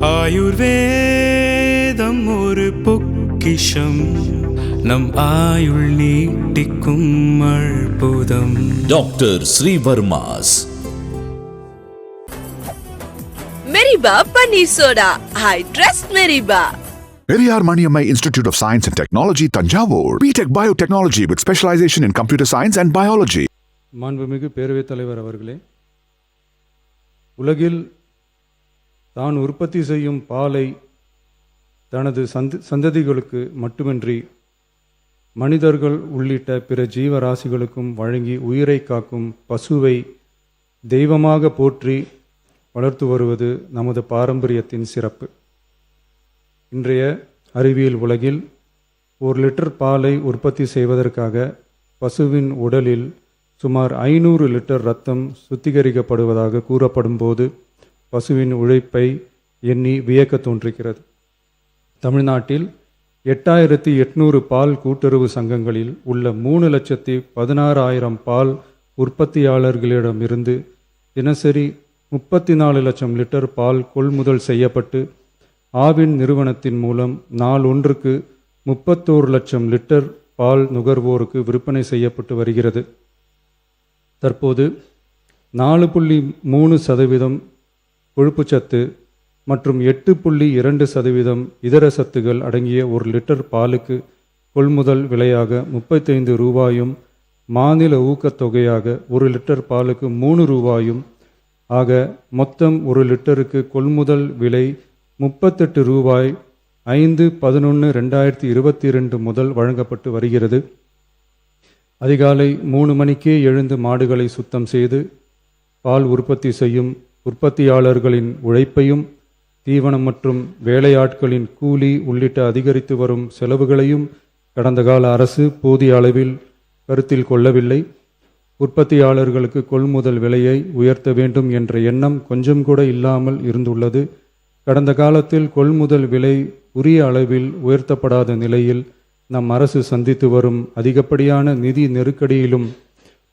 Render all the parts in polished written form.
ஆயுர்வேதம் ஒரு பொக்கிஷம், நம் ஆயுள் நீட்டிக்கும் அற்புதம். டாக்டர் ஸ்ரீவர்மாஸ் மெரிபா பன்னீர் soda. I trust Meriba. Periyar Maniammai Institute of Science and Technology, Tanjavur. B.Tech Biotechnology with specialization in computer science and biology. மாண்புமிகு பேரவைத் தலைவர் அவர்களே, உலகில் தான் உற்பத்தி செய்யும் பாலை தனது சந்ததிகளுக்கு மட்டுமின்றி மனிதர்கள் உள்ளிட்ட பிற ஜீவராசிகளுக்கும் வழங்கி உயிரை காக்கும் பசுவை தெய்வமாக போற்றி வளர்த்து வருவது நமது பாரம்பரியத்தின் சிறப்பு. இன்றைய அறிவியல் உலகில் 1 லிட்டர் பாலை உற்பத்தி செய்வதற்காக பசுவின் உடலில் சுமார் 500 லிட்டர் இரத்தம் சுத்திகரிக்கப்படுவதாக கூறப்படும் போது பசுவின் உழைப்பை எண்ணி வியக்க தோன்றுகிறது. தமிழ்நாட்டில் 8800 பால் கூட்டுறவு சங்கங்களில் உள்ள 3,16,000 பால் உற்பத்தியாளர்களிடமிருந்து தினசரி 34 லட்சம் லிட்டர் பால் கொள்முதல் செய்யப்பட்டு ஆவின் நிறுவனத்தின் மூலம் நாளொன்றுக்கு 31 லட்சம் லிட்டர் பால் நுகர்வோருக்கு விற்பனை செய்யப்பட்டு வருகிறது. தற்போது 4.3% கொழுப்புச்சத்து மற்றும் 8.2% இதர சத்துகள் அடங்கிய 1 லிட்டர் பாலுக்கு கொள்முதல் விலையாக 35 ரூபாயும், மாநில ஊக்கத்தொகையாக 1 லிட்டர் பாலுக்கு 3 ரூபாயும் ஆக மொத்தம் 1 லிட்டருக்கு கொள்முதல் விலை 38 ரூபாய் 5/11/2022 முதல் வழங்கப்பட்டு வருகிறது. அதிகாலை 3 மணிக்கே எழுந்து மாடுகளை சுத்தம் செய்து பால் உற்பத்தி செய்யும் உற்பத்தியாளர்களின் உழைப்பையும் தீவனம் மற்றும் வேலையாட்களின் கூலி உள்ளிட்ட அதிகரித்து வரும் செலவுகளையும் கடந்த கால அரசு போதிய அளவில் கருத்தில் கொள்ளவில்லை. உற்பத்தியாளர்களுக்கு கொள்முதல் விலையை உயர்த்த வேண்டும் என்ற எண்ணம் கொஞ்சம் கூட இல்லாமல் இருந்துள்ளது. கடந்த காலத்தில் கொள்முதல் விலை உரிய அளவில் உயர்த்தப்படாத நிலையில் நம் அரசு சந்தித்து வரும் அதிகப்படியான நிதி நெருக்கடியிலும்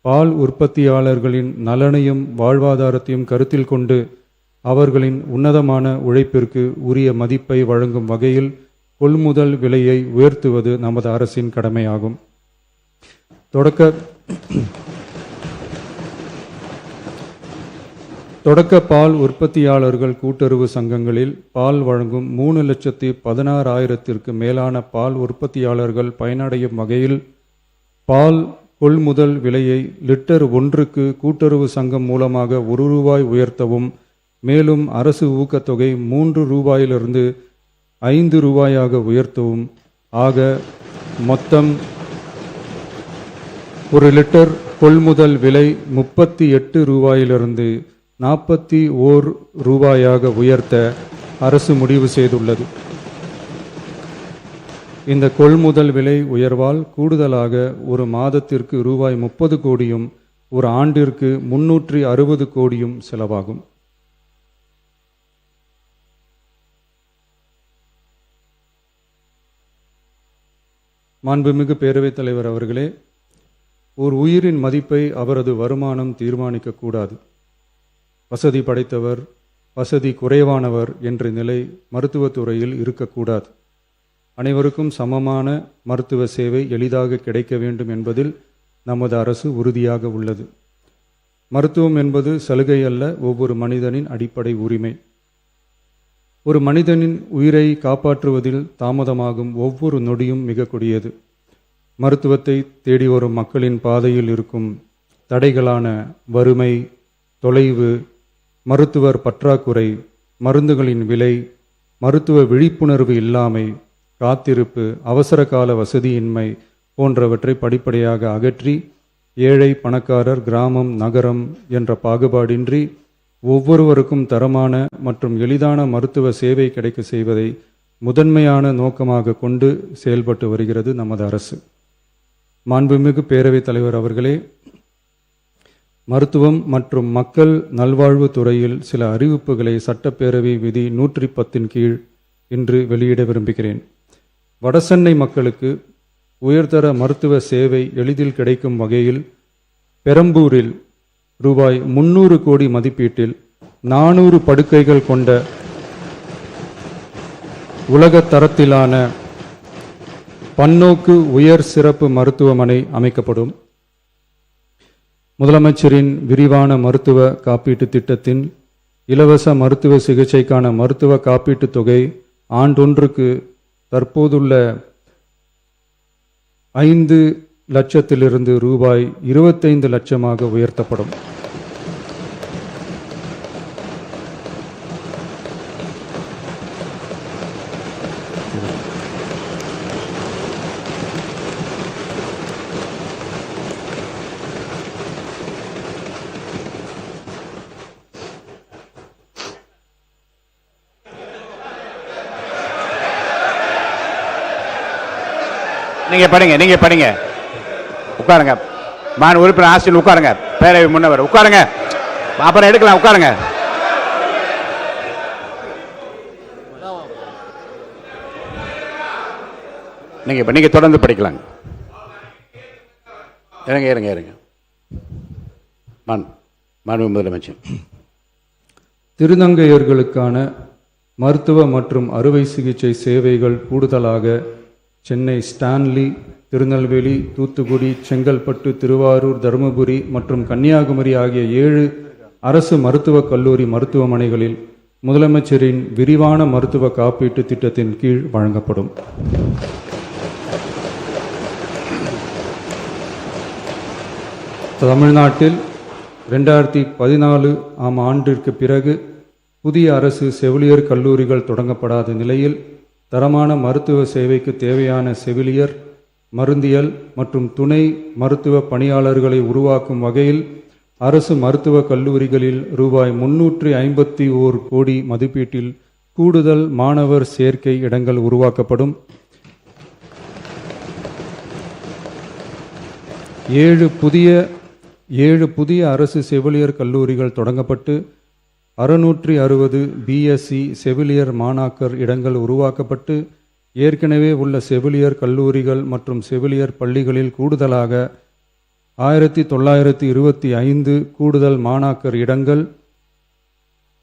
பால் உற்பத்தியாளர்களின் நலனையும் வாழ்வாதாரத்தையும் கருத்தில் கொண்டு அவர்களின் உன்னதமான உழைப்பிற்கு உரிய மதிப்பை வழங்கும் வகையில் கொள்முதல் விலையை உயர்த்துவது நமது அரசின் கடமையாகும். தொடக்க பால் உற்பத்தியாளர்கள் கூட்டுறவு சங்கங்களில் பால் வழங்கும் 3,16,000த்திற்கு மேலான பால் உற்பத்தியாளர்கள் பயனடையும் வகையில் பால் கொள்முதல் விலையை லிட்டர் ஒன்றுக்கு கூட்டுறவு சங்கம் மூலமாக 1 ரூபாய் உயர்த்தவும், மேலும் அரசு ஊக்கத்தொகை 3 ரூபாயிலிருந்து 5 ரூபாயாக உயர்த்தவும் ஆக மொத்தம் 1 லிட்டர் கொள்முதல் விலை 38 ரூபாயிலிருந்து 41 ரூபாயாக உயர்த்த அரசு முடிவு செய்துள்ளது. இந்த கொள்முதல் விலை உயர்வால் கூடுதலாக ஒரு மாதத்திற்கு ரூபாய் 30 கோடியும் ஒரு ஆண்டிற்கு 360 கோடியும் செலவாகும். மாண்புமிகு பேரவைத் தலைவர் அவர்களே, ஒரு உயிரின் மதிப்பை அவரது வருமானம் தீர்மானிக்கக்கூடாது. வசதி படைத்தவர், வசதி குறைவானவர் என்ற நிலை மருத்துவத்துறையில் இருக்கக்கூடாது. அனைவருக்கும் சமமான மருத்துவ சேவை எளிதாக கிடைக்க வேண்டும் என்பதில் நமது அரசு உறுதியாக உள்ளது. மருத்துவம் என்பது சலுகை அல்ல, ஒவ்வொரு மனிதனின் அடிப்படை உரிமை. ஒரு மனிதனின் உயிரை காப்பாற்றுவதில் தாமதமாகும் ஒவ்வொரு நொடியும் மிக கொடியது. மருத்துவத்தை தேடி வரும் மக்களின் பாதையில் இருக்கும் தடைகளான வறுமை, தொலைவு, மருத்துவர் பற்றாக்குறை, மருந்துகளின் விலை, மருத்துவ விழிப்புணர்வு இல்லாமை, காத்திருப்பு, அவசர கால வசதியின்மை போன்றவற்றை படிப்படியாக அகற்றி ஏழை, பணக்காரர், கிராமம், நகரம் என்ற பாகுபாடின்றி ஒவ்வொருவருக்கும் தரமான மற்றும் எளிதான மருத்துவ சேவை கிடைக்க செய்வதை முதன்மையான நோக்கமாக கொண்டு செயல்பட்டு வருகிறது நமது அரசு. மாண்புமிகு பேரவைத் தலைவர் அவர்களே, மருத்துவம் மற்றும் மக்கள் நல்வாழ்வு துறையில் சில அறிவிப்புகளை சட்டப்பேரவை விதி 110 கீழ் இன்று வெளியிட விரும்புகிறேன். வடசென்னை மக்களுக்கு உயர்தர மருத்துவ சேவை எளிதில் கிடைக்கும் வகையில் பெரம்பூரில் ரூபாய் 300 கோடி மதிப்பீட்டில் 400 படுக்கைகள் கொண்ட உலக தரத்திலான பன்னோக்கு உயர் சிறப்பு மருத்துவமனை அமைக்கப்படும். முதலமைச்சரின் விரிவான மருத்துவ காப்பீட்டு திட்டத்தின் இலவச மருத்துவ சிகிச்சைக்கான மருத்துவ காப்பீட்டுத் தொகை ஆண்டொன்றுக்கு தற்போதுள்ள 5 லட்சத்திலிருந்து ரூபாய் 25 லட்சமாக உயர்த்தப்படும். நீங்க படிங்க உட்காருங்க. மாநில உறுப்பினர் ஆசிரியர் உட்காருங்க. பேரவை முன்னவர் உட்காருங்க. அப்புறம் எடுக்கலாம். உட்காருங்க. நீங்க தொடர்ந்து படிக்கலாம். இருங்க. மாண்பு முதலமைச்சர். திருநங்கையர்களுக்கான மருத்துவ மற்றும் அறுவை சிகிச்சை சேவைகள் கூடுதலாக சென்னை, ஸ்டான்லி, திருநெல்வேலி, தூத்துக்குடி, செங்கல்பட்டு, திருவாரூர், தருமபுரி மற்றும் கன்னியாகுமரி ஆகிய 7 அரசு மருத்துவக் கல்லூரி மருத்துவமனைகளில் முதலமைச்சரின் விரிவான மருத்துவ காப்பீட்டு திட்டத்தின் கீழ் வழங்கப்படும். தமிழ்நாட்டில் 2014 ஆண்டிற்கு பிறகு புதிய அரசு செவிலியர் கல்லூரிகள் தொடங்கப்படாத நிலையில் தரமான மருத்துவ சேவைக்கு தேவையான செவிலியர், மருந்தியல் மற்றும் துணை மருத்துவ பணியாளர்களை உருவாக்கும் வகையில் அரசு மருத்துவக் கல்லூரிகளில் ரூபாய் 351 கோடி மதிப்பீட்டில் கூடுதல் மாணவர் சேர்க்கை இடங்கள் உருவாக்கப்படும். 7 புதிய அரசு செவிலியர் கல்லூரிகள் தொடங்கப்பட்டு 660 பிஎஸ்சி செவிலியர் மாணாக்கர் இடங்கள் உருவாக்கப்பட்டு ஏற்கனவே உள்ள செவிலியர் கல்லூரிகள் மற்றும் செவிலியர் பள்ளிகளில் கூடுதலாக 1925 கூடுதல் மாணாக்கர் இடங்கள்,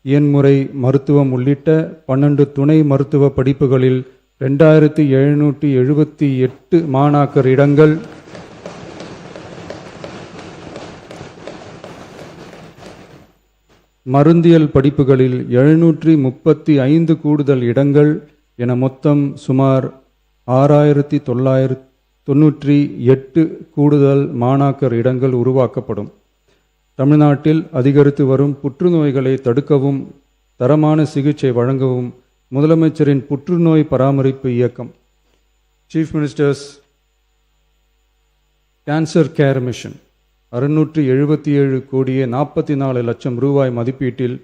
எண்முறை மருத்துவம் உள்ளிட்ட 12 துணை மருத்துவ படிப்புகளில் 2778 மாணாக்கர் இடங்கள், மருந்தியல் படிப்புகளில் 735 கூடுதல் இடங்கள் என மொத்தம் சுமார் 6998 கூடுதல் மாணாக்கர் இடங்கள் உருவாக்கப்படும். தமிழ்நாட்டில் அதிகரித்து வரும் புற்றுநோய்களை தடுக்கவும் தரமான சிகிச்சை வழங்கவும் முதலமைச்சரின் புற்றுநோய் பராமரிப்பு இயக்கம் chief ministers cancer care mission 677 கோடியே 44 லட்சம் ரூபாய் மதிப்பீட்டில்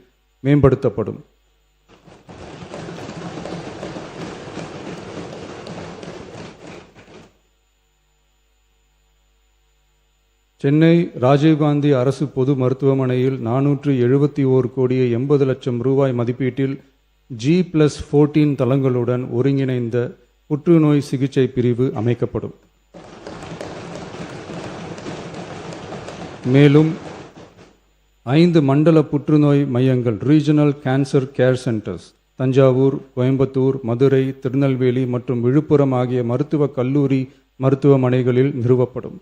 மேம்படுத்தப்படும். சென்னை ராஜீவ்காந்தி அரசு பொது மருத்துவமனையில் 471 கோடியே 80 லட்சம் ரூபாய் மதிப்பீட்டில் G+14 தளங்களுடன் ஒருங்கிணைந்த புற்றுநோய் சிகிச்சை பிரிவு அமைக்கப்படும். மேலும் 5 மண்டல புற்றுநோய் மையங்கள் regional cancer care centres Thanjavur, Coimbatore, Madurai, Tirunelveli மற்றும் விழுப்புரம் ஆகிய மருத்துவக் கல்லூரி மருத்துவமனைகளில் நிறுவப்படும்.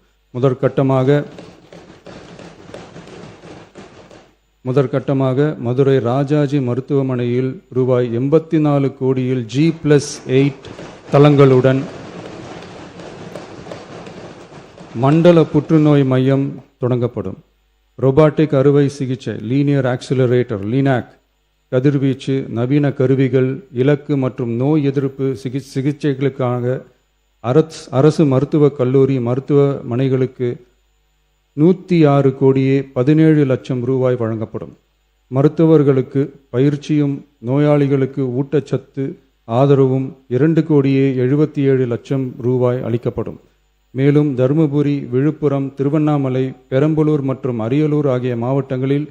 முதற்கட்டமாக மதுரை ராஜாஜி மருத்துவமனையில் ரூபாய் 84 கோடியில் G+8 தளங்களுடன் மண்டல புற்றுநோய் மையம் தொடங்கப்படும். ரோபாட்டிக் அறுவை சிகிச்சை லீனியர் ஆக்சிலரேட்டர் லீனாக், கதிர்வீச்சு, நவீன கருவிகள், இலக்கு மற்றும் நோய் எதிர்ப்பு சிகிச்சைகளுக்காக அரசு மருத்துவக் கல்லூரி மருத்துவமனைகளுக்கு 106 கோடியே 17 லட்சம் ரூபாய் வழங்கப்படும். மருத்துவர்களுக்கு பயிற்சியும் நோயாளிகளுக்கு ஊட்டச்சத்து ஆதரவும் 2 கோடியே 77 லட்சம் ரூபாய் அளிக்கப்படும். மேலும் தருமபுரி, விழுப்புரம், திருவண்ணாமலை, பெரம்பலூர் மற்றும் அரியலூர் ஆகிய மாவட்டங்களில்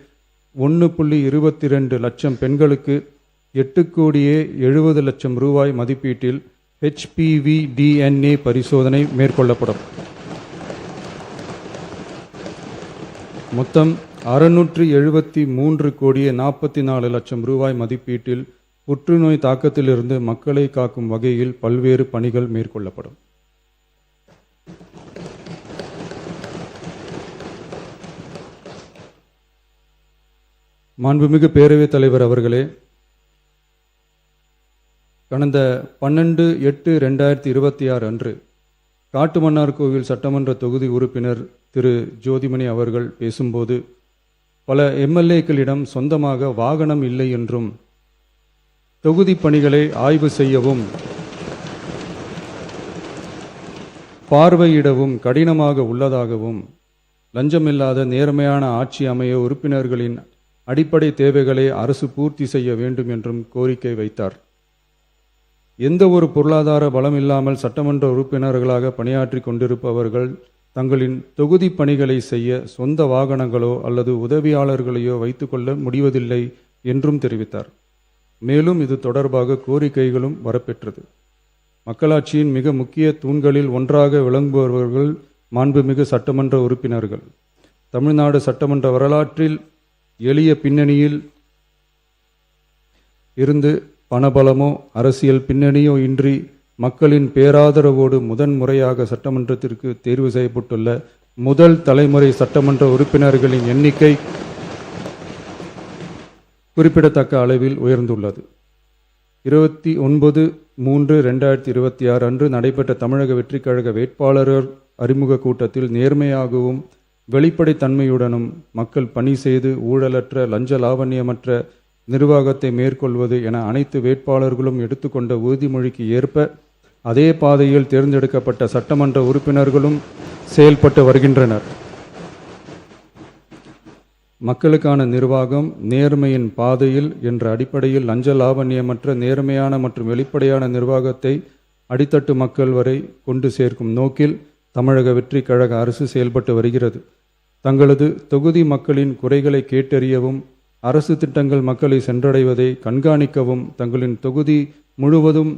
1.22 லட்சம் பெண்களுக்கு 8 கோடியே 70 லட்சம் ரூபாய் மதிப்பீட்டில் HPV DNA பரிசோதனை மேற்கொள்ளப்படும். மொத்தம் 673 கோடியே 44 லட்சம் ரூபாய் மதிப்பீட்டில் புற்றுநோய் தாக்கத்திலிருந்து மக்களை காக்கும் வகையில் பல்வேறு பணிகள் மேற்கொள்ளப்படும். மாண்புமிகு பேரவைத் தலைவர் அவர்களே, கடந்த 12/8/2026 அன்று காட்டுமன்னார்கோவில் சட்டமன்ற தொகுதி உறுப்பினர் திரு ஜோதிமணி அவர்கள் பேசும்போது, பல எம்எல்ஏக்களிடம் சொந்தமாக வாகனம் இல்லை என்றும் தொகுதி பணிகளை ஆய்வு செய்யவும் பார்வையிடவும் கடினமாக உள்ளதாகவும், லஞ்சமில்லாத நேர்மையான ஆட்சி அமைய உறுப்பினர்களின் அடிப்படை தேவைகளை அரசு பூர்த்தி செய்ய வேண்டும் என்றும் கோரிக்கை வைத்தார். எந்த ஒரு பொருளாதார பலம் இல்லாமல் சட்டமன்ற உறுப்பினர்களாக பணியாற்றி கொண்டிருப்பவர்கள் தங்களின் தொகுதி பணிகளை செய்ய சொந்த வாகனங்களோ அல்லது உதவியாளர்களையோ வைத்துக்கொள்ள முடிவதில்லை என்றும் தெரிவித்தார். மேலும் இது தொடர்பாக கோரிக்கைகளும் வரப்பெற்றது. மக்களாட்சியின் மிக முக்கிய தூண்களில் ஒன்றாக விளங்குபவர்கள் மாண்புமிகு சட்டமன்ற உறுப்பினர்கள். தமிழ்நாடு சட்டமன்ற வரலாற்றில் எளிய பின்னணியில் இருந்து பணபலமோ அரசியல் பின்னணியோ இன்றி மக்களின் பேராதரவோடு முதன்முறையாக சட்டமன்றத்திற்கு தேர்வு செய்யப்பட்டுள்ள முதல் தலைமுறை சட்டமன்ற உறுப்பினர்களின் எண்ணிக்கை குறிப்பிடத்தக்க அளவில் உயர்ந்துள்ளது. 29/3/2026 அன்று நடைபெற்ற தமிழக வெற்றிக் கழக வேட்பாளர் அறிமுக கூட்டத்தில் நேர்மையாகவும் வெளிப்படைத்தன்மையுடனும் மக்கள் பணி செய்து ஊழலற்ற லஞ்ச லாவண்யமற்ற நிர்வாகத்தை மேற்கொள்வது என அனைத்து வேட்பாளர்களும் எடுத்துக்கொண்ட உறுதிமொழிக்கு ஏற்ப அதே பாதையில் தேர்ந்தெடுக்கப்பட்ட சட்டமன்ற உறுப்பினர்களும் செயல்பட்டு வருகின்றனர். மக்களுக்கான நிர்வாகம் நேர்மையின் பாதையில் என்ற அடிப்படையில் லஞ்ச லாவண்யமற்ற நேர்மையான மற்றும் வெளிப்படையான நிர்வாகத்தை அடித்தட்டு மக்கள் வரை கொண்டு சேர்க்கும் நோக்கில் தமிழக வெற்றிக் கழக அரசு செயல்பட்டு வருகிறது. தங்களது தொகுதி மக்களின் குறைகளை கேட்டறியவும் அரசு திட்டங்கள் மக்களை சென்றடைவதை கண்காணிக்கவும் தங்களின் தொகுதி முழுவதும்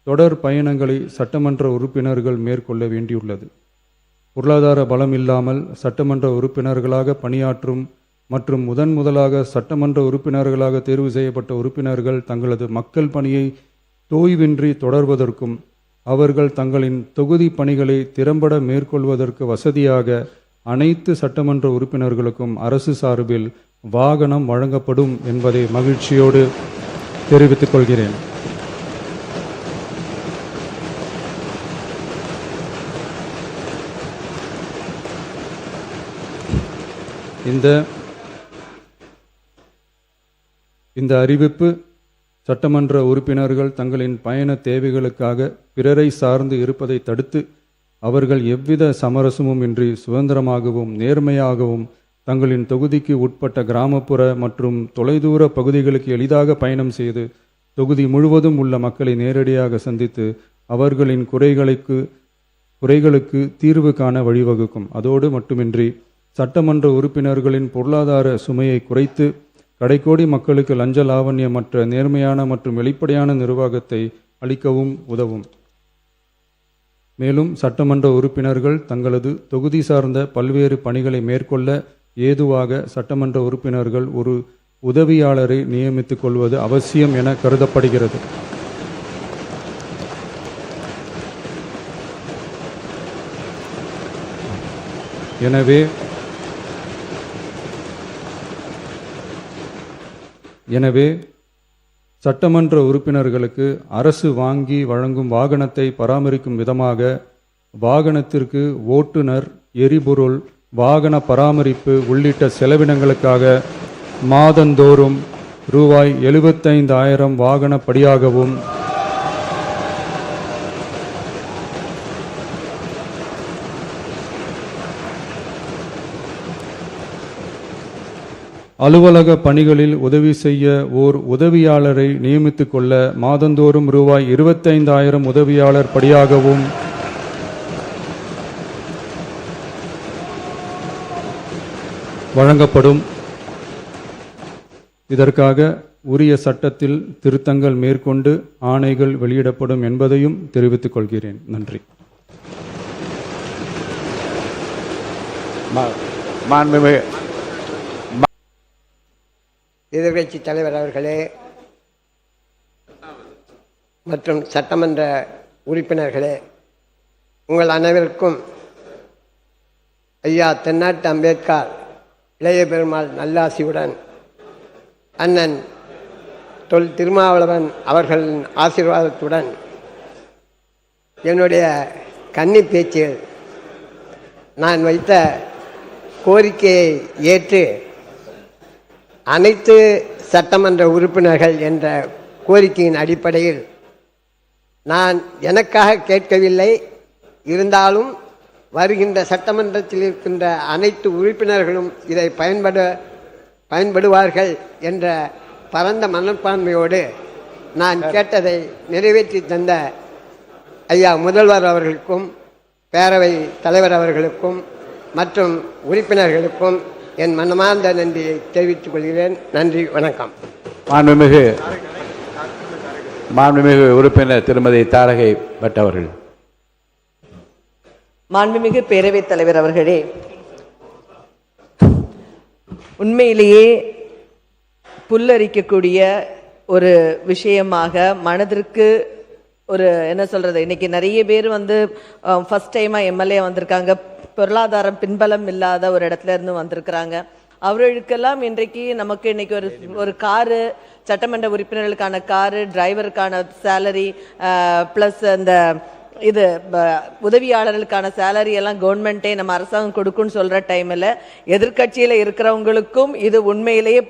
தொடர் பயணங்களை சட்டமன்ற உறுப்பினர்கள் மேற்கொள்ள வேண்டியுள்ளது. பொருளாதார பலம் இல்லாமல் சட்டமன்ற உறுப்பினர்களாக பணியாற்றும் மற்றும் முதலாக சட்டமன்ற உறுப்பினர்களாக தேர்வு செய்யப்பட்ட உறுப்பினர்கள் தங்களது மக்கள் பணியை தோய்வின்றி தொடர்வதற்கும் அவர்கள் தங்களின் தொகுதி பணிகளை திறம்பட மேற்கொள்வதற்கு வசதியாக அனைத்து சட்டமன்ற உறுப்பினர்களுக்கும் அரசு சார்பில் வாகனம் வழங்கப்படும் என்பதை மகிழ்ச்சியோடு தெரிவித்துக் கொள்கிறேன். இந்த அறிவிப்பு சட்டமன்ற உறுப்பினர்கள் தங்களின் பயண தேவைகளுக்காக பிறரை சார்ந்து இருப்பதை தடுத்து அவர்கள் எவ்வித சமரசமும் இன்றி சுதந்திரமாகவும் நேர்மையாகவும் தங்களின் தொகுதிக்கு உட்பட்ட கிராமப்புற மற்றும் தொலைதூர பகுதிகளுக்கு எளிதாக பயணம் செய்து தொகுதி முழுவதும் உள்ள மக்களை நேரடியாக சந்தித்து அவர்களின் குறைகளுக்கு தீர்வு காண வழிவகுக்கும். அதோடு மட்டுமின்றி சட்டமன்ற உறுப்பினர்களின் பொருளாதார சுமையை குறைத்து கடைக்கோடி மக்களுக்கு லஞ்ச லாவண்யமற்ற நேர்மையான மற்றும் வெளிப்படையான நிர்வாகத்தை அளிக்கவும் உதவும். மேலும் சட்டமன்ற உறுப்பினர்கள் தங்களது தொகுதி சார்ந்த பல்வேறு பணிகளை மேற்கொள்ள ஏதுவாக சட்டமன்ற உறுப்பினர்கள் ஒரு உதவியாளரை நியமித்துக் கொள்வது அவசியம் என கருதப்படுகிறது. எனவே சட்டமன்ற உறுப்பினர்களுக்கு அரசு வாங்கி வழங்கும் வாகனத்தை பராமரிக்கும் விதமாக வாகனத்திற்கு ஓட்டுநர், எரிபொருள், வாகன பராமரிப்பு உள்ளிட்ட செலவினங்களுக்காக மாதந்தோறும் ரூபாய் 75,000 வாகன படியாகவும் அலுவலக பணிகளில் உதவி செய்ய ஓர் உதவியாளரை நியமித்துக் கொள்ள மாதந்தோறும் ரூபாய் 25,000 உதவியாளர் படியாகவும் வழங்கப்படும். இதற்காக உரிய சட்டத்தில் திருத்தங்கள் மேற்கொண்டு ஆணைகள் வெளியிடப்படும் என்பதையும் தெரிவித்துக் கொள்கிறேன். நன்றி. எதிர்கட்சி தலைவர் அவர்களே, மற்றும் சட்டமன்ற உறுப்பினர்களே, உங்கள் அனைவருக்கும் ஐயா தென்னாட்டு அம்பேத்கர் இளைய பெருமாள் நல்லாசியுடன் அண்ணன் தொல் திருமாவளவன் அவர்களின் ஆசீர்வாதத்துடன் என்னுடைய கன்னி பேச்சில் நான் வைத்த கோரிக்கையை ஏற்று அனைத்து சட்டமன்ற உறுப்பினர்கள் என்ற கோரிக்கையின் அடிப்படையில் நான் எனக்காக கேட்கவில்லை, இருந்தாலும் வருகின்ற சட்டமன்றத்தில் இருக்கின்ற அனைத்து உறுப்பினர்களும் இதை பயன்படுவார்கள் என்ற பரந்த மனப்பான்மையோடு நான் கேட்டதை நிறைவேற்றி தந்த ஐயா முதல்வர் அவர்களுக்கும் பேரவை தலைவர் அவர்களுக்கும் மற்றும் உறுப்பினர்களுக்கும் என் மனமார்ந்த நன்றியை தெரிவித்துக் கொள்கிறேன். நன்றி, வணக்கம். மாண்புமிகு உறுப்பினர் திருமதி தாரகை பட் அவர்கள். மாண்புமிகு பேரவைத் தலைவர் அவர்களே, உண்மையிலேயே புல்லரிக்கக்கூடிய ஒரு விஷயமாக மனதிற்கு ஒரு என்ன சொல்றது, இன்னைக்கு நிறைய பேர் வந்து ஃபர்ஸ்ட் டைமா எம்எல்ஏ வந்திருக்காங்க, பொருளாதாரம் பின்பலம் இல்லாத ஒரு இடத்துல இருந்து வந்திருக்கிறாங்க. அவர்களுக்கெல்லாம் இன்றைக்கு நமக்கு இன்னைக்கு ஒரு காரு, சட்டமன்ற உறுப்பினர்களுக்கான காரு, டிரைவருக்கான சேலரி, பிளஸ் அந்த இது உதவியாளர்களுக்கான சேலரி எல்லாம் கவர்மெண்ட்டே நம்ம அரசாங்கம் கொடுக்குன்னு சொல்ற டைமில் எதிர்கட்சியில் இருக்கிறவங்களுக்கும் இது உண்மையிலேயே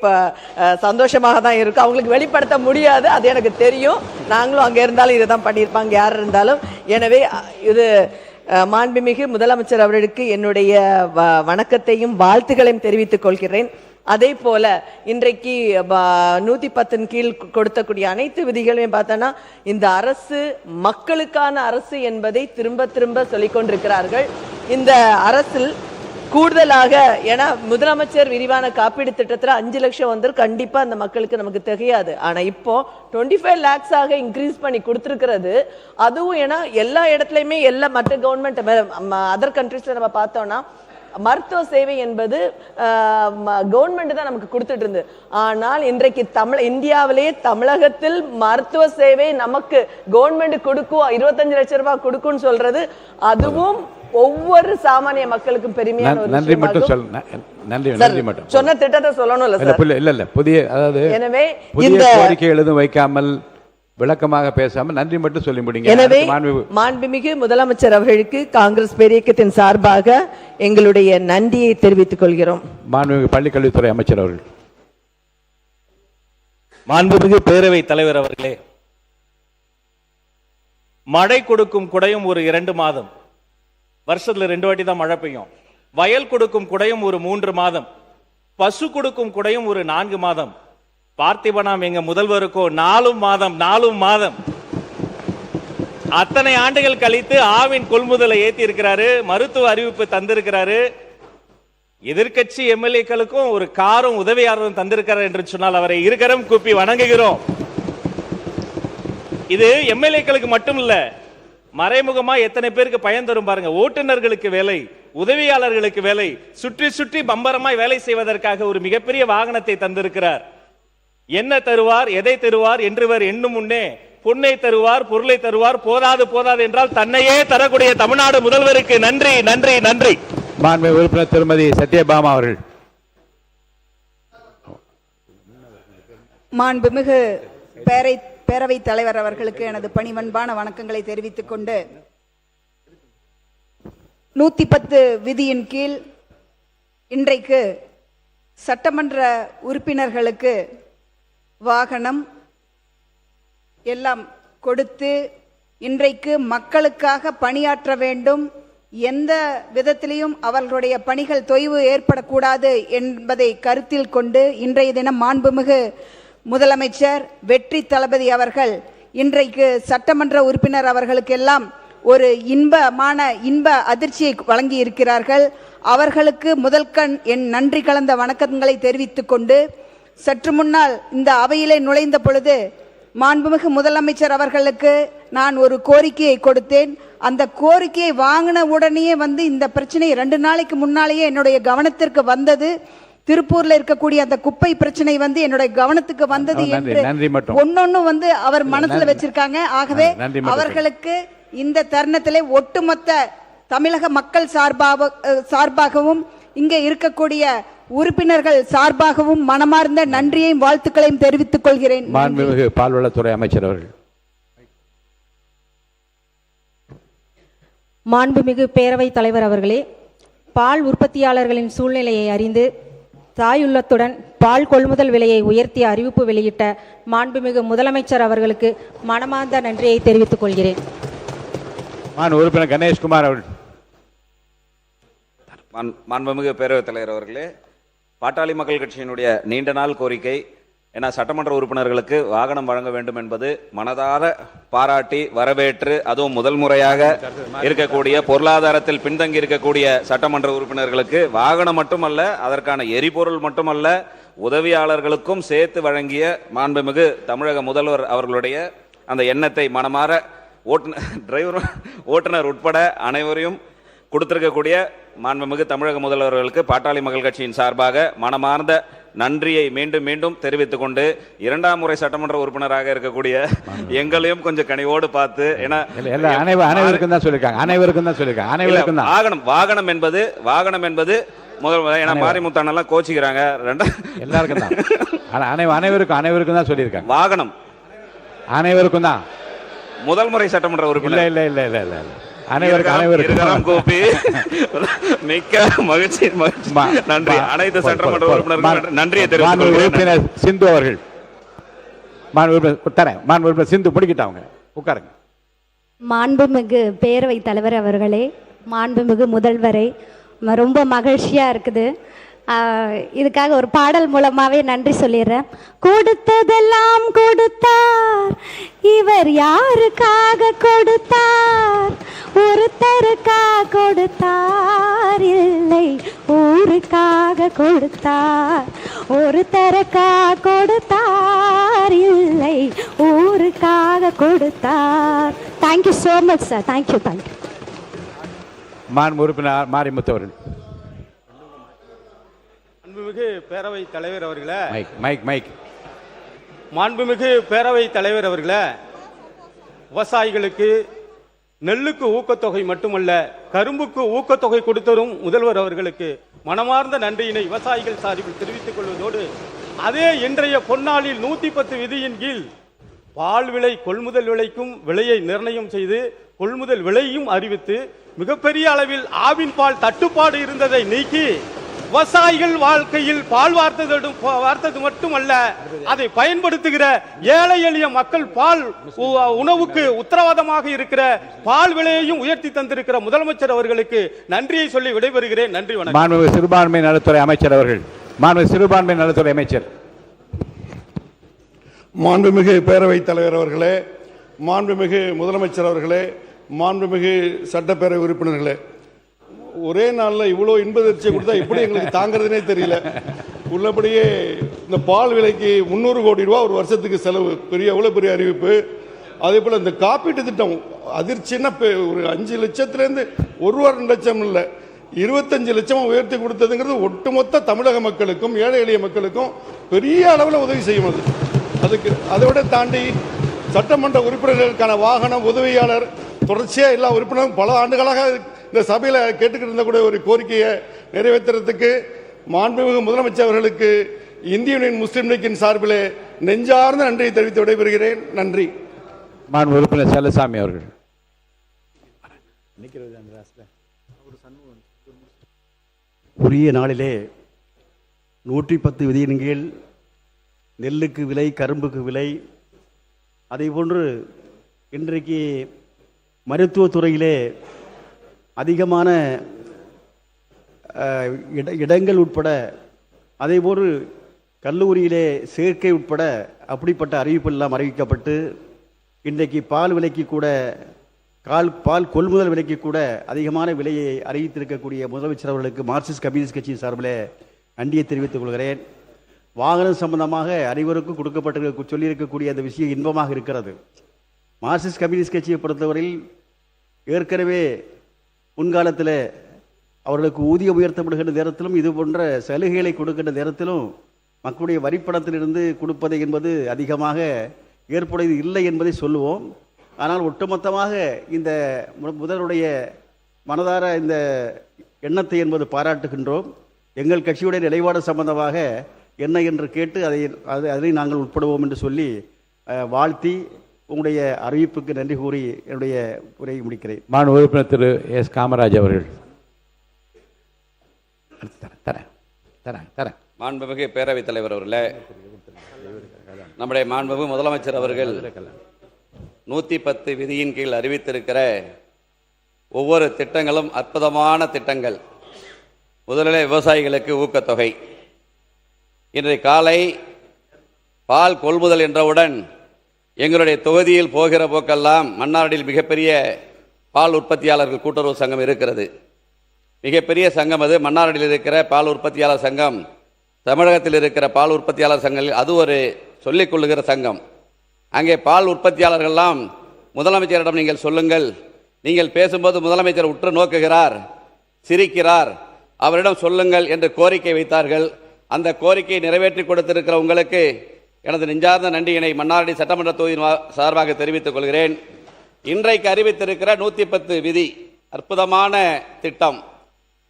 சந்தோஷமாக தான் இருக்கும். அவங்களுக்கு வெளிப்படுத்த முடியாது, அது எனக்கு தெரியும். நாங்களும் அங்கே இருந்தாலும் இதை தான் பண்ணியிருப்பாங்க யார் இருந்தாலும். எனவே இது மாண்புமிகு முதலமைச்சர் அவர்களுக்கு என்னுடைய வணக்கத்தையும் வாழ்த்துக்களையும் தெரிவித்துக் கொள்கிறேன். அதே போல இன்றைக்கு 110 கீழ் கொடுத்தக்கூடிய அனைத்து விதிகளையும் பார்த்தோன்னா இந்த அரசு மக்களுக்கான அரசு என்பதை திரும்ப திரும்ப சொல்லிக் கொண்டிருக்கிறார்கள். இந்த அரசில் கூடுதலாக, ஏன்னா முதலமைச்சர் விரிவான காப்பீடு திட்டத்தில் 5 லட்சம் வந்து கண்டிப்பா அந்த மக்களுக்கு நமக்கு தெரியாது. ஆனா இப்போ 25 lakhs இன்க்ரீஸ் பண்ணி கொடுத்துருக்கிறது. அதுவும் ஏன்னா எல்லா இடத்துலையுமே எல்லா மற்ற கவர்மெண்ட் அதர் கண்ட்ரீஸ்ல நம்ம பார்த்தோம்னா மருத்துவ சேவை என்பது கவர்மெண்ட் தான் நமக்கு கொடுத்துட்டு இருந்து. ஆனால் இன்றைக்கு இந்தியாவிலேயே தமிழகத்தில் மருத்துவ சேவை நமக்கு கவர்மெண்ட் கொடுக்கும், 25 லட்சம் ரூபாய் கொடுக்கும்னு சொல்றது, அதுவும் ஒவ்வொரு சாமானிய மக்களுக்கும் பெருமையான ஒரு நன்றி மட்டும் சொன்ன திட்டத்தை சொல்லணும் இல்ல புதிய, அதாவது எனவே இந்த கோரிக்கை எழுதும் வைக்காமல் விளக்கமாக பேசாமல் நன்றி மட்டும் சொல்லி முடிங்க. எனவே மாண்புமிகு முதலமைச்சர் அவர்களுக்கு காங்கிரஸ் பேரியக்கத்தின் சார்பாக எங்களுடைய நன்றியை தெரிவித்துக் கொள்கிறோம். மாண்புமிகு பள்ளிக்கல்வித்துறை அமைச்சர் அவர்கள். மாண்புமிகு பேரவைத் தலைவர் அவர்களே, மழை கொடுக்கும் குடையும் ஒரு 2 மாதம், வருஷத்துல 2 வாட்டி தான் மழை பெய்யும். வயல் கொடுக்கும் குடையும் ஒரு 3 மாதம், பசு கொடுக்கும் குடையும் ஒரு 4 மாதம். பார்த்திபனாம் எங்க முதல்வருக்கோ 4 மாதம். அத்தனை ஆண்டுகள் கழித்து ஆவின் கொள்முதலை ஏத்தி இருக்கிறாரு, மருத்துவ அறிவிப்பு தந்திருக்கிறாரு. எதிர்கட்சி எம்எல்ஏக்களுக்கும் ஒரு காரும் உதவியாளரும் தந்திருக்கிறார் என்று சொன்னால் அவரை இருக்கரம் கூப்பி வணங்குகிறோம். இது எம்எல்ஏக்களுக்கு மட்டும் இல்ல, மறைமுகமா எத்தனை பேருக்கு பயன் தரும் பாருங்க. ஓட்டுநர்களுக்கு வேலை, உதவியாளர்களுக்கு வேலை, சுற்றி சுற்றி பம்பரமாய் வேலை செய்வதற்காக ஒரு மிகப்பெரிய வாகனத்தை தந்திருக்கிறார். என்ன தருவார், எதை தருவார் என்றுவர் எண்ணும் முன்னே பொன்னை தருவார், பொருளை தருவார். போதாது என்றால் தன்னையே தரக்கூடிய தமிழ்நாடு முதல்வருக்கு நன்றி நன்றி நன்றி. மாண்புமிகு உறுப்பினர் திருமதி சத்யபாமா அவர்கள். மாண்புமிகு பேரவைத் தலைவர் அவர்களுக்கு எனது பணிவன்பான வணக்கங்களை தெரிவித்துக் கொண்டு 110 விதியின் கீழ் இன்றைக்கு சட்டமன்ற உறுப்பினர்களுக்கு வாகனம் எல்லாம் கொடுத்து இன்றைக்கு மக்களுக்காக பணியாற்ற வேண்டும், எந்த விதத்திலையும் அவர்களுடைய பணிகள் தொய்வு ஏற்படக்கூடாது என்பதை கருத்தில் கொண்டு இன்றைய தினம் மாண்புமிகு முதலமைச்சர் வெற்றி தளபதி அவர்கள் இன்றைக்கு சட்டமன்ற உறுப்பினர் அவர்களுக்கெல்லாம் ஒரு இன்ப அதிர்ச்சியை வழங்கி இருக்கிறார்கள். அவர்களுக்கு முதல்கண் என் நன்றி கலந்த வணக்கங்களை தெரிவித்துக் கொண்டு, சற்று முன்னால் இந்த அவையிலே நுழைந்த பொழுது மாண்புமிகு முதலமைச்சர் அவர்களுக்கு நான் ஒரு கோரிக்கையை கொடுத்தேன். அந்த கோரிக்கையை வாங்கின உடனேயே இந்த பிரச்சனை 2 நாளைக்கு முன்னாலேயே என்னுடைய கவனத்திற்கு வந்தது. திருப்பூர்ல இருக்கக்கூடிய அந்த குப்பை பிரச்சனை வந்து என்னுடைய கவனத்துக்கு வந்தது என்று ஒன்னொன்னு அவர் மனசுல வச்சிருக்காங்க. ஆகவே அவர்களுக்கு இந்த தருணத்திலே ஒட்டுமொத்த தமிழக மக்கள் சார்பாகவும் இங்கே இருக்கக்கூடிய உறுப்பினர்கள் சார்பாகவும் மனமார்ந்த நன்றியையும் வாழ்த்துக்களையும் தெரிவித்துக் கொள்கிறேன். மாண்புமிகு பால்வளத்துறை அமைச்சர் அவர்கள். மாண்புமிகு பேரவைத் தலைவர் அவர்களே, பால் உற்பத்தியாளர்களின் சூழ்நிலையை அறிந்து தாயுள்ளத்துடன் பால் கொள்முதல் விலையை உயர்த்திய அறிவிப்பு வெளியிட்ட மாண்புமிகு முதலமைச்சர் அவர்களுக்கு மனமார்ந்த நன்றியை தெரிவித்துக் கொள்கிறேன். உறுப்பினர் கணேஷ்குமார் அவர்கள். மாண்புமிகு பேரவைத் தலைவர் அவர்களே, பாட்டாளி மக்கள் கட்சியினுடைய நீண்ட நாள் கோரிக்கை, ஏன்னா சட்டமன்ற உறுப்பினர்களுக்கு வாகனம் வழங்க வேண்டும் என்பது மனதார பாராட்டி வரவேற்று, அதுவும் முதல் முறையாக இருக்கக்கூடிய பொருளாதாரத்தில் பின்தங்கி இருக்கக்கூடிய சட்டமன்ற உறுப்பினர்களுக்கு வாகனம் மட்டுமல்ல, அதற்கான எரிபொருள் மட்டுமல்ல, உதவியாளர்களுக்கும் சேர்த்து வழங்கிய மாண்புமிகு தமிழக முதல்வர் அவர்களுடைய அந்த எண்ணத்தை மனமாற ஓட்டுநர் உட்பட அனைவரையும் கொடுத்திருக்கக்கூடிய மாண்புமிகு தமிழக முதல்வர்களுக்கு பாட்டாளி மக்கள் கட்சியின் சார்பாக மனமார்ந்த நன்றியை மீண்டும் மீண்டும் தெரிவித்துக் கொண்டு, இரண்டாம் முறை சட்டமன்ற உறுப்பினராக இருக்கக்கூடிய எங்களையும் கொஞ்சம் கனிவோடு பார்த்து, ஏன்னா அனைவருக்கும் தான் சொல்லியிருக்காங்க. வாகனம் என்பது முதல், ஏன்னா மாரிமுத்தானெல்லாம் கோச்சிக்கிறாங்க, எல்லாருக்கும் தான், அனைவருக்கும் தான் சொல்லியிருக்காங்க. வாகனம் அனைவருக்கும் தான். முதல் முறை சட்டமன்ற உறுப்பினர் இல்ல அனைவருக்கும் கோபி. மிக்க மகிழ்ச்சி. நன்றி. அனைத்து சட்டமன்ற உறுப்பினர்களுக்கும் நன்றியை தெரிவித்துக் உறுப்பினர் சிந்து அவர்கள். சிந்து முடிக்கிட்டாங்க, உட்காருங்க. மாண்புமிகு பேரவைத் தலைவர் அவர்களே, மாண்புமிகு முதல்வரை, ரொம்ப மகிழ்ச்சியா இருக்குது. இதுக்காக ஒரு பாடல் மூலமாவே நன்றி சொல்லிடுறேன். கொடுத்ததெல்லாம் கொடுத்தார், இவர் யாருக்காக கொடுத்தார்? ஒருத்தருக்காக கொடுத்தார், இல்லை ஊருக்காக கொடுத்தார். ஒருத்தருக்காக கொடுத்தார், இல்லை ஊருக்காக கொடுத்தார். Thank you so much sir. Thank you. உறுப்பினர் மாரிமுத்து அவர்கள். மாண்புமிகு பேரவைத் தலைவர் அவர்களே, மைக். மாண்புமிகு பேரவைத் தலைவர் அவர்களே, விவசாயிகளுக்கு நெல்லுக்கு ஊக்கத்தொகை மட்டுமல்ல, கரும்புக்கு ஊக்கத்தொகை கொடுத்தரும் முதல்வர் அவர்களுக்கு மனமார்ந்த நன்றியினை விவசாயிகள் சார்பில் தெரிவித்துக் கொள்வதோடு, அதே இன்றைய பொன்னாளில் 110 விதியின் கீழ் பால் விலை கொள்முதல் விலைக்கும் விலையை நிர்ணயம் செய்து கொள்முதல் விலையும் அறிவித்து மிகப்பெரிய அளவில் ஆவின் பால் தட்டுப்பாடு இருந்ததை நீக்கி விவசாயிகள் வாழ்க்கையில் பால் வார்த்தது மட்டுமல்ல, அதை பயன்படுத்துகிற ஏழை எளிய மக்கள் பால் உணவுக்கு உத்தரவாதமாக இருக்கிற பால் விலையையும் உயர்த்தி தந்திருக்கிற முதலமைச்சர் அவர்களுக்கு நன்றியை சொல்லி விடைபெறுகிறேன். நன்றி, வணக்கம். மாண்புமிகு சிறுபான்மை நலத்துறை அமைச்சர் அவர்கள். சிறுபான்மை நலத்துறை அமைச்சர். மாண்புமிகு பேரவைத் தலைவர் அவர்களே, மாண்புமிகு முதலமைச்சர் அவர்களே, மாண்புமிகு சட்டப்பேரவை உறுப்பினர்களே, ஒரே நாளில் இவ்வளோ இன்பதிர்ச்சியை கொடுத்தா எப்படி எங்களுக்கு தாங்கிறதுனே தெரியல. உள்ளபடியே இந்த பால் விலைக்கு 300 கோடி ரூபா ஒரு வருஷத்துக்கு செலவு, எவ்வளோ பெரிய அறிவிப்பு. அதே போல் இந்த காப்பீட்டு திட்டம் அதிர்ச்சின்னா ஒரு 5 லட்சத்துலேருந்து 1-2 லட்சம் இல்லை, 25 லட்சமாக உயர்த்தி கொடுத்ததுங்கிறது ஒட்டுமொத்த தமிழக மக்களுக்கும் ஏழை எளிய மக்களுக்கும் பெரிய அளவில் உதவி செய்யும். அதுக்கு அதை விட தாண்டி சட்டமன்ற உறுப்பினர்களுக்கான வாகனம், உதவியாளர், தொடர்ச்சியாக எல்லா உறுப்பினரும் பல ஆண்டுகளாக இந்த சபையில் கேட்டுக்கிட்டு இருந்தக்கூடிய ஒரு கோரிக்கையை நிறைவேற்றுறதுக்கு மாண்புமிகு முதலமைச்சர் அவர்களுக்கு இந்திய யூனியன் முஸ்லீம் லீக்கின் சார்பிலே நெஞ்சார்ந்த நன்றியை தெரிவித்து விடைபெறுகிறேன். நன்றி. உறுப்பினர் செல்லசாமி அவர்கள். உரிய நாளிலே 110 விதியின் கீழ் நெல்லுக்கு விலை, கரும்புக்கு விலை, அதேபோன்று இன்றைக்கு மருத்துவத்துறையிலே அதிகமான இடங்கள் உட்பட, அதேபோன்று கல்லூரியிலே சேர்க்கை உட்பட அப்படிப்பட்ட அறிவிப்பெல்லாம் அறிவிக்கப்பட்டு இன்றைக்கு பால் விலைக்கு கூட, பால் கொள்முதல் விலைக்கு கூட அதிகமான விலையை அறிவித்திருக்கக்கூடிய முதலமைச்சர் அவர்களுக்கு மார்க்சிஸ்ட் கம்யூனிஸ்ட் கட்சியின் சார்பில் நன்றியை தெரிவித்துக் கொள்கிறேன். வாகனம் சம்பந்தமாக அனைவருக்கும் கொடுக்கப்பட்டு சொல்லியிருக்கக்கூடிய அந்த விஷயம் இன்பமாக இருக்கிறது. மார்க்சிஸ்ட் கம்யூனிஸ்ட் கட்சியை பொறுத்தவரையில் ஏற்கனவே முன்காலத்தில் அவர்களுக்கு ஊதியம் உயர்த்தப்படுகின்ற நேரத்திலும் இது போன்ற சலுகைகளை கொடுக்கின்ற நேரத்திலும் மக்களுடைய வரிப்பணத்திலிருந்து கொடுப்பது என்பது அதிகமாக ஏற்புடையது இல்லை என்பதை சொல்லுவோம். ஆனால் ஒட்டுமொத்தமாக இந்த முதல்வருடைய மனதார இந்த எண்ணத்தை என்பது பாராட்டுகின்றோம். எங்கள் கட்சியுடைய நிலைப்பாடு சம்பந்தமாக என்ன என்று கேட்டு அதை நாங்கள் உட்படுவோம் என்று சொல்லி வாழ்த்தி உங்களுடைய அறிவிப்புக்கு நன்றி கூறி என்னுடைய உரையை முடிக்கிறேன். மாண்பு உறுப்பினர் திரு எஸ் காமராஜ் அவர்கள். மாண்புமிகு பேரவைத் தலைவர் அவர்களே, நம்முடைய மாண்புமிகு முதலமைச்சர் அவர்கள் 110 விதியின் கீழ் அறிவித்திருக்கிற ஒவ்வொரு திட்டங்களும் அற்புதமான திட்டங்கள். முதலில் விவசாயிகளுக்கு ஊக்கத்தொகை. இன்றைய காலை பால் கொள்முதல் என்றவுடன் எங்களுடைய தொகுதியில் போகிற போக்கெல்லாம் மன்னாரில் மிகப்பெரிய பால் உற்பத்தியாளர்கள் கூட்டுறவு சங்கம் இருக்கிறது. மிகப்பெரிய சங்கம் அது. மன்னாரில் இருக்கிற பால் உற்பத்தியாளர் சங்கம் தமிழகத்தில் இருக்கிற பால் உற்பத்தியாளர் சங்கங்கள் அது ஒரு சொல்லிக் கொள்ளுகிற சங்கம். அங்கே பால் உற்பத்தியாளர்கள்லாம் முதலமைச்சரிடம் நீங்கள் சொல்லுங்கள், நீங்கள் பேசும்போது முதலமைச்சர் உற்று நோக்குகிறார், சிரிக்கிறார், அவரிடம் சொல்லுங்கள் என்று கோரிக்கை வைத்தார்கள். அந்த கோரிக்கையை நிறைவேற்றி கொடுத்திருக்கிற உங்களுக்கு எனது நெஞ்சார்ந்த நன்றியினை மன்னார்குடி சட்டமன்ற தொகுதியின் சார்பாக தெரிவித்துக் கொள்கிறேன். இன்றைக்கு அறிவித்திருக்கிற 110 விதி அற்புதமான திட்டம்.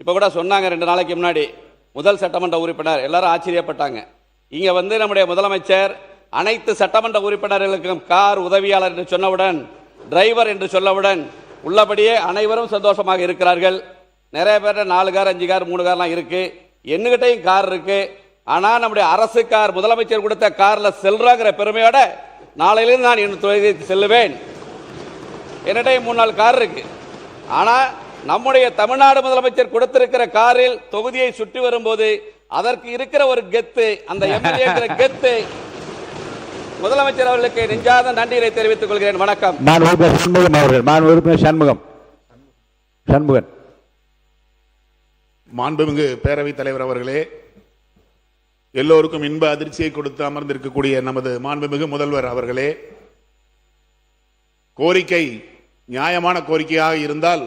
இப்போ கூட சொன்னாங்க 2 நாளைக்கு முன்னாடி முதல் சட்டமன்ற உறுப்பினர் எல்லாரும் ஆச்சரியப்பட்டாங்க. இங்கே வந்து நம்முடைய முதலமைச்சர் அனைத்து சட்டமன்ற உறுப்பினர்களுக்கும் கார் உதவியாளர் என்று சொன்னவுடன், டிரைவர் என்று சொல்லவுடன் உள்ளபடியே அனைவரும் சந்தோஷமாக இருக்கிறார்கள். நிறைய பேர் 4 கார் 5 கார் 3 கார்லாம் இருக்கு. என்னகிட்டையும் கார் இருக்கு. ஆனால் நம்முடைய அரசு கார் முதலமைச்சர் கொடுத்த காரில் செல்றாங்கிற பெருமையோட நாளையிலிருந்து நான் என் தொகுதிக்கு செல்லுவேன். என்னிடையும் 3-4 கார் இருக்கு. ஆனால் நம்முடைய தமிழ்நாடு முதலமைச்சர் கொடுத்திருக்கிற காரில் தொகுதியை சுற்றி வரும்போது அதற்கு இருக்கிற ஒரு கெத்து, அந்த எம்எல்ஏ கெத்து, முதலமைச்சர் அவர்களுக்கு நெஞ்சாத நன்றியை தெரிவித்துக் கொள்கிறேன். வணக்கம். சண்முகம் அவர்கள். உறுப்பினர் சண்முகன். மாண்புமிகு பேரவைத் தலைவர் அவர்களே, எல்லோருக்கும் இன்ப அதிர்ச்சியை கொடுத்து அமர்ந்திருக்கக்கூடிய நமது மாண்புமிகு முதல்வர் அவர்களே, கோரிக்கை நியாயமான கோரிக்கையாக இருந்தால்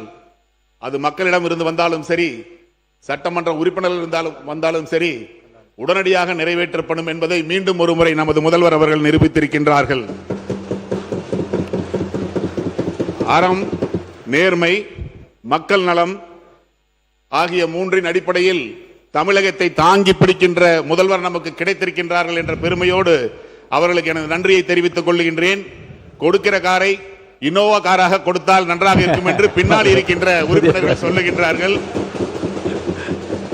அது மக்களிடம் இருந்து வந்தாலும் சரி, சட்டமன்ற உறுப்பினர்கள் வந்தாலும் சரி, உடனடியாக நிறைவேற்றப்படும் என்பதை மீண்டும் ஒரு முறை நமது முதல்வர் அவர்கள் நிரூபித்திருக்கின்றார்கள். அறம், நேர்மை, மக்கள் நலம் ஆகிய 3 அடிப்படையில் தமிழகத்தை தாங்கி பிடிக்கின்ற முதல்வர் நமக்கு கிடைத்திருக்கின்றார்கள் என்ற பெருமையோடு அவர்களுக்கு எனது நன்றியை தெரிவித்துக் கொள்கின்றேன். கொடுக்கிற காரை இனோவா காராக கொடுத்தால் நன்றாக இருக்கும் என்று பின்னால் இருக்கின்ற உறுப்பினர்கள் சொல்லுகின்றார்கள்.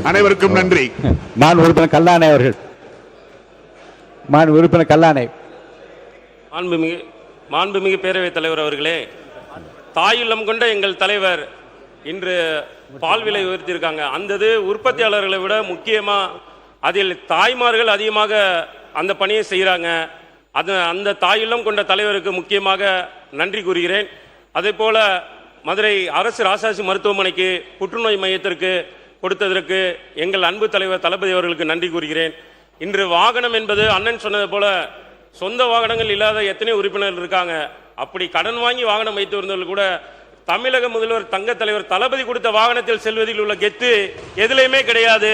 அனைவருக்கும் நன்றி. உறுப்பினர் கல்லானை அவர்கள். உறுப்பினர் கல்லானை. மாண்புமிகு பேரவைத் தலைவர் அவர்களே, தாயுள்ளம் கொண்ட எங்கள் தலைவர் இன்று பால் விலை உயர்த்தியிருக்காங்க. அந்த உற்பத்தியாளர்களை விட முக்கியமாக அதில் தாய்மார்கள் அதிகமாக அந்த பணியை செய்கிறாங்க. அந்த தாயுள்ளம் கொண்ட தலைவருக்கு முக்கியமாக நன்றி கூறுகிறேன். அதே போல மதுரை அரசு ராசாசி மருத்துவமனைக்கு புற்றுநோய் மையத்திற்கு கொடுத்ததற்கு எங்கள் அன்பு தலைவர் தளபதி அவர்களுக்கு நன்றி கூறுகிறேன். இன்று வாகனம் என்பது அண்ணன் சொன்னது போல சொந்த வாகனங்கள் இல்லாத எத்தனை உறுப்பினர்கள் இருக்காங்க. அப்படி கடன் வாங்கி வாகனம் வைத்து வருந்தவர்கள் கூட தமிழக முதல்வர் தங்க தலைவர் தளபதி கொடுத்த வாகனத்தில் செல்வதில் உள்ள கெத்து எதிலையுமே கிடையாது.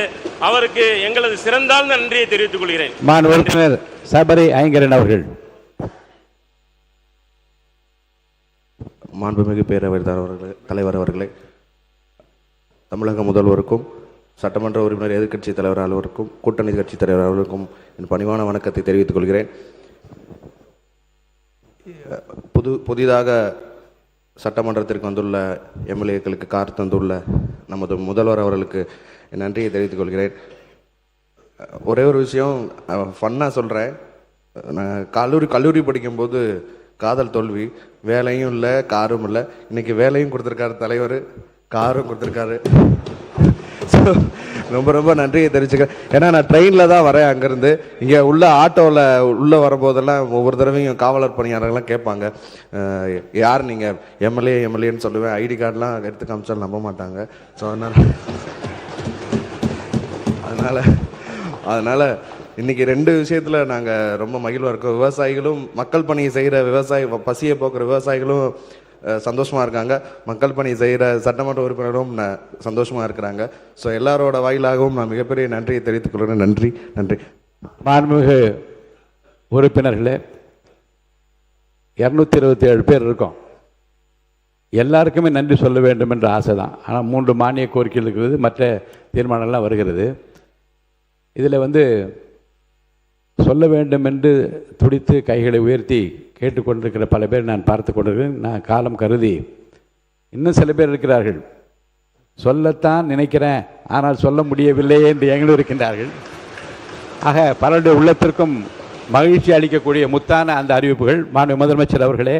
அவருக்கு எங்களது சிறந்தாழ்ந்த நன்றியை தெரிவித்துக் கொள்கிறேன். உறுப்பினர் சபரி ஐங்கரன் அவர்கள். மாண்புமிகு பேரவைத் தலைவர் அவர்களே, தமிழக முதல்வருக்கும் சட்டமன்ற உறுப்பினர் எதிர்க்கட்சி தலைவர் அலுவலருக்கும் கூட்டணி கட்சி தலைவர் அவர்களுக்கும் என் பணிவான வணக்கத்தை தெரிவித்துக் கொள்கிறேன். புதிதாக சட்டமன்றத்திற்கு வந்துள்ள எம்எல்ஏக்களுக்கு கார் தந்துள்ள நமது முதல்வர் அவர்களுக்கு என் நன்றியை தெரிவித்துக் கொள்கிறேன். ஒரே ஒரு விஷயம் ஃபன்னாக சொல்கிறேன். நான் கல்லூரி படிக்கும்போது காதல் தோல்வி, வேலையும் இல்லை காரும் இல்லை. இன்னைக்கு வேலையும் கொடுத்துருக்காரு தலைவர், காரும் கொடுத்துருக்காரு. ஸோ ரொம்ப ரொம்ப நன்றியை தெரிவிச்சுக்க. ஏன்னா நான் ட்ரெயினில் தான் வரேன். அங்கேருந்து இங்கே உள்ள ஆட்டோவில் உள்ளே வரும்போதெல்லாம் ஒவ்வொரு தடவையும் காவலர் பணியாளர்கள்லாம் கேட்பாங்க, யார் நீங்கள் எம்எல்ஏன்னு சொல்லுவேன். ஐடி கார்டெலாம் எடுத்து காமிச்சாலும் நம்ப மாட்டாங்க. ஸோ அதனால் இன்றைக்கி 2 விஷயத்தில் நாங்கள் ரொம்ப மகிழ்வாக இருக்கோம். விவசாயிகளும் மக்கள் பணியை செய்கிற பசியை போக்குற விவசாயிகளும் சந்தோஷமாக இருக்காங்க. மக்கள் பணி செய்கிற சட்டமன்ற உறுப்பினரும் சந்தோஷமாக இருக்கிறாங்க. ஸோ எல்லாரோட வாயிலாகவும் நான் மிகப்பெரிய நன்றியை தெரிவித்துக் கொள்கிறேன். நன்றி நன்றி. மாண்புமிகு உறுப்பினர்களே, 227 பேர் இருக்கோம். எல்லாருக்குமே நன்றி சொல்ல வேண்டும் என்ற ஆசை தான். ஆனால் 3 மானிய கோரிக்கைகள் இருக்கிறது, மற்ற தீர்மானங்கள்லாம் வருகிறது. இதில் சொல்ல வேண்டும் என்று துடித்து கைகளை உயர்த்தி கேட்டுக்கொண்டிருக்கிற பல பேர் நான் பார்த்து கொண்டிருக்கிறேன். நான் காலம் கருதி இன்னும் சில பேர் இருக்கிறார்கள், சொல்லத்தான் நினைக்கிறேன் ஆனால் சொல்ல முடியவில்லை என்று எங்களும் இருக்கின்றார்கள். ஆக பலருடைய உள்ளத்திற்கும் மகிழ்ச்சி அளிக்கக்கூடிய முத்தான அந்த அறிவிப்புகள் மாண்பு முதலமைச்சர் அவர்களே,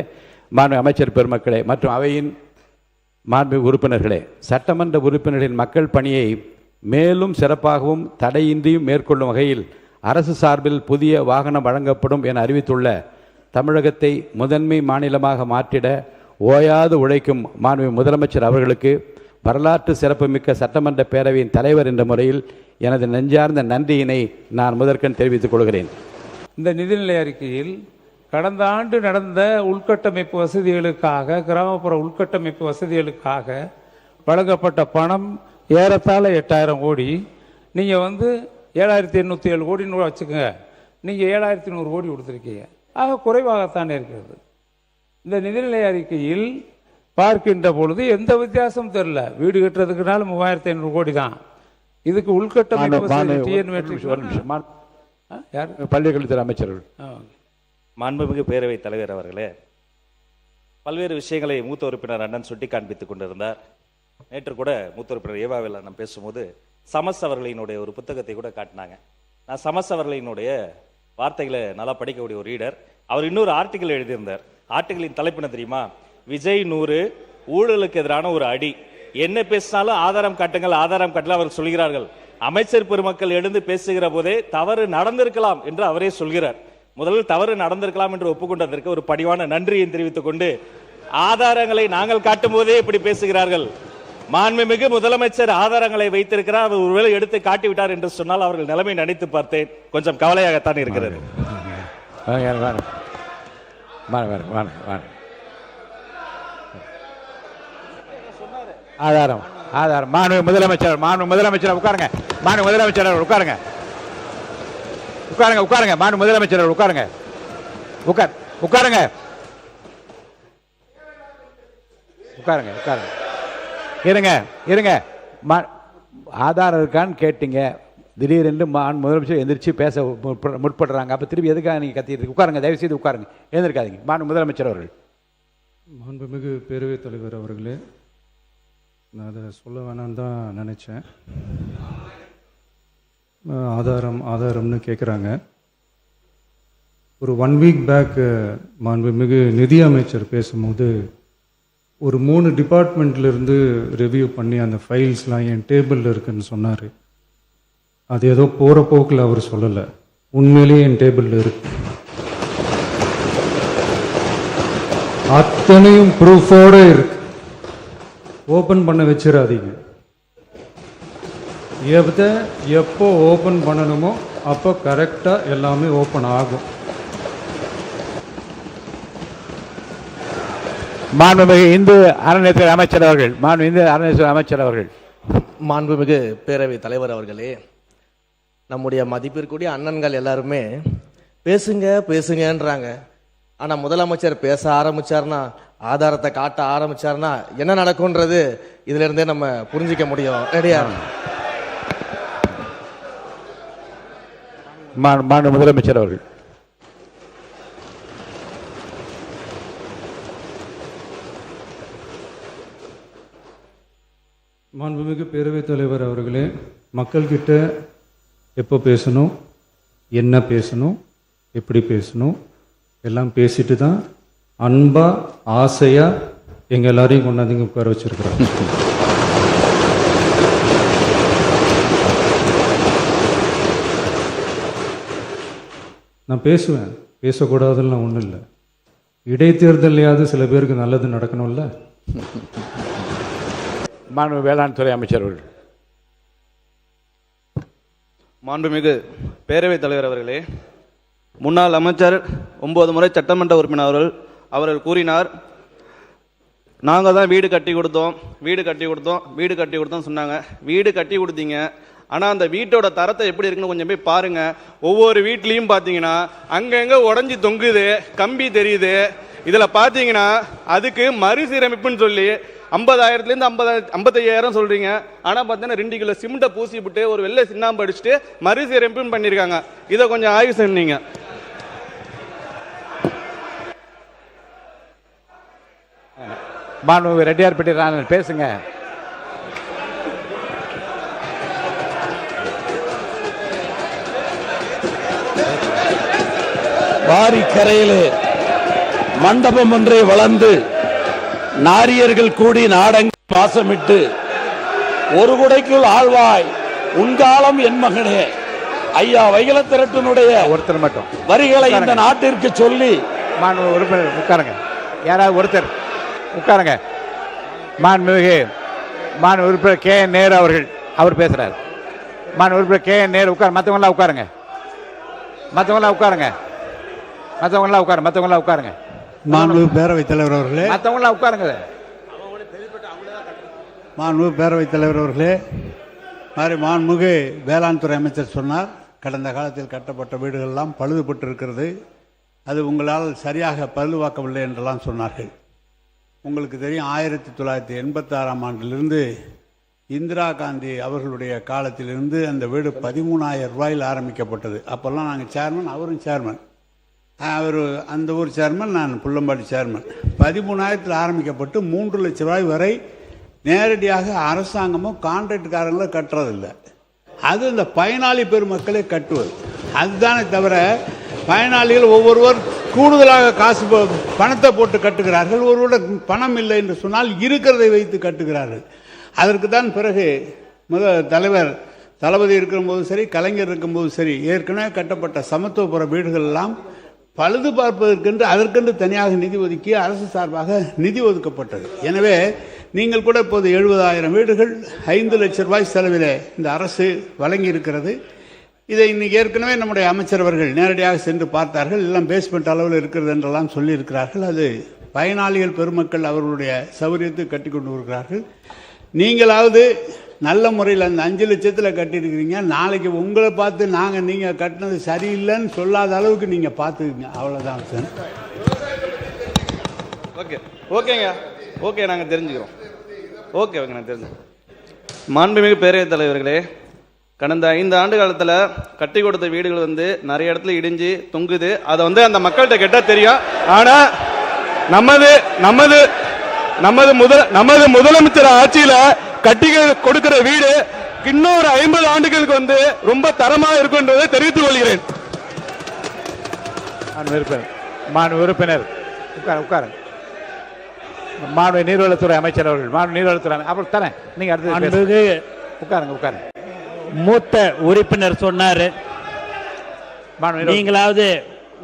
மாண்பு அமைச்சர் பெருமக்களே மற்றும் அவையின் மாண்பு உறுப்பினர்களே, சட்டமன்ற உறுப்பினர்களின் மக்கள் பணியை மேலும் சிறப்பாகவும் தடையின்றியும் மேற்கொள்ளும் வகையில் அரசு சார்பில் புதிய வாகனம் வழங்கப்படும் என அறிவித்துள்ள தமிழகத்தை முதன்மை மாநிலமாக மாற்றிட ஓயாது உழைக்கும் மாண்பு முதலமைச்சர் அவர்களுக்கு வரலாற்று சிறப்புமிக்க சட்டமன்ற பேரவையின் தலைவர் என்ற முறையில் எனது நெஞ்சார்ந்த நன்றியினை நான் முதற்கண் தெரிவித்துக் கொள்கிறேன். இந்த நிதிநிலை அறிக்கையில் கடந்த ஆண்டு நடந்த உள்கட்டமைப்பு வசதிகளுக்காக, கிராமப்புற உள்கட்டமைப்பு வசதிகளுக்காக வழங்கப்பட்ட பணம் ஏறத்தாழ 8000 கோடி. நீங்கள் 7807 கோடின்னு வச்சுக்கோங்க, நீங்கள் 7100 கோடி கொடுத்துருக்கீங்க. ஆக குறைவாகத்தான் இருக்கிறது. இந்த நிதிநிலை அறிக்கையில் பார்க்கின்ற பொழுது எந்த வித்தியாசமும் தெரியல. வீடு கட்டுறதுக்குனால 3500 கோடி தான். இதுக்கு உள்கட்டமைப்பு பள்ளிக்கல்வித்துறை அமைச்சர்கள். மாண்புமிகு பேரவைத் தலைவர் அவர்களே, பல்வேறு விஷயங்களை மூத்த உறுப்பினர் அண்ணன் சுட்டி காண்பித்துக் கொண்டிருந்தார். நேற்று கூட மூத்த உறுப்பினர் ஏவாவில் அண்ணன் பேசும்போது சமஸ் அவர்களினுடைய ஒரு புத்தகத்தை கூட காட்டினாங்க. நான் சமஸ் அவர்களினுடைய வார்த்தைகளை நல்லா படிக்கக்கூடிய ஒரு ரீடர். அவர் இன்னொரு ஆர்டிக்கல் எழுதியிருந்தார். ஆர்டிக்கலின் தலைப்பு என்ன தெரியுமா? விஜய் 100 ஊழலுக்கு எதிரான ஒரு அடி. என்ன பேசினாலும் ஆதாரம் காட்டுங்கள், ஆதாரம் காட்டல அவர் சொல்கிறார்கள். அமைச்சர் பெருமக்கள் எழுந்து பேசுகிற போதே தவறு நடந்திருக்கலாம் என்று அவரே சொல்கிறார். முதலில் தவறு நடந்திருக்கலாம் என்று ஒப்புக்கொண்டதற்கு ஒரு பணிவான நன்றியை தெரிவித்துக் கொண்டு, ஆதாரங்களை நாங்கள் காட்டும் போதே இப்படி பேசுகிறார்கள். மாண்புமிகு முதலமைச்சர் ஆதாரங்களை வைத்திருக்கிறார், அவர் ஒருவேளை எடுத்து காட்டிவிட்டார் என்று சொன்னால் அவர்கள் நிலைமை நினைத்து பார்த்தேன். கொஞ்சம் கவலையாகத்தான் இருக்கிறது. ஆதாரம் ஆதாரம் மாண்பு முதலமைச்சர் உட்காருங்க. மாண்பு முதலமைச்சர் உட்காருங்க. உட்காருங்க உட்காருங்க மாண்பு முதலமைச்சர் உட்காருங்க. உட்காருங்க உட்காருங்க உட்காருங்க. இருங்க இருங்க. ஆதாரம் இருக்கான்னு கேட்டீங்க, திடீரென்று முதலமைச்சர் எந்திரிச்சு பேச முற்படுறாங்க. அப்போ திருப்பி எதுக்காக நீங்கள் கத்திட்டு? உட்காருங்க, தயவு செய்து உட்காருங்க, எழுந்திருக்காதீங்க. மாண்பு முதலமைச்சர் அவர்கள். மாண்புமிகு பேரவைத் தலைவர் அவர்களே, நான் அதை சொல்ல வேணான்னு தான் நினச்சேன். ஆதாரம்னு கேட்குறாங்க. ஒரு 1 வீக் பேக் மாண்புமிகு நிதி அமைச்சர் பேசும்போது ஒரு 3 டிபார்ட்மெண்ட்லேருந்து ரிவ்யூ பண்ணி அந்த ஃபைல்ஸ்லாம் என் டேபிளில் இருக்குன்னு சொன்னார். அது ஏதோ போகிற போக்கில் அவர் சொல்லலை, உண்மையிலேயே என் டேபிளில் இருக்கு. அத்தனையும் ப்ரூஃபோடு இருக்கு. ஓப்பன் பண்ண வச்சிடாதீங்க. எப்போ ஓப்பன் பண்ணணுமோ அப்போ கரெக்டாக எல்லாமே ஓப்பன் ஆகும். மாண்புமிகு இந்து அறநிலையத்துறை அமைச்சர் அவர்கள். இந்து அறநிலையத்துறை அமைச்சர் அவர்கள். மாண்புமிகு பேரவைத் தலைவர் அவர்களே, நம்முடைய மதிப்பிற்குரிய அண்ணன்கள் எல்லாருமே பேசுங்க பேசுங்கன்றாங்க. ஆனால் முதலமைச்சர் பேச ஆரம்பிச்சார்னா, ஆதாரத்தை காட்ட ஆரம்பிச்சார்னா என்ன நடக்கும்ன்றது இதுல இருந்தே நம்ம புரிஞ்சிக்க முடியும். ரெடியா? மாண்பு முதலமைச்சர் அவர்கள். மாண்புமிகு பேரவைத் தலைவர் அவர்களே, மக்கள்கிட்ட எப்போ பேசணும், என்ன பேசணும், எப்படி பேசணும் எல்லாம் பேசிட்டு தான் அன்பா ஆசையா எங்க எல்லாரையும் கொண்டாந்து உட்கார வச்சிருக்கிறோம். நான் பேசுவேன், பேசக்கூடாதுன்னு ஒன்றும் இல்லை. இடைத்தேர்தலையாவது சில பேருக்கு நல்லது நடக்கணும்ல. மாண்பு வேளாண் துறை அமைச்சர் அவர்கள். மாண்புமிகு பேரவைத் தலைவர் அவர்களே, முன்னாள் அமைச்சர் 9 முறை சட்டமன்ற உறுப்பினர் அவர்கள் கூறினார், நாங்கள் தான் வீடு கட்டி கொடுத்தோம் சொன்னாங்க. வீடு கட்டி கொடுத்தீங்க, ஆனால் அந்த வீட்டோட தரத்தை எப்படி இருக்குன்னு கொஞ்சம் போய் பாருங்கள். ஒவ்வொரு வீட்லேயும் பார்த்தீங்கன்னா அங்கங்கே உடஞ்சி தொங்குது, கம்பி தெரியுது. இதில் பார்த்தீங்கன்னா அதுக்கு மறுசீரமைப்புன்னு சொல்லி 50,000லேருந்து 55,000 சொல்கிறீங்க. ஆனால் பார்த்தீங்கன்னா 2 கிலோ சிமெண்ட்டை பூசி விட்டு ஒரு வெள்ளை சின்னாம்பு அடிச்சுட்டு மறுசீரமைப்புன்னு பண்ணியிருக்காங்க. இதை கொஞ்சம் ஆய்வு சொன்னீங்க. ரெட்டியார்பட்டி பேசுங்க. வாரிக்கரையிலே மண்டபம் ஒன்றை வளர்ந்து நாரியர்கள் கூடி நாடங்க வாசமிட்டு ஒரு குடைக்குள் ஆழ்வாய் உன்காலம் என் மகனே ஐயா வைகலத்திரட்டினுடைய ஒருத்தர் மட்டும் வரிகளை இந்த நாட்டிற்கு சொல்லி உறுப்பினர் உட்காருங்க. யாராவது ஒருத்தர் உட்காருங்க. மாண்புமிகு உறுப்பினர் கே என் நேரு அவர்கள் அவர் பேசுறாரு. உறுப்பினர் கே என் நேரு உட்கார். மற்றவங்களாம் உட்காருங்க. மாண்புமிகு பேரவைத் தலைவர் அவர்களே, மற்றவங்களாம் உட்காருங்க. மாண்புமிகு பேரவைத் தலைவர் அவர்களே, மாண்புமிகு வேளாண் துறை அமைச்சர் சொன்னார், கடந்த காலத்தில் கட்டப்பட்ட வீடுகள் எல்லாம் பழுதுபட்டு இருக்கிறது, அது உங்களால் சரியாக பழுதுவாக்கவில்லை என்றெல்லாம் சொன்னார்கள். உங்களுக்கு தெரியும் 1986ஆம் ஆண்டிலிருந்து இந்திரா காந்தி அவர்களுடைய காலத்திலிருந்து அந்த வீடு 13,000 ரூபாயில் ஆரம்பிக்கப்பட்டது. அப்போல்லாம் நாங்கள் சேர்மன், அவரும் சேர்மன், அவர் அந்த ஊர் சேர்மன், நான் புள்ளம்பாடி சேர்மன். 13,000 ஆரம்பிக்கப்பட்டு 3 லட்சம் ரூபாய் வரை நேரடியாக அரசாங்கமும் கான்ட்ராக்டுக்காரங்களும் கட்டுறதில்லை. அது இந்த பயனாளி பெருமக்களே கட்டுவது. அதுதானே தவிர பயனாளிகள் ஒவ்வொருவர் கூடுதலாக காசு பணத்தை போட்டு கட்டுகிறார்கள். ஒருவருடைய பணம் இல்லை என்று சொன்னால் இருக்கிறதை வைத்து கட்டுகிறார்கள். அதற்கு தான் பிறகு தலைவர் தளபதி இருக்கும்போது சரி, கலைஞர் இருக்கும்போது சரி, ஏற்கனவே கட்டப்பட்ட சமத்துவபுர வீடுகள் எல்லாம் பழுது பார்ப்பதற்கென்று அதற்கென்று தனியாக நிதி ஒதுக்கி அரசு சார்பாக நிதி ஒதுக்கப்பட்டது. எனவே நீங்கள் கூட இப்போது 70,000 வீடுகள் 5 லட்சம் ரூபாய் செலவில் இந்த அரசு வழங்கி இருக்கிறது. இதை இன்னைக்கு ஏற்கனவே நம்முடைய அமைச்சர் அவர்கள் நேரடியாக சென்று பார்த்தார்கள். எல்லாம் பேஸ்மெண்ட் அளவில் இருக்கிறது என்றெல்லாம் சொல்லியிருக்கிறார்கள். அது பயனாளிகள் பெருமக்கள் அவர்களுடைய சௌகரியத்தை கட்டி கொண்டு வருகிறார்கள். நீங்களாவது நல்ல முறையில் அந்த 5 லட்சத்தில் கட்டியிருக்கிறீங்க. நாளைக்கு உங்களை பார்த்து நீங்கள் கட்டினது சரியில்லைன்னு சொல்லாத அளவுக்கு நீங்கள் பார்த்துக்குங்க. அவ்வளோதான் சார். ஓகே நாங்கள் தெரிஞ்சுக்கிறோம். நாங்கள் தெரிஞ்சுக்கிறோம். மாண்புமிகு பேரவைத் தலைவர்களே, கடந்த 5 ஆண்டு காலத்தில் கட்டி கொடுத்த வீடுகள் நிறைய இடத்துல இடிஞ்சு தொங்குது. அதை அந்த மக்கள்கிட்ட கேட்டால் தெரியும். ஆனால் நமது முதலமைச்சர் ஆட்சியில கட்டி கொடுக்கிற வீடு இன்னொரு 50 ஆண்டுகளுக்கு ரொம்ப தரமா இருக்கும் என்பதை தெரிவித்துக் கொள்கிறேன். உறுப்பினர் உட்காரு. நீர்வளத்துறை அமைச்சர் அவர்கள் நீர்வளத்துறை அப்புறம் தானே நீங்க அடுத்து உட்காருங்க. மூத்த உறுப்பினர் சொன்னாரு, நீங்களாவது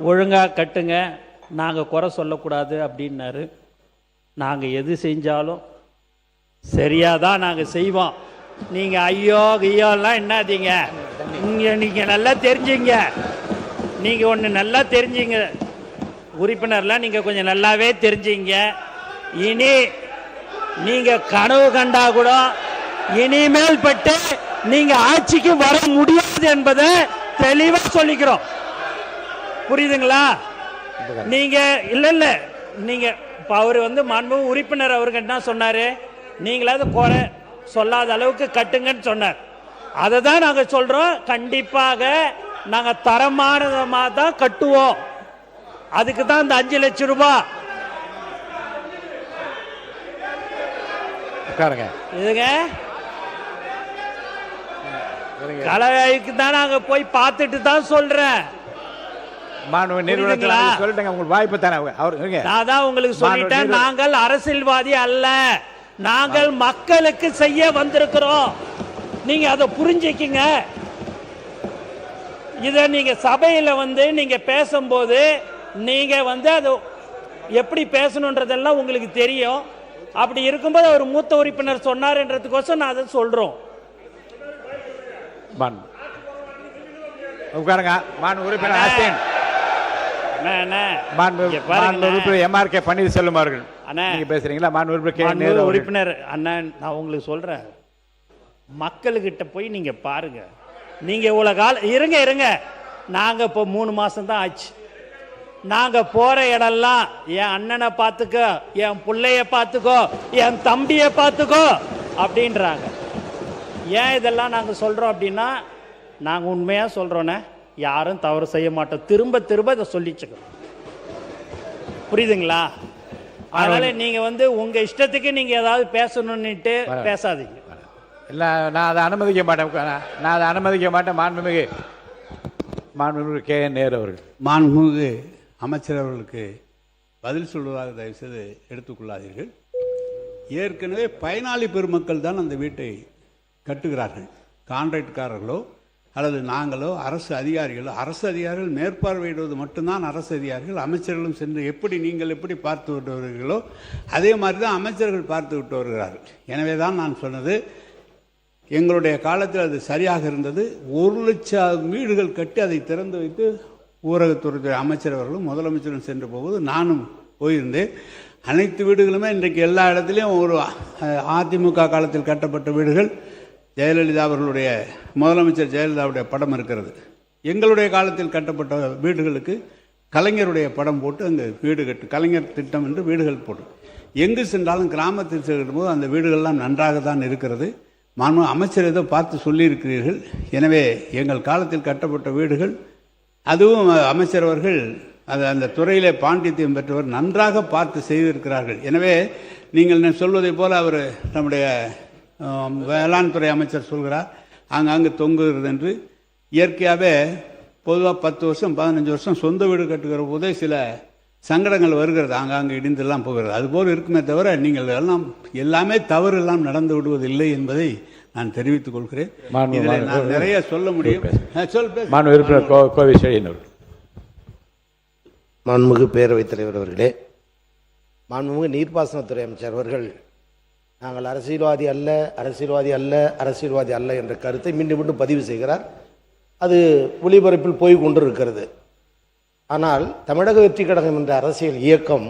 ஒழுங்கா கட்டுங்க, நாங்க குறை சொல்லக்கூடாது அப்படின்னாரு. நாங்க எது செஞ்சாலும் சரியாதான் நாங்க செய்வோம். நீங்க ஐயோலாம் என்னாதீங்க. நீங்க நல்லா தெரிஞ்சுங்க. நீங்க ஒன்று நல்லா தெரிஞ்சுங்க உறுப்பினர்லாம், நீங்க கொஞ்சம் நல்லாவே தெரிஞ்சுங்க. இனி நீங்க கனவு கண்டா கூட இனிமேல் பட்டு நீங்க ஆட்சிக்கு வர முடியாது என்பதை தெளிவா சொல்லிக்கிறோம். புரியுதுங்களா? நீங்க இல்ல நீங்க அவர் மாண்பு உறுப்பினர் அவர்கள் என்ன சொன்னாரு, நீங்களாவது குறை சொல்லாத அளவுக்கு கட்டுங்கன்னு சொன்னார். அதை தான் நாங்க சொல்றோம். கண்டிப்பாக நாங்க தரமானதமா தான் கட்டுவோம். அதுக்கு தான் இந்த 5 லட்சம் ரூபாய். இதுங்க கலைக்கு தான் நாங்க போய் பார்த்துட்டு தான் சொல்றேன். நான் தான் உங்களுக்கு சொல்லிட்டேன், நாங்கள் அரசியல்வாதி அல்ல, நாங்கள் மக்களுக்கு செய்ய வந்திருக்கிறோம். நீங்க அதை புரிஞ்சுக்கீங்க. இத நீங்க சபையில நீங்க பேசும்போது நீங்க அது எப்படி பேசணுன்றதெல்லாம் உங்களுக்கு தெரியும். அப்படி இருக்கும்போது ஒரு மூத்த உறுப்பினர் சொன்னார்ன்றதுக்கோசம் நான் அதை சொல்றோம். உறுப்பினர் MRK பன்னீர்செல்வம் அவர்கள் அண்ணா நீங்க பேசுறீங்களா? மாண்புமிகு உறுப்பினர் அண்ணன், நான் உங்களுக்கு சொல்றேன், மக்களுக்கிட்ட போய் நீங்க பாருங்க. நீங்க இவ்வளவு காலம் இருங்க. நாங்க இப்போ 3 மாசம் தான் ஆச்சு. நாங்க போற இடம்லாம் என் அண்ணனை பார்த்துக்கோ, என் பிள்ளைய பார்த்துக்கோ, என் தம்பியை பார்த்துக்கோ அப்படின்றாங்க. ஏன் இதெல்லாம் நாங்கள் சொல்றோம் அப்படின்னா, நாங்கள் உண்மையா சொல்றோன்னே, யாரும் தவறு செய்ய மாட்டோம். திரும்ப இதை சொல்லிச்சுக்கணும். புரியுதுங்களா? அதனால நீங்க உங்க இஷ்டத்துக்கு நீங்க ஏதாவது பேசணும்னுட்டு பேசாதீங்க. இல்லை, நான் அதை அனுமதிக்க மாட்டேன். மாண்புமிகு கே.என். நேரு அவர்கள். மாண்புமிகு அமைச்சர் அவர்களுக்கு பதில் சொல்வதாக தயவுசெய்து எடுத்துக்கொள்ளாதீர்கள். ஏற்கனவே பயனாளி பெருமக்கள் தான் அந்த வீட்டை கட்டுகிறார்கள். கான்ட்ராக்ட்காரர்களோ அல்லது நாங்களோ அரசு அதிகாரிகள் மேற்பார்வையிடுவது மட்டும்தான் அரசு அதிகாரிகள். அமைச்சர்களும் சென்று நீங்கள் எப்படி பார்த்து விட்டு வருகிறீர்களோ அதே மாதிரி தான் அமைச்சர்கள் பார்த்து விட்டு வருகிறார்கள். எனவே தான் நான் சொன்னது, எங்களுடைய காலத்தில் அது சரியாக இருந்தது. 1 லட்சம் வீடுகள் கட்டி அதை திறந்து வைத்து ஊரகத்துறை அமைச்சர் அவர்களும் முதலமைச்சரும் சென்று போகும்போது நானும் போயிருந்தேன். அனைத்து வீடுகளுமே இன்றைக்கு எல்லா இடத்துலையும் ஒரு அதிமுக காலத்தில் கட்டப்பட்ட வீடுகள், ஜெயலலிதா அவர்களுடைய முதலமைச்சர் ஜெயலலிதாவுடைய படம் இருக்கிறது. எங்களுடைய காலத்தில் கட்டப்பட்ட வீடுகளுக்கு கலைஞருடைய படம் போட்டு அங்கே வீடு கலைஞர் திட்டம் என்று வீடுகள் போட்டு எங்கு சென்றாலும் கிராமத்தில் செல்லும் போது அந்த வீடுகள்லாம் நன்றாக தான் இருக்கிறது. மாண்பு அமைச்சர் ஏதோ பார்த்து சொல்லியிருக்கிறீர்கள். எனவே எங்கள் காலத்தில் கட்டப்பட்ட வீடுகள், அதுவும் அமைச்சர் அவர்கள் அந்த துறையிலே பாண்டித்யம் பெற்றவர், நன்றாக பார்த்து செய்திருக்கிறார்கள். எனவே நீங்கள் சொல்வதை போல் அவர் நம்முடைய வேளாண் துறை அமைச்சர் சொல்கிறார் ஆங்காங்கு தொங்குகிறது என்று. இயற்கையாகவே பொதுவாக 10 வருஷம் 15 வருஷம் சொந்த வீடு கட்டுகிற போதே சில சங்கடங்கள் வருகிறது, ஆங்காங்கு இடிந்தெல்லாம் போகிறது. அதுபோல் இருக்குமே தவிர நீங்கள் எல்லாமே தவறு எல்லாம் நடந்து விடுவதில்லை என்பதை நான் தெரிவித்துக் கொள்கிறேன். இதில் நான் நிறைய சொல்ல முடியும். மாண்புமிகு பேரவைத் தலைவர் அவர்களே, மாண்புமிகு நீர்ப்பாசனத்துறை அமைச்சர் அவர்கள் நாங்கள் அரசியல்வாதி அல்ல என்ற கருத்தை மீண்டும் பதிவு செய்கிறார். அது ஒளிபரப்பில் போய் கொண்டிருக்கிறது. ஆனால் தமிழக வெற்றி கழகம் என்ற அரசியல் இயக்கம்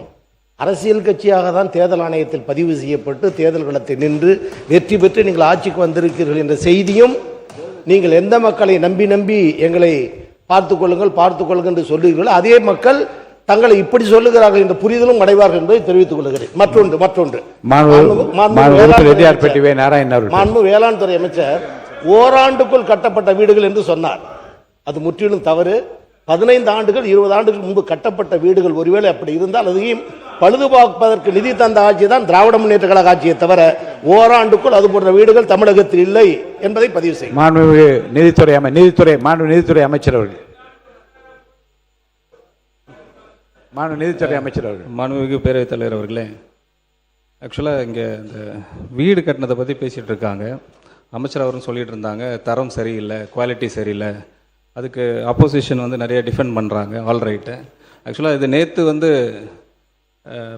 அரசியல் கட்சியாக தான் தேர்தல் ஆணையத்தில் பதிவு செய்யப்பட்டு தேர்தல் களத்தில் நின்று வெற்றி பெற்று நீங்கள் ஆட்சிக்கு வந்திருக்கிறீர்கள் என்ற செய்தியும், நீங்கள் எந்த மக்களை நம்பி எங்களை பார்த்துக் கொள்ளுங்கள் என்று சொல்லுகிறீர்கள், அதே மக்கள் தங்களை இப்படி சொல்லுகிறார்கள் என்ற புரிதலும் அடைவார்கள் என்பதை தெரிவித்துக் கொள்கிறேன். மற்றொன்று மாண்பு வேளாண் துறை அமைச்சர் ஓராண்டுக்குள் கட்டப்பட்ட வீடுகள் என்று சொன்னார். அது முற்றிலும் தவறு. 15 ஆண்டுகள் 20 ஆண்டுகள் முன்பு கட்டப்பட்ட வீடுகள் ஒருவேளை அப்படி இருந்தால் அதையும் பழுதுபார்ப்பதற்கு நிதி தந்த ஆட்சி தான் திராவிட முன்னேற்ற கழக ஆட்சியை தவிர ஓராண்டுக்குள் அது போன்ற வீடுகள் தமிழகத்தில் இல்லை என்பதை பதிவு செய்யும். மாண்புமிகு நீதித்துறை அமைச்சர் அவர்கள். மாண்புமிகு பேரவைத் தலைவர் அவர்களே, ஆக்சுவலாக இங்கே இந்த வீடு கட்டினதை பற்றி பேசிகிட்டு இருக்காங்க. அமைச்சர் அவரும் சொல்லிகிட்டு இருந்தாங்க தரம் சரியில்லை, குவாலிட்டி சரியில்லை, அதுக்கு அப்போசிஷன் நிறைய டிஃபெண்ட் பண்ணுறாங்க. All right. ஆக்சுவலாக இது நேற்று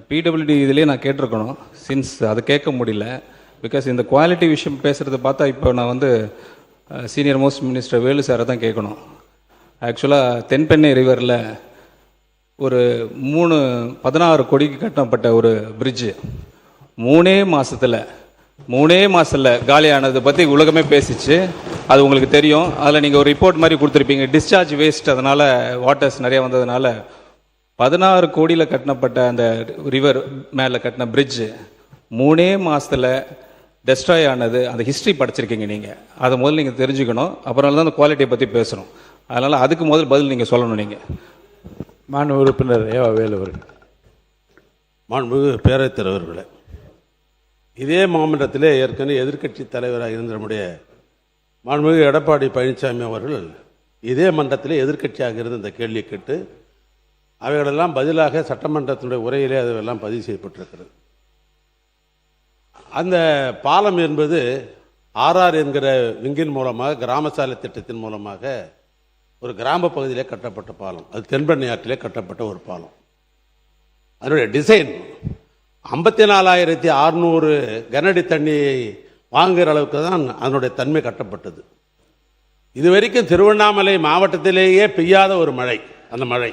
பிடபிள்யூடி இதுலேயே நான் கேட்டிருக்கணும். சின்ஸ் அதை கேட்க முடியல. பிகாஸ் இந்த குவாலிட்டி விஷயம் பேசுகிறது பார்த்தா இப்போ நான் சீனியர் மோஸ்ட் மினிஸ்டர் வேலு சாரை தான் கேட்கணும். ஆக்சுவலாக தென்பெண்ணை ரிவரில் ஒரு 16 கோடிக்கு கட்டப்பட்ட ஒரு பிரிட்ஜு 3 மாதத்தில் காலியானதை பற்றி உலகமே பேசிச்சு. அது உங்களுக்கு தெரியும். அதில் நீங்கள் ஒரு ரிப்போர்ட் மாதிரி கொடுத்துருப்பீங்க. டிஸ்சார்ஜ் வேஸ்ட், அதனால் வாட்டர்ஸ் நிறையா வந்ததுனால 16 கோடியில் கட்டப்பட்ட அந்த ரிவர் மேலே கட்டின பிரிட்ஜு 3 மாதத்தில் டெஸ்ட்ராய் ஆனது. அந்த ஹிஸ்ட்ரி படிச்சிருக்கீங்க நீங்கள், அதை முதல்ல நீங்கள் தெரிஞ்சுக்கணும். அப்புறம் தான் அந்த குவாலிட்டியை பற்றி பேசணும். அதனால் அதுக்கு முதல் பதில் நீங்கள் சொல்லணும். நீங்கள் மாண்பு உறுப்பினர் ஏவா வேலு அவர்கள். மாண்புமிகு பேரவைத் தலைவர்களே, இதே மாமன்றத்திலே ஏற்கனவே எதிர்க்கட்சி தலைவராக இருந்த நம்முடைய மாண்புமிகு எடப்பாடி பழனிசாமி அவர்கள் இதே மன்றத்திலே எதிர்க்கட்சியாக இருந்த இந்த கேள்வியை கேட்டு அவைகளெல்லாம் பதிலாக சட்டமன்றத்தினுடைய உரையிலே அதுவெல்லாம் பதிவு செய்யப்பட்டிருக்கிறது. அந்த பாலம் என்பது ஆர்ஆர் என்கிற விங்கின் மூலமாக கிராம சாலை திட்டத்தின் மூலமாக ஒரு கிராம பகுதியிலே கட்டப்பட்ட பாலம். அது தென்பெண்ணை ஆற்றிலே கட்டப்பட்ட ஒரு பாலம். அதனுடைய டிசைன் 54,600 கனஅடி தண்ணியை வாங்குகிற அளவுக்கு தான் அதனுடைய தன்மை கட்டப்பட்டது. இதுவரைக்கும் திருவண்ணாமலை மாவட்டத்திலேயே பெய்யாத ஒரு மழை. அந்த மழை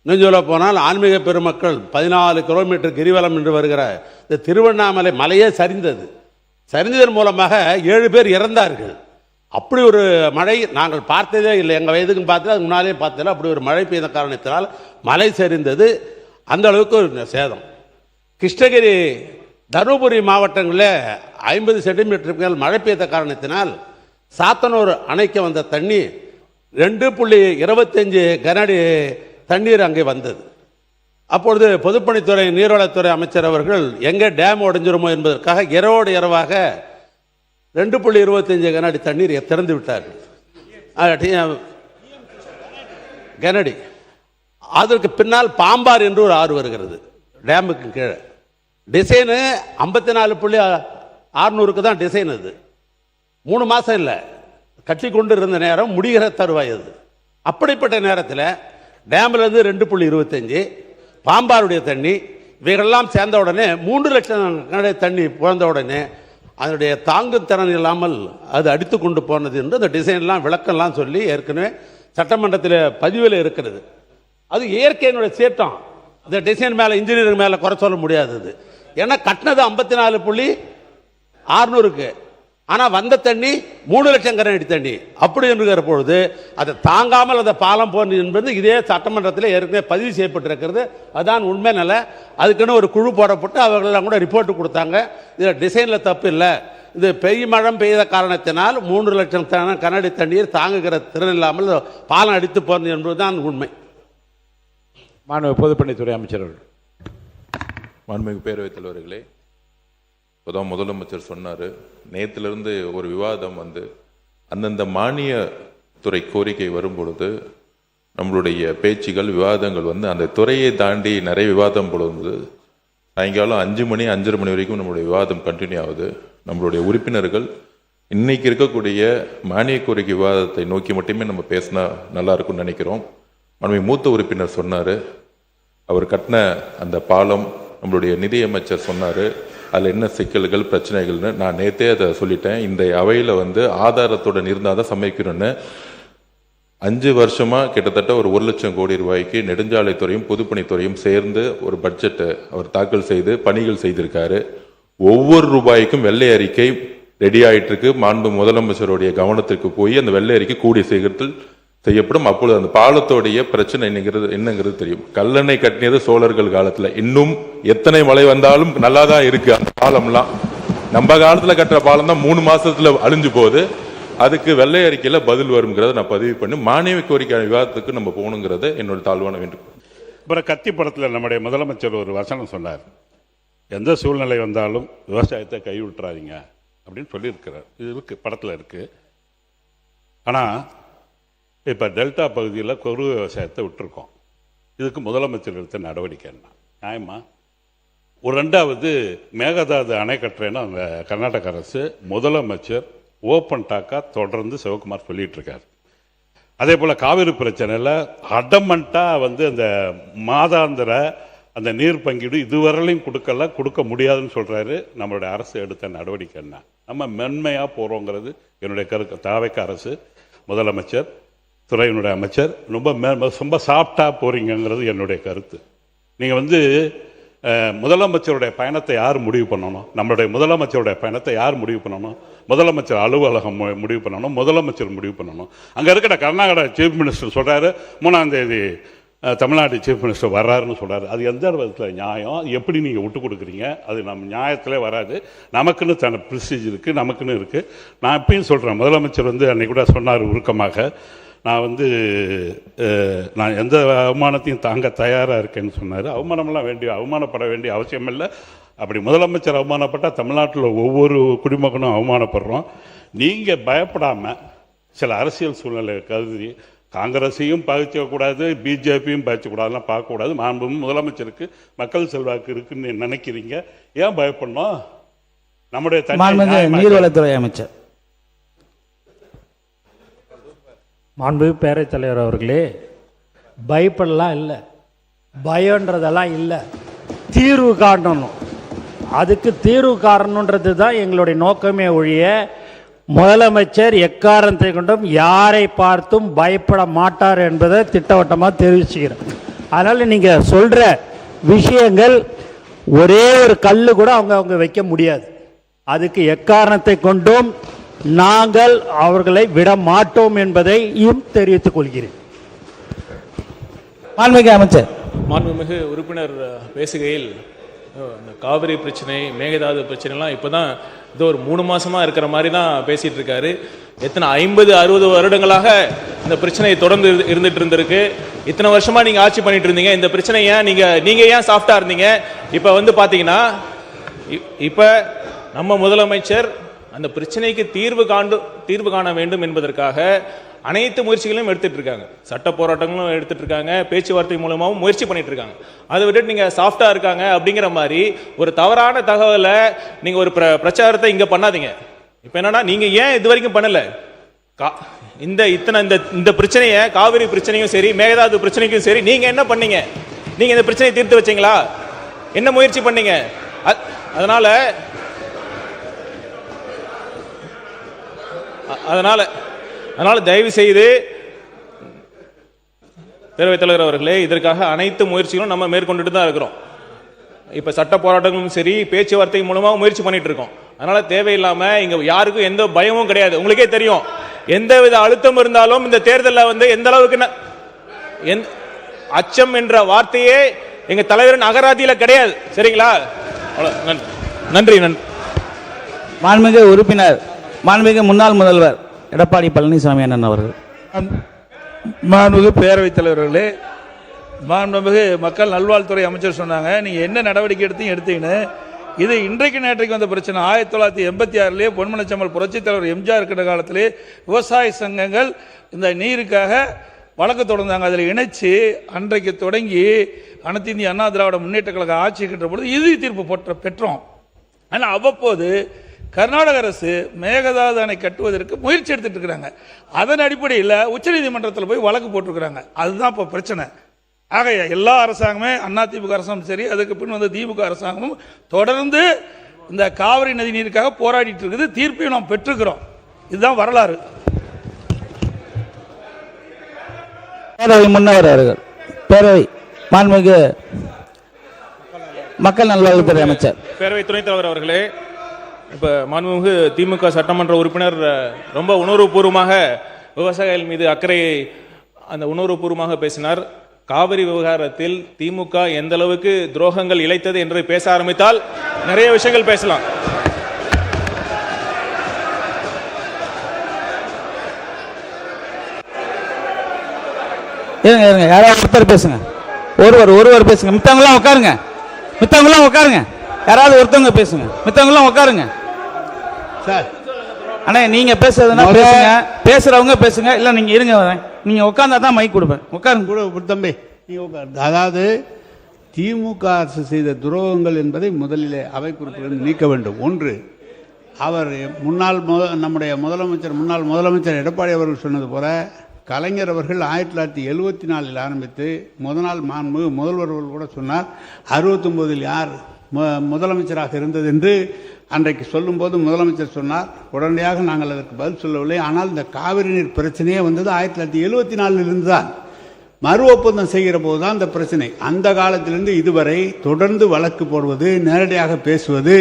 இன்னும் சொல்ல போனால் ஆன்மீக பெருமக்கள் 14 கிலோமீட்டர் கிரிவலம் என்று வருகிற இந்த திருவண்ணாமலை மலையே சரிந்தது. சரிந்ததன் மூலமாக 7 பேர் இறந்தார்கள். அப்படி ஒரு மழை நாங்கள் பார்த்ததே இல்லை. எங்கள் வயதுக்கு பார்த்தது அது முன்னாலே பார்த்ததில்லை. அப்படி ஒரு மழை பெய்த காரணத்தினால் மலை சரிந்தது. அந்த அளவுக்கு ஒரு சேதம். கிருஷ்ணகிரி தருமபுரி மாவட்டங்களில் 50 சென்டிமீட்டருக்கு மேல் மழை பெய்த காரணத்தினால் சாத்தனூர் அணைக்கு வந்த தண்ணி 2.25 கனஅடி தண்ணீர் அங்கே வந்தது. அப்பொழுது பொதுப்பணித்துறை நீர்வளத்துறை அமைச்சர் அவர்கள் எங்கே டேம் உடைஞ்சிருமோ என்பதற்காக இரவோடு இரவாக 2.25 கனஅடி தண்ணீர் திறந்து விட்டார்கள். கனஅடி. அதற்கு பின்னால் பாம்பார் என்று ஒரு ஆறு வருகிறது டேமுக்கு கீழே. டிசைனு 54.600 தான் டிசைன். அது 3 மாதம் இல்லை, கட்டி கொண்டு இருந்த நேரம் முடிகிற தருவாய். அது அப்படிப்பட்ட நேரத்தில் டேம்லேருந்து 2.25 பாம்பாருடைய தண்ணி இவைகளெல்லாம் சேர்ந்த உடனே 3 லட்சம் கனஅடி தண்ணி பிறந்த உடனே அதனுடைய தாங்கும் திறன் இல்லாமல் அது அடித்து கொண்டு போனது என்று அந்த டிசைன்லாம் விளக்கம்லாம் சொல்லி ஏற்கனவே சட்டமன்றத்தில் பதிவில் இருக்கிறது. அது இயற்கையினுடைய சீற்றம். அந்த டிசைன் மேலே இன்ஜினியரிங் மேலே குறை சொல்ல முடியாதது. ஏன்னா கட்டினது 54.600க்கு, ஆனால் வந்த தண்ணி 3 லட்சம் கனஅடி தண்ணி. அப்படி என்கிற பொழுது அதை தாங்காமல் அந்த பாலம் போன என்பது இதே சட்டமன்றத்தில் ஏற்கனவே பதிவு செய்யப்பட்டிருக்கிறது. அதுதான் உண்மை நிலை. அதுக்குன்னு ஒரு குழு போடப்பட்டு அவர்களெல்லாம் கூட ரிப்போர்ட் கொடுத்தாங்க. இதில் டிசைனில் தப்பு இல்லை, இது மழை பெய்த காரணத்தினால் 3 லட்சம் கனஅடி தண்ணீர் தாங்குகிற திறன் இல்லாமல் பாலம் அடித்து போனது என்பதுதான் உண்மை. மாண்பு பொதுப்பணித்துறை அமைச்சர் அவர்கள். மாண்புமிகு பேரவைத் தலைவர்களே, இப்போதான் முதலமைச்சர் சொன்னார், நேற்றிலிருந்து ஒரு விவாதம் வந்து அந்தந்த மானிய துறை கோரிக்கை வரும் பொழுது நம்மளுடைய பேச்சுகள் விவாதங்கள் வந்து அந்த துறையை தாண்டி நிறைய விவாதம் பொழுது சாயங்காலம் 5 மணி 5:30 மணி வரைக்கும் நம்மளுடைய விவாதம் கண்டினியூ ஆகுது. நம்மளுடைய உறுப்பினர்கள் இன்னைக்கு இருக்கக்கூடிய மானிய கோரிக்கை விவாதத்தை நோக்கி மட்டுமே நம்ம பேசினா நல்லா இருக்கும்னு நினைக்கிறோம். மாண்புமிகு மூத்த உறுப்பினர் சொன்னார், அவர் கட்டின அந்த பாலம் நம்மளுடைய நிதியமைச்சர் சொன்னார் அதில் என்ன சிக்கல்கள் பிரச்சனைகள்னு. நான் நேற்றே அதை சொல்லிட்டேன். இந்த அவையில் வந்து ஆதாரத்துடன் இருந்தால் தான் சமைக்கணும்னு 5 வருஷமாக கிட்டத்தட்ட ஒரு 1 லட்சம் கோடி ரூபாய்க்கு நெடுஞ்சாலைத்துறையும் பொதுப்பணித்துறையும் சேர்ந்து ஒரு பட்ஜெட்டை அவர் தாக்கல் செய்து பணிகள் செய்திருக்காரு. ஒவ்வொரு ரூபாய்க்கும் வெள்ளை அறிக்கை ரெடி ஆகிட்டு இருக்கு. மாண்பு முதலமைச்சருடைய கவனத்திற்கு போய் அந்த வெள்ளை அறிக்கை கூடிய சீக்கிரத்தில் செய்யப்படும். அப்பொழுது அந்த பாலத்தோடைய பிரச்சனை என்னங்கிறது தெரியும். கல்லணை கட்டினது சோழர்கள் காலத்தில், இன்னும் எத்தனை மழை வந்தாலும் நல்லா தான் இருக்கு அந்த பாலம்லாம். நம்ம காலத்தில் கட்டுற பாலம் தான் 3 மாசத்துல அழிஞ்சு போகுது. அதுக்கு வெள்ளை அறிக்கையில் பதில் வருங்கிறத நான் பதிவு பண்ணி மானிய கோரிக்கை விவாதத்துக்கு நம்ம போகணுங்கிறது என்னோட தாழ்வான வேண்டுகோள். அப்புறம் கத்தி படத்தில் நம்முடைய முதலமைச்சர் ஒரு வசனம் சொன்னார், எந்த சூழ்நிலை வந்தாலும் விவசாயத்தை கைவிட்டுறாதீங்க அப்படின்னு சொல்லியிருக்கிறார். இது இருக்கு, படத்தில் இருக்கு. ஆனால் இப்போ டெல்டா பகுதியில் குறு விவசாயத்தை விட்டுருக்கோம். இதுக்கு முதலமைச்சர் எடுத்த நடவடிக்கை என்ன நியாயமா? ஒரு 2வது மேகதாது அணை கட்டுறேன்னா அந்த கர்நாடக அரசு முதலமைச்சர் ஓப்பன் டாக்காக தொடர்ந்து சிவகுமார் சொல்லிட்டு இருக்காரு. அதே போல் காவிரி பிரச்சனையில் அடமண்ட்டாக வந்து அந்த மாதாந்திர அந்த நீர் பங்கீடு இதுவரையிலையும் கொடுக்க முடியாதுன்னு சொல்கிறாரு. நம்மளுடைய அரசு எடுத்த நடவடிக்கை என்ன? நம்ம மென்மையாக போகிறோங்கிறது என்னுடைய கருத்து. தாவேக்க அரசு, முதலமைச்சர், துறையினுடைய அமைச்சர் ரொம்ப சாஃப்டாக போகிறீங்கிறது என்னுடைய கருத்து. நீங்கள் வந்து முதலமைச்சருடைய பயணத்தை யார் முடிவு பண்ணணும்? நம்மளுடைய முதலமைச்சருடைய பயணத்தை யார் முடிவு பண்ணணும்? முதலமைச்சர் அலுவலகம் முடிவு பண்ணணும், முதலமைச்சர் முடிவு பண்ணணும். அங்கே இருக்கிற கர்நாடகா சீஃப் மினிஸ்டர் சொல்கிறாரு 3ஆம் தேதி தமிழ்நாடு சீஃப் மினிஸ்டர் வர்றாருன்னு சொல்கிறாரு. அது எந்த விதத்தில் நியாயம்? எப்படி நீங்கள் விட்டு கொடுக்குறீங்க? அது நம்ம நியாயத்திலே வராது. நமக்குன்னு தன ப்ரிஸ்டீஜ் இருக்குது, நமக்குன்னு இருக்குது. நான் எப்பயும் சொல்கிறேன், முதலமைச்சர் வந்து அன்றைக்கி கூட சொன்னார் உருக்கமாக, நான் வந்து நான் எந்த அவமானத்தையும் தாங்க தயாராக இருக்கேன்னு சொன்னார். அவமானப்பட வேண்டிய அவசியம் இல்லை. அப்படி முதலமைச்சர் அவமானப்பட்டால் தமிழ்நாட்டில் ஒவ்வொரு குடிமகனும் அவமானப்படுறோம். நீங்கள் பயப்படாமல் சில அரசியல் சூழ்நிலை கருதி காங்கிரஸையும் பாதிக்கக்கூடாது, பிஜேபியும் பாதிக்கக்கூடாதுலாம் பார்க்கக்கூடாது. மாண்பு முதலமைச்சருக்கு மக்கள் செல்வாக்கு இருக்குன்னு நினைக்கிறீங்க, ஏன் பயப்படணும்? நம்முடைய நீர்வளத்துறை அமைச்சர். மாண்பு பேரவைத் தலைவர் அவர்களே, பயப்படலாம் இல்லை, பயன்றதெல்லாம் இல்லை, தீர்வு காணணும். அதுக்கு தீர்வு காரணன்றது தான் எங்களுடைய நோக்கமே ஒழிய முதலமைச்சர் எக்காரணத்தை கொண்டும் யாரை பார்த்தும் பயப்பட மாட்டார் என்பதை திட்டவட்டமாக தெரிவிச்சுக்கிறேன். அதனால் நீங்கள் சொல்கிற விஷயங்கள் ஒரே ஒரு கல் கூட அவங்க வைக்க முடியாது. அதுக்கு எக்காரணத்தை கொண்டும் நாங்கள் அவர்களை விட மாட்டோம் என்பதையும் தெரிவித்துக் கொள்கிறேன். மாண்புமிகு அமைச்சர். மாண்புமிகு உறுப்பினர் பேசுகையில் இந்த காவிரி பிரச்சனை, மேகதாது பிரச்சனைலாம் இப்போ தான் இது ஒரு 3 மாசமாக இருக்கிற மாதிரி தான் பேசிகிட்டு இருக்காரு. எத்தனை 50-60 வருடங்களாக இந்த பிரச்சனை தொடர்ந்து இருந்துட்டு இருந்திருக்கு. இத்தனை வருஷமாக நீங்கள் ஆட்சி பண்ணிட்டு இருந்தீங்க. இந்த பிரச்சனை ஏன் நீங்கள் ஏன் சாஃப்டாக இருந்தீங்க? இப்போ வந்து பார்த்தீங்கன்னா இப்போ நம்ம முதலமைச்சர் அந்த பிரச்சனைக்கு தீர்வு காண வேண்டும் என்பதற்காக அனைத்து முயற்சிகளையும் எடுத்துட்டு இருக்காங்க. சட்ட போராட்டங்களும் எடுத்துட்டு இருக்காங்க, பேச்சுவார்த்தை மூலமாகவும் முயற்சி பண்ணிட்டு இருக்காங்க. அதை விட்டுட்டு நீங்க சாஃப்டா இருக்காங்க அப்படிங்கிற மாதிரி ஒரு தவறான தகவலை நீங்க ஒரு பிரச்சாரத்தை இங்க பண்ணாதீங்க. இப்ப என்னன்னா, நீங்க ஏன் இது வரைக்கும் பண்ணல? இந்த பிரச்சனையை, காவிரி பிரச்சனையும் சரி, மேகதாது பிரச்சனைக்கும் சரி, நீங்க என்ன பண்ணீங்க? நீங்க இந்த பிரச்சனையை தீர்த்து வச்சீங்களா? என்ன முயற்சி பண்ணீங்க? அதனால தயவு செய்து பேரவைத் தலைவர் அவர்களே, இதற்காக அனைத்து முயற்சிகளும் நம்ம மேற்கொண்டுட்டு தான் இருக்கிறோம். இப்ப சட்ட போராட்டங்களும் சரி, பேச்சுவார்த்தை மூலமா முயற்சி பண்ணிட்டு இருக்கோம். அதனால தேவையில்லாம இங்க யாருக்கும் எந்த பயமும் கிடையாது. உங்களுக்கே தெரியும், எந்தவித அழுத்தம் இருந்தாலும் இந்த தேர்தலில் வந்து எந்த அளவுக்கு அச்சம் என்ற வார்த்தையே எங்க தலைவரின் அகராதியில கிடையாது. சரிங்களா? நன்றி. மாண்புமிகு உறுப்பினர், மாண்புமிகு முன்னாள் முதல்வர் எடப்பாடி பழனிசாமி அண்ணன் அவர்கள். மாண்புமிகு பேரவைத் தலைவர்களே, மாண்புமிகு மக்கள் நல்வாழ்வுத்துறை அமைச்சர் சொன்னாங்க, நீங்கள் என்ன நடவடிக்கை எடுத்தீங்கன்னு. இது இன்றைக்கு நேற்றைக்கு வந்த பிரச்சனை. 1986 பொன்மனச்செம்மல் புரட்சித் தலைவர் எம்ஜிஆர் இருக்கிற காலத்திலே விவசாய சங்கங்கள் இந்த நீருக்காக வழக்கு தொடர்ந்தாங்க. அதில் இணைச்சு அன்றைக்கு தொடங்கி அனைத்து இந்திய அண்ணா திராவிட முன்னேற்ற கழக ஆட்சி இருக்கின்ற பொழுது இறுதி தீர்ப்பு பெற்றோம். ஆனால் அவ்வப்போது கர்நாடக அரசு மேகதாது அணை கட்டுவதற்கு முயற்சி எடுத்துட்டு இருக்கிறாங்க. அதன் அடிப்படையில் உச்சநீதிமன்றத்தில் போய் வழக்கு போட்டிருக்கிறாங்க. அதுதான் இப்போ பிரச்சனை. ஆக எல்லா அரசாங்கமே, அதிமுக அரசாங்கம் சரி, அதுக்கு பின் வந்து திமுக அரசாங்கமும் தொடர்ந்து இந்த காவிரி நதி நீருக்காக போராடிட்டு இருக்குது. தீர்ப்பையும் நாம் பெற்றுக்கிறோம். இதுதான் வரலாறு. பேரவை முன்னவர் அவர்கள். பேரவை மாண்புமிகு மக்கள் நல்வாழ்வுத்துறை அமைச்சர். பேரவை துணைத் தலைவர் அவர்களே, இப்போ மாண்புமிகு திமுக சட்டமன்ற உறுப்பினர் ரொம்ப உணர்வுபூர்வமாக விவசாயிகள் மீது அக்கறையை உணர்வுபூர்வமாக பேசினார். காவிரி விவகாரத்தில் திமுக எந்த அளவுக்கு துரோகங்கள் இழைத்தது என்று பேச ஆரம்பித்தால் நிறைய விஷயங்கள் பேசலாம். இருங்க, யாராவது ஒருத்தர் பேசுங்க. ஒருவர் பேசுங்க. மித்தவங்களாம் உட்காருங்க. யாராவது ஒருத்தவங்க பேசுங்க. மித்தவங்களாம் உட்காருங்க. சார், அண்ணே, நீங்க பேசுறதுன்னா பேசுங்க, பேசுறவங்க பேசுங்க. இல்ல நீங்க இருங்க, நீங்க உட்கார்ந்தா தான் மைக் கொடுப்பேன். உட்காருங்க தம்பி. அதாவது திமுக அரசு செய்த துரோகங்கள் என்பதை முதலிலே அவை குறிப்பிலிருந்து நீக்க வேண்டும். ஒன்று, அவர் நம்முடைய முன்னாள் முதலமைச்சர் எடப்பாடி அவர்கள் சொன்னது போல, கலைஞர் அவர்கள் 1974 ஆரம்பித்து முதல் முதல்வர் கூட சொன்னார், 69 யார் முதலமைச்சராக இருந்தது என்று அன்றைக்கு சொல்லும்போது முதலமைச்சர் சொன்னார். உடனடியாக நாங்கள் அதற்கு பதில் சொல்லவில்லை. ஆனால் இந்த காவிரி நீர் பிரச்சனையே வந்தது 1974 தான். மறு ஒப்பந்தம் செய்கிற போது தான் இந்த பிரச்சனை. அந்த காலத்திலிருந்து இதுவரை தொடர்ந்து வழக்கு போடுவது, நேரடியாக பேசுவது,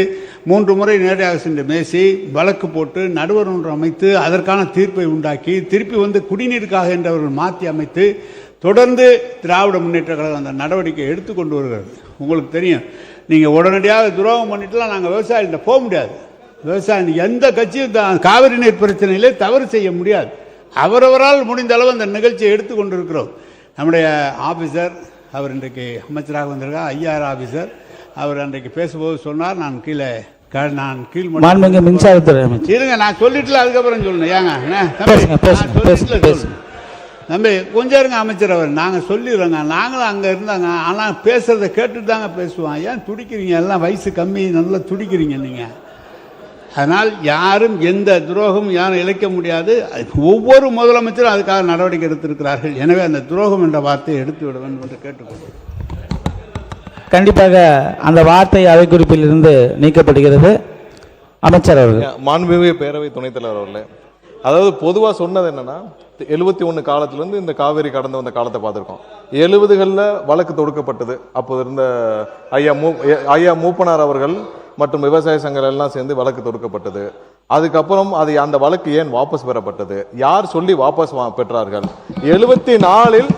3 முறை நேரடியாக சென்று பேசி வழக்கு போட்டு நடுவர் ஒன்று அமைத்து அதற்கான தீர்ப்பை உண்டாக்கி திருப்பி வந்து குடிநீருக்காக என்றவர்கள் மாற்றி அமைத்து தொடர்ந்து திராவிட முன்னேற்ற கழகம் அந்த நடவடிக்கை எடுத்துக்கொண்டு வருகிறது. உங்களுக்கு தெரியும், நீங்கள் உடனடியாக துரோகம் பண்ணிட்டுலாம் நாங்கள் விவசாயிகிட்ட போக முடியாது. விவசாயம் எந்த கட்சியும் காவிரி நீர் பிரச்சனையிலே தவறு செய்ய முடியாது. அவரவரால் முடிந்த அளவு அந்த நிகழ்ச்சியை எடுத்துக்கொண்டிருக்கிறோம். நம்முடைய ஆஃபீஸர், அவர் இன்றைக்கு அமைச்சராக வந்திருக்கார், ஐஆர் ஆஃபீஸர், அவர் அன்றைக்கு பேசும்போது சொன்னார், நான் கீழ் மின்சாரத்துறை அமைச்சர். இருங்க, நான் சொல்லிட்டுல அதுக்கப்புறம் சொல்லணும். ஏங்க தம்பி கொஞ்சம் இருங்க அமைச்சர். அவர் நாங்கள் சொல்லிடுறோங்க, நாங்களும் அங்கே இருந்தாங்க. ஆனால் பேசுறதை கேட்டுட்டு தாங்க பேசுவோம். ஏன் துடிக்கிறீங்க? எல்லாம் வயசு கம்மி, நல்லா துடிக்கிறீங்க நீங்கள். அதனால் யாரும் எந்த துரோகம் யாரும் இழைக்க முடியாது. ஒவ்வொரு முதலமைச்சரும் அதுக்காக நடவடிக்கை எடுத்திருக்கிறார்கள். எனவே அந்த துரோகம் என்ற வார்த்தையை எடுத்து விட வேண்டும் என்று கேட்டுக்கொள்கிறேன். கண்டிப்பாக அந்த வார்த்தை அவை குறிப்பில் இருந்து நீக்கப்படுகிறது. அமைச்சர் அவர்கள். மாண்புமிகு பேரவை துணைத் தலைவர் அவர்களே, அதாவது பொதுவாக சொன்னது என்னன்னா 71 காலத்திலேருந்து இந்த காவேரி கடந்து வந்த காலத்தை பார்த்துருக்கோம். 70களில் வழக்கு தொடுக்கப்பட்டது. அப்போது இருந்த ஐயா மூப்பனார் அவர்கள் மற்றும் விவசாய சங்கங்கள் எல்லாம் சேர்ந்து வழக்கு தொடுக்கப்பட்டது. அதுக்கப்புறம் அந்த வழக்கு ஏன் வாபஸ் பெறப்பட்டது, யார் சொல்லி வாபஸ் பெற்றார்கள், 74ல்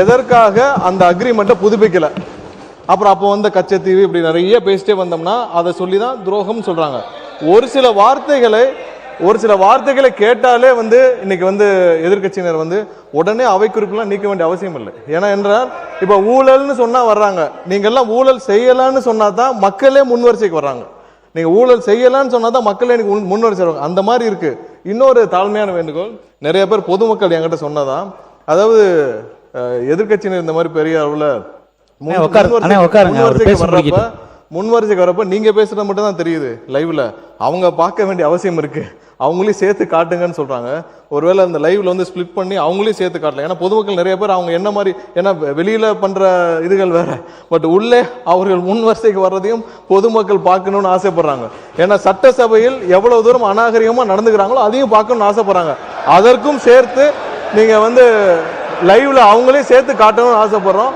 எதற்காக அந்த அக்ரிமெண்ட்டை புதுப்பிக்கல, அப்புறம் அப்போ வந்த கச்சத்தீவு, இப்படி நிறைய பேசிட்டே வந்தோம்னா அதை சொல்லி தான் துரோகம் சொல்றாங்க. ஒரு சில வார்த்தைகளை கேட்டாலே இன்னைக்கு எதிர்க்கட்சியினர் உடனே அவை குறிப்பெல்லாம் நீக்க வேண்டிய அவசியம் இல்லை. ஏன்னா என்றால் இப்ப ஊழல்னு சொன்னா வர்றாங்க, நீங்க எல்லாம் ஊழல் செய்யலான்னு சொன்னா தான் மக்களே முன்வரிசைக்கு வர்றாங்க. நீங்க ஊழல் செய்யலான்னு சொன்னா தான் மக்களே எனக்கு முன்வரிசை வருவாங்க. அந்த மாதிரி இருக்கு. இன்னொரு தாழ்மையான வேண்டுகோள், நிறைய பேர் பொதுமக்கள் என்கிட்ட சொன்னதான், அதாவது எதிர்க்கட்சியினர் இந்த மாதிரி பெரிய அளவுல முன்வரிசைக்கு வரப்ப நீங்க பேசுறது மட்டும் தான் தெரியுது லைவ்ல, அவங்க பார்க்க வேண்டிய அவசியம் இருக்கு. அவங்களையும் சேர்த்து காட்டுங்கன்னு சொல்றாங்க. ஒருவேளை அந்த லைவ்ல ஸ்பிளிட் பண்ணி அவங்களையும் சேர்த்து காட்டலாம். ஏன்னா பொதுமக்கள் நிறைய பேர் அவங்க என்ன மாதிரி, ஏன்னா வெளியில பண்ற இதுகள் வேற, பட் உள்ளே அவர்கள் முன்வரிசைக்கு வர்றதையும் பொதுமக்கள் பார்க்கணும்னு ஆசைப்படுறாங்க. ஏன்னா சட்டசபையில் எவ்வளவு தூரம் அநாகரிகமா நடந்துக்கிறாங்களோ அதையும் பார்க்கணும்னு ஆசைப்படுறாங்க. அதற்கும் சேர்த்து நீங்க லைவ்ல அவங்களையும் சேர்த்து காட்டணும்னு ஆசைப்படுறோம்.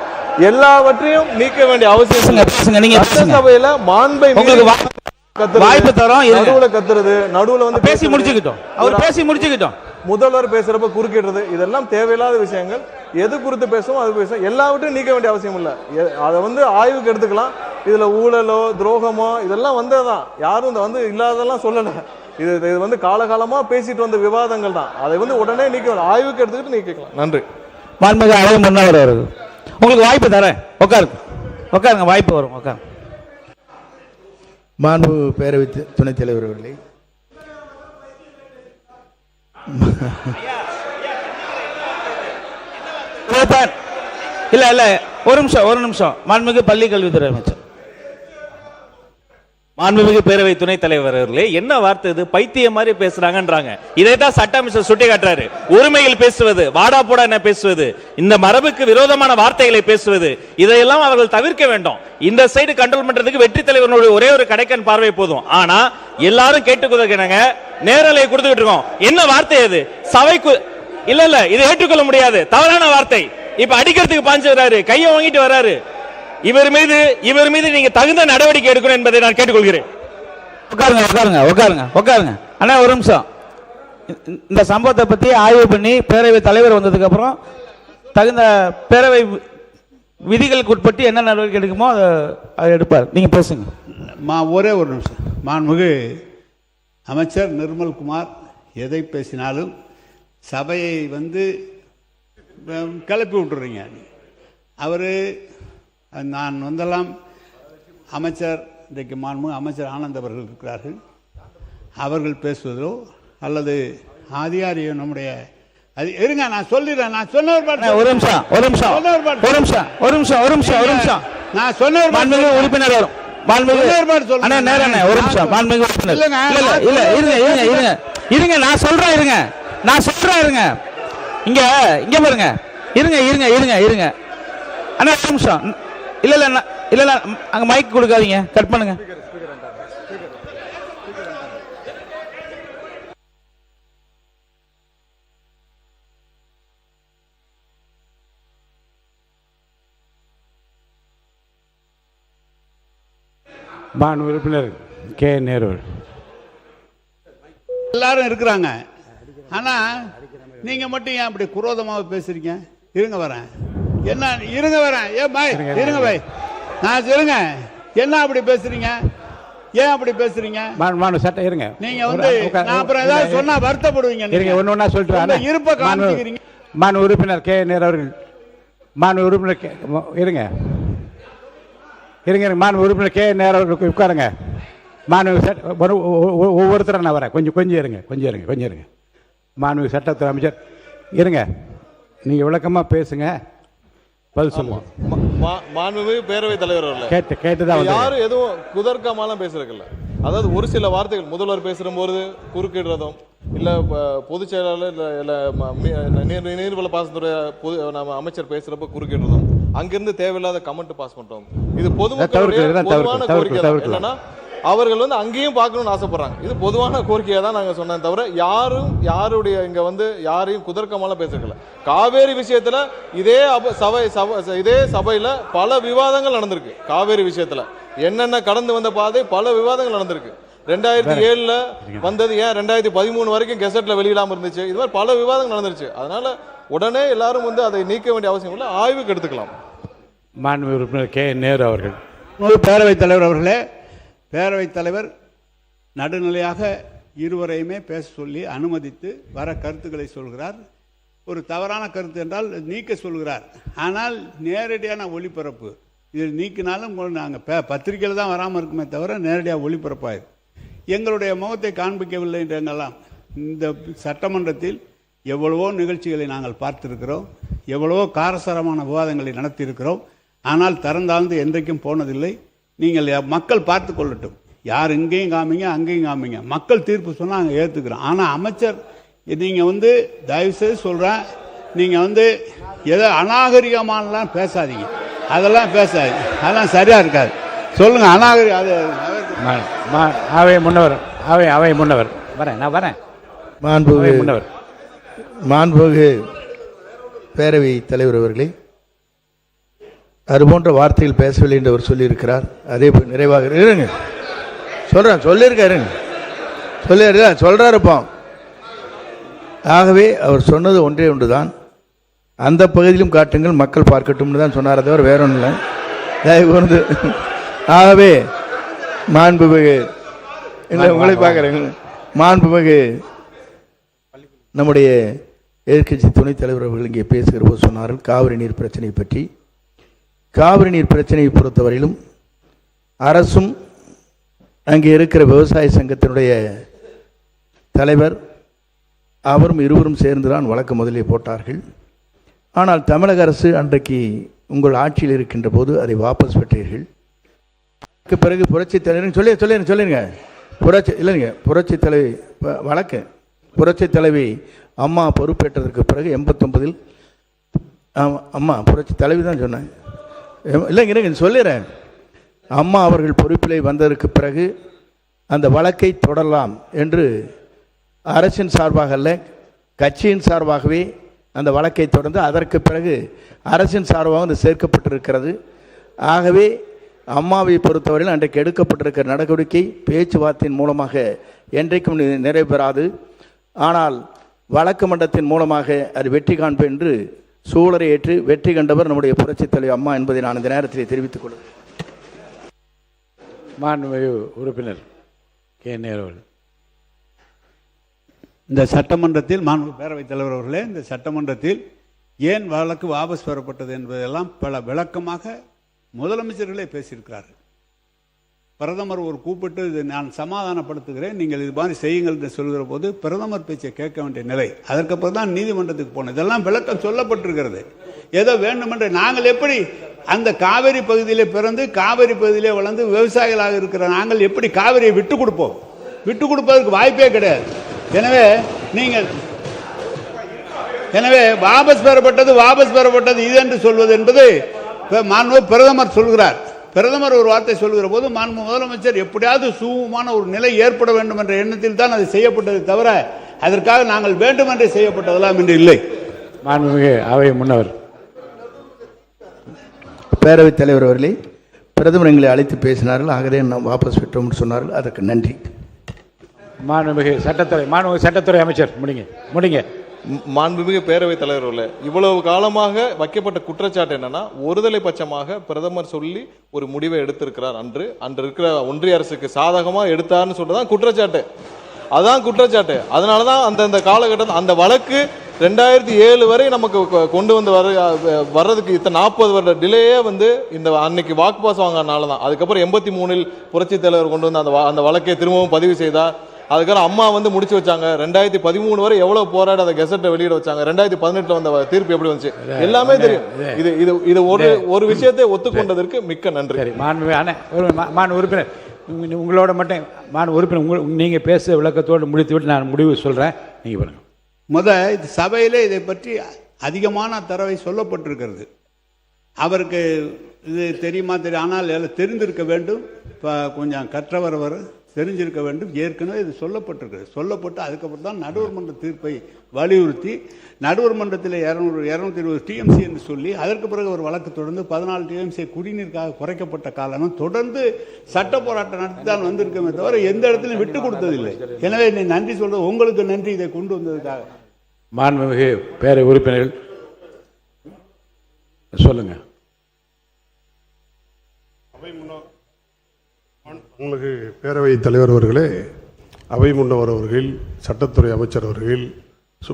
எல்லாவற்றையும் நீக்க வேண்டிய அவசியம். சட்டசபையில மாண்பை வாய்ப்பு தரோம், நடுவுல கத்துறது, நடுவுல பேசி முடிச்சுக்கிட்டோம், அவர் பேசி முடிச்சுக்கிட்டோம், முதல்வர் பேசுறப்ப குறுக்கிடுறது, இதெல்லாம் தேவையில்லாத விஷயங்கள். எது குறித்து பேசுவோம் அது பேசுவோம். எல்லாவற்றையும் நீக்க வேண்டிய அவசியம் இல்லை. அதை ஆய்வுக்கு எடுத்துக்கலாம். இதுல ஊழலோ துரோகமோ இதெல்லாம் வந்ததுதான், யாரும் இல்லாததெல்லாம் சொல்லல. இது காலகாலமா பேசிட்டு வந்த விவாதங்கள் தான். அதை உடனே நீக்க ஆய்வுக்கு எடுத்துக்கிட்டு நீக்கலாம். நன்றி. மாண்புமிகு அழகு முன்னவர் அவர்கள், உங்களுக்கு வாய்ப்பு தரேன், உட்காருங்க, வாய்ப்பு வரும், உட்காருங்க. மாண்பு பேரவை துணைத் தலைவர் அவர்களே, இல்ல ஒரு நிமிஷம் மாண்புமிகு பள்ளி கல்வித்துறை அமைச்சர். மாண்புமிகு பேரவை துணைத் தலைவர் அவர்களே, என்ன வார்த்தை இது? பைத்தியம் மாதிரி பேசுறாங்கன்றாங்க. இதைத்தான் சட்ட அமைச்சர் சுட்டி காட்டுறாரு. உரிமையில் பேசுவது, வாடா போடா என்ன பேசுவது, இந்த மரபுக்கு விரோதமான வார்த்தைகளை பேசுவது, இதையெல்லாம் அவர்கள் தவிர்க்க வேண்டும். இந்த சைடு கண்ட்ரோல் பண்றதுக்கு வெற்றி தலைவர்களுடைய ஒரே ஒரு கடைக்கன் பார்வை போதும். ஆனா எல்லாரும் கேட்டுக்கொள்ளுங்க, நேரலை கொடுத்துக்கிட்டு இருக்கோம். என்ன வார்த்தை அது? சபைக்கு இல்ல இதை ஏற்றுக்கொள்ள முடியாது, தவறான வார்த்தை. இப்ப அடிக்கிறதுக்கு பாஞ்சு வராரு, கையை வாங்கிட்டு வராரு. இவர் மீது நீங்க தகுந்த நடவடிக்கை எடுக்கணும் என்பதை நான் கேட்டுக்கொள்கிறேன். உட்காருங்க அண்ணா, ஒரு நிமிஷம். இந்த சம்பவத்தை பத்தி ஆய்வு பண்ணி பேரவை தலைவர் வந்ததுக்கு அப்புறம் தகுந்த பேரவை விதிகளுக்கு உட்பட்டு என்ன நடவடிக்கை எடுக்குமோ அதை எடுப்பார். நீங்க பேசுங்க. ஒரே ஒரு நிமிஷம். மாண்புமிகு அமைச்சர் நிர்மல்குமார் எதை பேசினாலும் சபையை கிளப்பி விட்டுறீங்க. அவர் நான் அமைச்சர், இன்றைக்கு மாண்புமிகு அமைச்சர் ஆனந்த் அவர்கள் இருக்கிறார்கள், அவர்கள் பேசுவதோ அல்லது அதிகாரியோ நம்முடைய இருங்க, நான் சொல்லிடுறேன். நான் சொன்னவர் ஒரு நிமிஷம் நான் சொன்னவர் உறுப்பினர் வரும். இருங்க, நான் சொல்றேன். இங்க பாருங்க. இருங்க அண்ணா, ஒரு நிமிஷம். இல்ல அங்க மைக் கொடுக்காதீங்க, கட் பண்ணுங்க. உறுப்பினர் கே நேரு எல்லாரும் இருக்கிறாங்க. ஆனா நீங்க மட்டும் ஏன் அப்படி குரோதமாக பேசுறீங்க? இருங்க வரேன். என்ன இருங்க வரேன். ஏன் பாய் இருங்க பாய், நான் இருங்க. என்ன அப்படி பேசுறீங்க? ஏன் அப்படி பேசுறீங்க? சட்டம் இருங்க. நீங்க நான் அப்புறம் ஏதாவது சொன்னா வருத்தப்படுவீங்க. இருங்க, ஒண்ணா சொல்றேன். இருப்ப காமிக்கிறீங்க. உறுப்பினர் கே நேரு அவர்கள், உறுப்பினர் இருங்க. உறுப்பினர் கே நேரு அவர்களுக்கு உட்காருங்க. ஒவ்வொருத்தரும் நான் வரேன். கொஞ்சம் இருங்க. மாண்புமிகு சட்டத்துறை அமைச்சர் இருங்க, நீங்க விளக்கமா பேசுங்க, பதில் சொல்லுங்க. மாண்புமிகு பேரவைத் தலைவர் கேட்டுதான் யாரும் எதுவும் குதர்க்கமாலாம் பேசுறதில்ல. அதாவது ஒரு சில வார்த்தைகள் முதல்வர் பேசும்போது குறுக்கிடுறதும், இல்ல பொதுச் செயலாளர் இல்ல நீர்வள பாசனத்துறை நம்ம அமைச்சர் பேசுறப்ப குறுக்கிடுறதும், அங்கிருந்து தேவையில்லாத கமெண்ட் பாஸ் பண்றோம். இது பொதுமக்களுடைய பொதுவான கோரிக்கை. என்னன்னா அவர்கள் வந்து அங்கேயும் பார்க்கணும்னு ஆசைப்படுறாங்க. இது பொதுவான கோரிக்கையாக தான் நாங்கள் சொன்னோம் தவிர யாருடைய இங்கே வந்து யாரையும் குதர்க்கமாலாம் பேசல. காவேரி விஷயத்தில் இதே சபையில் பல விவாதங்கள் நடந்திருக்கு. காவேரி விஷயத்தில் என்னென்ன கடந்து வந்த பாதை பல விவாதங்கள் நடந்திருக்கு. 2007 வந்தது ஏன் 2013 வரைக்கும் கெசட்ல வெளியிடாம இருந்துச்சு. இது மாதிரி பல விவாதங்கள் நடந்துருச்சு. அதனால உடனே எல்லாரும் வந்து அதை நீக்க வேண்டிய அவசியம் இல்லை, ஆய்வுக்கு எடுத்துக்கலாம். மாண்பு உறுப்பினர் கே நேரு அவர்கள். பேரவைத் தலைவர் அவர்களே, பேரவைத் தலைவர் நடுநிலையாக இருவரையுமே பேச சொல்லி அனுமதித்து வர கருத்துக்களை சொல்கிறார். ஒரு தவறான கருத்து என்றால் நீக்க சொல்கிறார். ஆனால் நேரடியான ஒளிபரப்பு இதில் நீக்கினாலும் நாங்கள் பத்திரிகையில் தான் வராமல் இருக்குமே தவிர நேரடியாக ஒளிபரப்பாயிருக்கு. எங்களுடைய முகத்தை காண்பிக்கவில்லை என்றெல்லாம் இந்த சட்டமன்றத்தில் எவ்வளவோ நிகழ்ச்சிகளை நாங்கள் பார்த்திருக்கிறோம், எவ்வளவோ காரசாரமான விவாதங்களை நடத்தியிருக்கிறோம். ஆனால் திறந்தாழ்ந்து என்றைக்கும் போனதில்லை. நீங்கள் மக்கள் பார்த்து கொள்ளட்டும். யார் இங்கேயும் காமிங்க அங்கேயும் காமிங்க, மக்கள் தீர்ப்பு சொன்னால் நாங்கள் ஏற்றுக்கிறோம். ஆனால் அமைச்சர் நீங்கள் வந்து தயவுசெய்து சொல்கிறேன், நீங்கள் வந்து ஏதோ அநாகரிகமானலாம் பேசாதீங்க. அதெல்லாம் பேசாதீங்க, அதெல்லாம் சரியாக இருக்காது. சொல்லுங்கள் அநாகரிகம். அது அவை முன்னவர் அவை முன்னவர் வரேன், நான் வரேன். முன்னவர் மாண்புமிகு பேரவை தலைவர் அவர்களே, அதுபோன்ற வார்த்தைகள் பேசவில்லை என்று அவர் சொல்லியிருக்கிறார். அதே போல் நிறைவாக இருங்க சொல்கிறேன், சொல்லியிருக்காருங்க, சொல்கிறாருப்பா. ஆகவே அவர் சொன்னது ஒன்றே ஒன்று தான், அந்த பகுதியிலும் காட்டுங்கள் மக்கள் பார்க்கட்டும்னு தான் சொன்னார், தவிர வேற ஒன்றும் இல்லை. தயவு கூர்ந்து ஆகவே மாண்புமிகு இல்லை உங்களை பார்க்குறேங்க, மாண்புமிகு நம்முடைய எதிர்க்கட்சி துணைத் தலைவர் அவர்கள் இங்கே பேசுகிற போது சொன்னார்கள் காவிரி நீர் பிரச்சனை பற்றி. காவிரி நீர் பிரச்சனையை பொறுத்தவரையிலும் அரசும் அங்கே இருக்கிற விவசாய சங்கத்தினுடைய தலைவர் அவரும் இருவரும் சேர்ந்துதான் வழக்கு முதலில் போட்டார்கள். ஆனால் தமிழக அரசு அன்றைக்கு உங்கள் ஆட்சியில் இருக்கின்ற போது அதை வாபஸ் பெற்றீர்கள். பிறகு புரட்சி தலைவர் சொல்லிருங்க இல்லைங்க, புரட்சி தலைவி வழக்கு புரட்சி தலைவி அம்மா பொறுப்பேற்றதற்கு பிறகு 89 அம்மா புரட்சி தலைவி தான் சொன்னேன், இல்லைங்க சொல்லிடுறேன். அம்மா அவர்கள் பொறுப்பிலே வந்ததற்கு பிறகு அந்த வழக்கை தொடரலாம் என்று அரசின் சார்பாக அல்ல, கட்சியின் சார்பாகவே அந்த வழக்கை தொடர்ந்து அதற்கு பிறகு அரசின் சார்பாக அது சேர்க்கப்பட்டிருக்கிறது. ஆகவே அம்மாவை பொறுத்தவரையில் அன்றைக்கு எடுக்கப்பட்டிருக்கிற நடவடிக்கை பேச்சுவார்த்தையின் மூலமாக என்றைக்கும் நிறைவேறாது. ஆனால் வழக்கு மன்றத்தின் மூலமாக அது வெற்றி காண்பேன் என்று சூழலை ஏற்று வெற்றி கண்டவர் நம்முடைய புரட்சித் தலைவர் அம்மா என்பதை நான் இந்த நேரத்தில் தெரிவித்துக் கொள்கிறேன். மாண்புமிகு உறுப்பினர் கே நேரு அவர்கள். இந்த சட்டமன்றத்தில் மாண்பு பேரவைத் தலைவர் அவர்களே, இந்த சட்டமன்றத்தில் ஏன் வழக்கு வாபஸ் பெறப்பட்டது என்பதெல்லாம் பல விளக்கமாக முதலமைச்சர்களே பேசியிருக்கிறார்கள். பிரதமர் ஒரு கூப்பிட்டு இது நான் சமாதானப்படுத்துகிறேன், நீங்கள் இது மாதிரி செய்யுங்கள் என்று சொல்கிற போது பிரதமர் பேச்சை கேட்க வேண்டிய நிலை. அதற்கப்புறம் தான் நீதிமன்றத்துக்கு போனோம். இதெல்லாம் விளக்கம் சொல்லப்பட்டிருக்கிறது. ஏதோ வேண்டுமென்று நாங்கள் எப்படி அந்த காவிரி பகுதியிலே பிறந்து காவிரி பகுதியிலே வளர்ந்து விவசாயிகளாக இருக்கிற நாங்கள் எப்படி காவிரியை விட்டு கொடுப்போம்? விட்டு கொடுப்பதற்கு வாய்ப்பே கிடையாது. எனவே வாபஸ் பெறப்பட்டது இது என்று சொல்வது என்பது மாண்பு பிரதமர் சொல்கிறார். பிரதமர் ஒரு வார்த்தை சொல்கிற போது மாண்பு முதலமைச்சர் எப்படியாவது சுமூகமான ஒரு நிலை ஏற்பட வேண்டும் என்ற எண்ணத்தில் தான் அது செய்யப்பட்டது தவிர அதற்காக நாங்கள் வேண்டுமென்றே செய்யப்பட்டதெல்லாம் என்று இல்லை. மாண்புமிகு அவை முன்னவர். பேரவைத் தலைவர் அவர்களே, பிரதமர் எங்களை அழைத்து பேசினார்கள், ஆகவே நாம் வாபஸ் பெற்றோம் என்று சொன்னார்கள், அதற்கு நன்றி. மாண்புமிகு சட்டத்துறை அமைச்சர் முடிங்க. மாண்புமிகு பேரவைத் தலைவர்களே, இவ்வளவு காலமாக வைக்கப்பட்ட குற்றச்சாட்டு என்னன்னா, ஒருதலை பட்சமாக பிரதமர் சொல்லி ஒரு முடிவை எடுத்திருக்கிறார். அன்று இருக்கிற ஒன்றிய அரசுக்கு சாதகமாக எடுத்தார்னு சொல்றதான் குற்றச்சாட்டு. அதான் குற்றச்சாட்டு. அதனால தான் அந்த காலகட்டம் அந்த வழக்கு 2007 வரை நமக்கு கொண்டு வந்து வர்றதுக்கு இத்தனை 40 வருட டிலேயே இந்த அன்னைக்கு வாக்கு பாஸ் வாங்கினால தான். அதுக்கப்புறம் 83 புரட்சி தலைவர் கொண்டு வந்து அந்த வழக்கை திரும்பவும் பதிவு செய்தார். அதுக்கப்புறம் அம்மா முடிச்சு வச்சாங்க. 2013 வரை எவ்வளவு போராடி அதை கெசட்டை வெளியிட வச்சாங்க. 2018 வந்த தீர்ப்பு எப்படி வந்துச்சு எல்லாமே தெரியும். இது ஒரு விஷயத்தை ஒத்துக்கொண்டதற்கு மிக்க நன்றி. மாண்பு உறுப்பினர் உங்களோட மட்டும் உறுப்பினர் நீங்க பேச விளக்கத்தோடு முடித்துவிட்டு நான் முடிவு சொல்றேன். நீங்க பாருங்க. சபையிலே இதை பற்றி அதிகமான தரவை சொல்லப்பட்டிருக்கிறது. அவருக்கு இது தெரியுமா தெரியும், ஆனால் எல்லாம் தெரிந்திருக்க வேண்டும். இப்போ கொஞ்சம் கற்றவர் அவர் தெரிஞ்சிருக்க வேண்டும். ஏற்கனவே இது சொல்லப்பட்டு அதுக்கப்புறம் தான் நடுவர் மன்ற தீர்ப்பை வலியுறுத்தி நடுவர் மன்றத்தில் 220 டிஎம்சி என்று சொல்லி அதற்கு பிறகு ஒரு வழக்கு தொடர்ந்து 14 டிஎம்சி குடிநீருக்காக குறைக்கப்பட்ட காலம் தொடர்ந்து சட்ட போராட்டம் நடத்தி தான் வந்திருக்கமே தவிர எந்த இடத்துலையும் விட்டு கொடுத்ததில்லை. எனவே நீ நன்றி சொல்றது உங்களுக்கு நன்றி, இதை கொண்டு வந்ததுக்காக. மாண்புமிகு பேரவை உறுப்பினர்கள் சொல்லுங்க. மாண்புமிகு பேரவைத் தலைவர் அவர்களே, அவை முன்னவர் அவர்கள், சட்டத்துறை அமைச்சர் அவர்கள்,